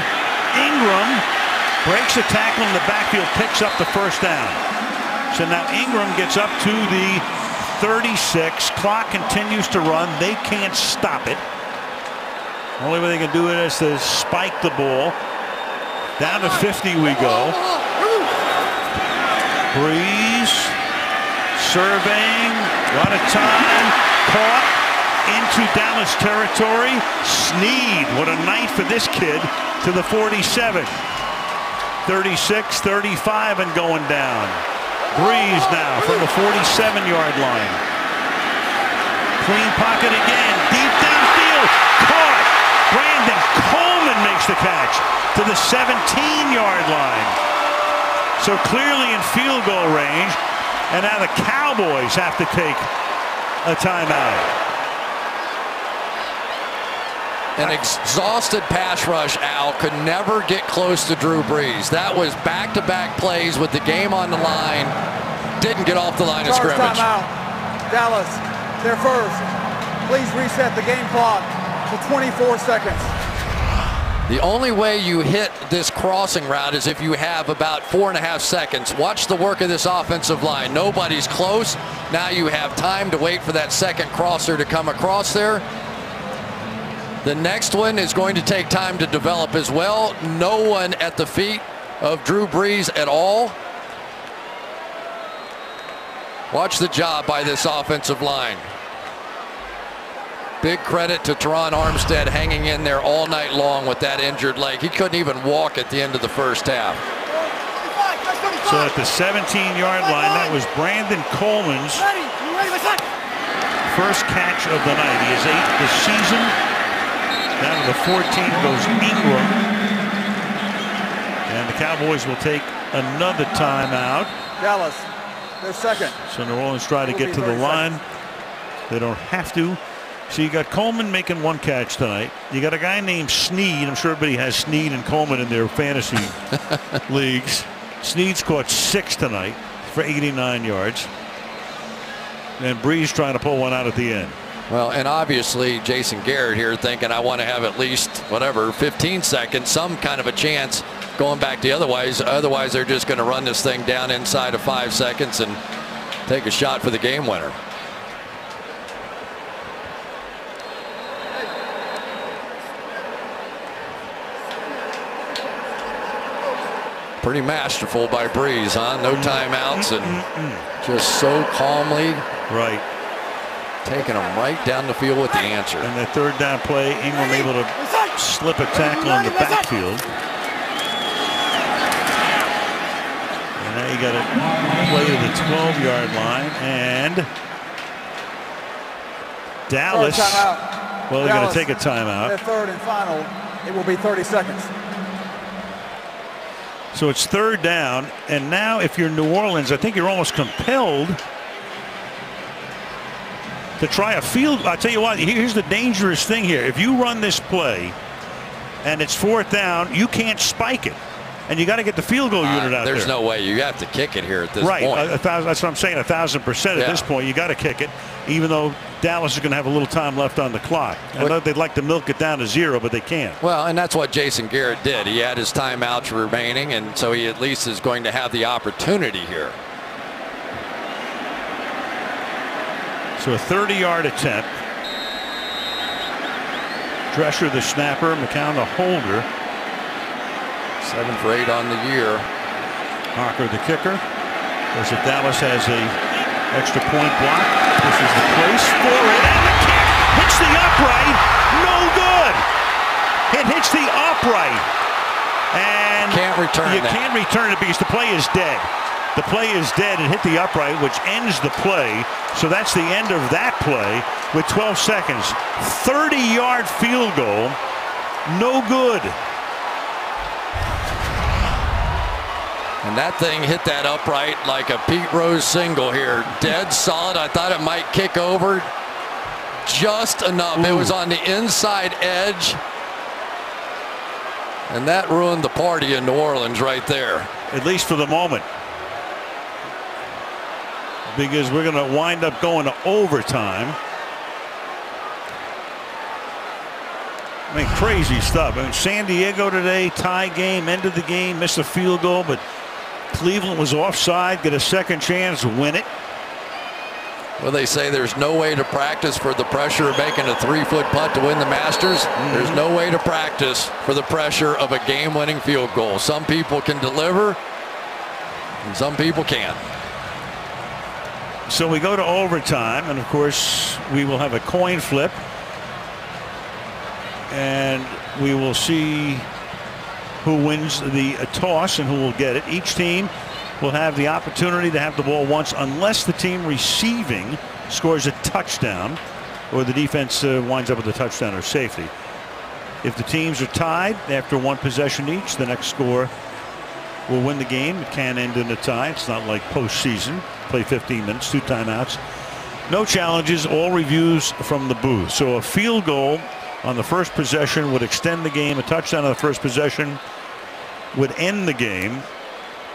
Ingram breaks a tackle in the backfield, picks up the first down. So now Ingram gets up to the 36. Clock continues to run. They can't stop it. Only way they can do it is to spike the ball. Down to 50 we go. Breeze surveying. A lot of time. Caught into Dallas territory. Snead, what a night for this kid, to the 47. 36, 35 and going down. Breeze now from the 47-yard line. Clean pocket again. Deep downfield. Caught. Brandon Coleman makes the catch to the 17-yard line. So clearly in field goal range. And now the Cowboys have to take a timeout. An exhausted pass rush out could never get close to Drew Brees. That was back-to-back plays with the game on the line. Didn't get off the line of scrimmage. Timeout. Dallas, they're first. Please reset the game clock to 24 seconds. The only way you hit this crossing route is if you have about 4.5 seconds. Watch the work of this offensive line. Nobody's close. Now you have time to wait for that second crosser to come across there. The next one is going to take time to develop as well. No one at the feet of Drew Brees at all. Watch the job by this offensive line. Big credit to Teron Armstead hanging in there all night long with that injured leg. He couldn't even walk at the end of the first half. So at the 17-yard line, that was Brandon Coleman's first catch of the night. He has 8 this season. Down to the 14 goes Ingram. And the Cowboys will take another timeout. Dallas, they're second. So New Orleans try to get to the line. They don't have to. So you got Coleman making one catch tonight. You got a guy named Snead. I'm sure everybody has Snead and Coleman in their fantasy leagues. Snead's caught 6 tonight for 89 yards. And Breeze trying to pull one out at the end. Well, and obviously Jason Garrett here thinking I want to have at least, 15 seconds, some kind of a chance going back the other ways. Otherwise, they're just going to run this thing down inside of 5 seconds and take a shot for the game winner. Pretty masterful by Breeze, huh? No timeouts and just so calmly. Right. Taking them right down the field with the answer. And the third down play, Ingram able to slip a tackle in the backfield. And now you got to play to the 12-yard line. And Dallas, well, they're going to take a timeout. Their third and final, it will be 30 seconds. So it's third down, and now if you're New Orleans, I think you're almost compelled to try a field. I'll tell you what, here's the dangerous thing here. If you run this play and it's fourth down, you can't spike it. and you got to get the field goal unit out there. There's no way. You have to kick it here at this point. Right. That's what I'm saying. 1,000% at this point. You got to kick it, even though Dallas is going to have a little time left on the clock. I know they'd like to milk it down to 0, but they can't. Well, and that's what Jason Garrett did. He had his timeouts remaining, and so he at least is going to have the opportunity here. So a 30-yard attempt. Drescher the snapper, McCown the holder. 7 for 8 on the year. Harker the kicker. Of course, if Dallas has a extra point block, this is the place for it. And the kick hits the upright. No good. It hits the upright. And can't return you can't return it because the play is dead. The play is dead. It hit the upright, which ends the play. So that's the end of that play with 12 seconds. 30-yard field goal. No good. And that thing hit that upright like a Pete Rose single here. Dead solid. I thought it might kick over just enough. It was on the inside edge. And that ruined the party in New Orleans right there. At least for the moment. Because we're going to wind up going to overtime. I mean, crazy stuff. I mean, San Diego today, tie game, end of the game, missed a field goal, but Cleveland was offside, get a second chance, win it. Well, they say there's no way to practice for the pressure of making a 3-foot putt to win the Masters. There's no way to practice for the pressure of a game-winning field goal. Some people can deliver, and some people can't. So we go to overtime, and of course we will have a coin flip, and we will see who wins the toss and who will get it. Each team will have the opportunity to have the ball once unless the team receiving scores a touchdown or the defense winds up with a touchdown or safety. If the teams are tied after one possession each, the next score will win the game. It can end in a tie. It's not like postseason. Play 15 minutes, 2 timeouts. No challenges, all reviews from the booth. So a field goal on the first possession would extend the game. A touchdown on the first possession would end the game.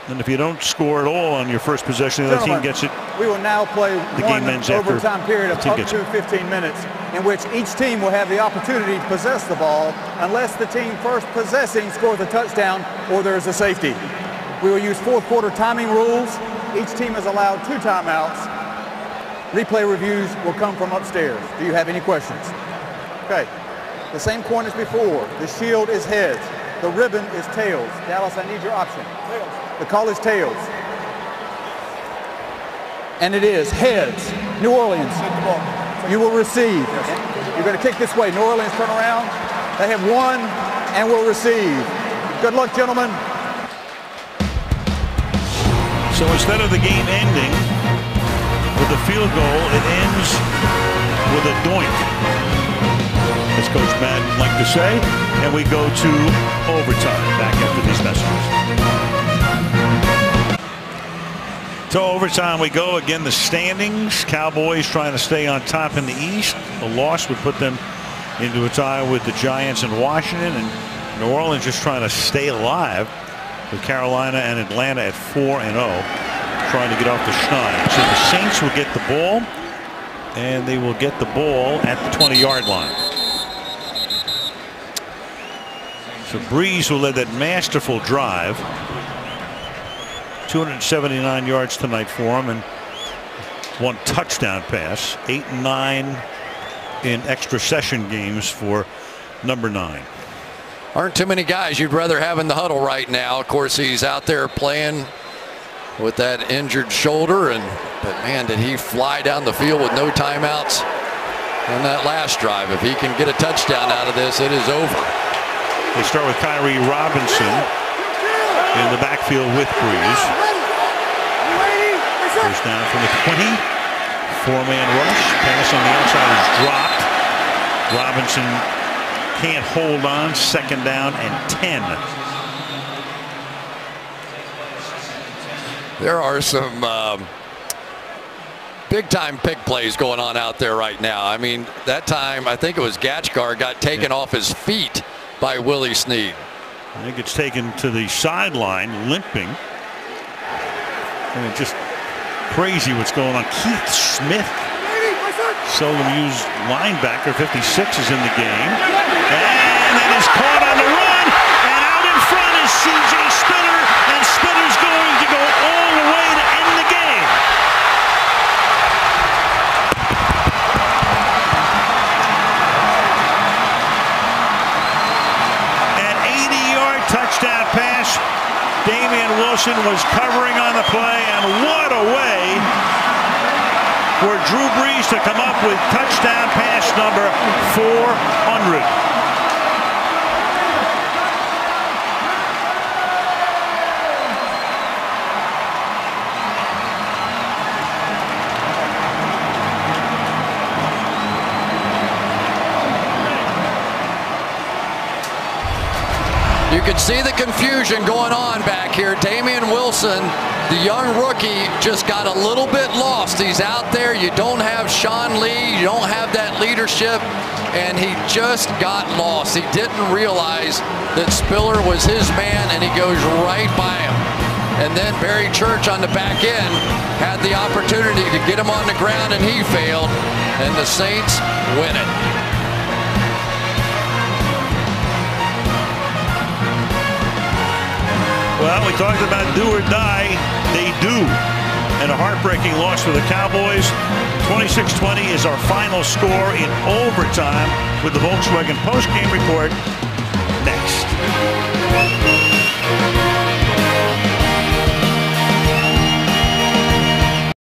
And if you don't score at all on your first possession, the other team gets it. We will now play one overtime period of up to 15 minutes in which each team will have the opportunity to possess the ball unless the team first possessing scores a touchdown or there is a safety. We will use fourth quarter timing rules. Each team is allowed 2 timeouts. Replay reviews will come from upstairs. Do you have any questions? Okay. The same coin as before. The shield is heads. The ribbon is tails. Dallas, I need your option. Tails. The call is tails. And it is heads. New Orleans. You will receive. You're going to kick this way. New Orleans turn around. They have won and will receive. Good luck, gentlemen. So instead of the game ending with a field goal, it ends with a doink, as Coach Madden liked to say, and we go to overtime. Back after these messages. To overtime we go. Again, the standings. Cowboys trying to stay on top in the East. A loss would put them into a tie with the Giants and Washington, and New Orleans just trying to stay alive with Carolina and Atlanta at 4-0, trying to get off the schneid. So the Saints will get the ball, and they will get the ball at the 20-yard line. So Breeze will lead that masterful drive. 279 yards tonight for him, and 1 touchdown pass. 8 and 9 in extra session games for number 9. Aren't too many guys you'd rather have in the huddle right now. Of course, he's out there playing with that injured shoulder, but man, did he fly down the field with no timeouts on that last drive. If he can get a touchdown out of this, it is over. They start with Kyrie Robinson in the backfield with Breeze. First down from the 20. 4-man rush. Pass on the outside is dropped. Robinson can't hold on. 2nd down and 10. There are some big time pick plays going on out there right now. I mean, that time I think it was Gatchkar got taken off his feet by Willie Snead. I think it's taken to the sideline, limping. And it's just crazy what's going on. Keith Smith, seldom used linebacker, 56 is in the game. And it is caught on the run. And out in front is C.J. Spinner. And Spinner's going to go all the way to end the game. An 80-yard touchdown pass. Damian Wilson was covering on the play, and what a way for Drew Brees to come up with touchdown pass number 400. You can see the confusion going on back here. Damian Wilson, the young rookie, just got a little bit lost. He's out there. You don't have Sean Lee. You don't have that leadership. And he just got lost. He didn't realize that Spiller was his man, and he goes right by him. And then Barry Church on the back end had the opportunity to get him on the ground, and he failed. And the Saints win it. Well, we talked about do or die. They do. And a heartbreaking loss for the Cowboys. 26-20 is our final score in overtime with the Volkswagen post-game report.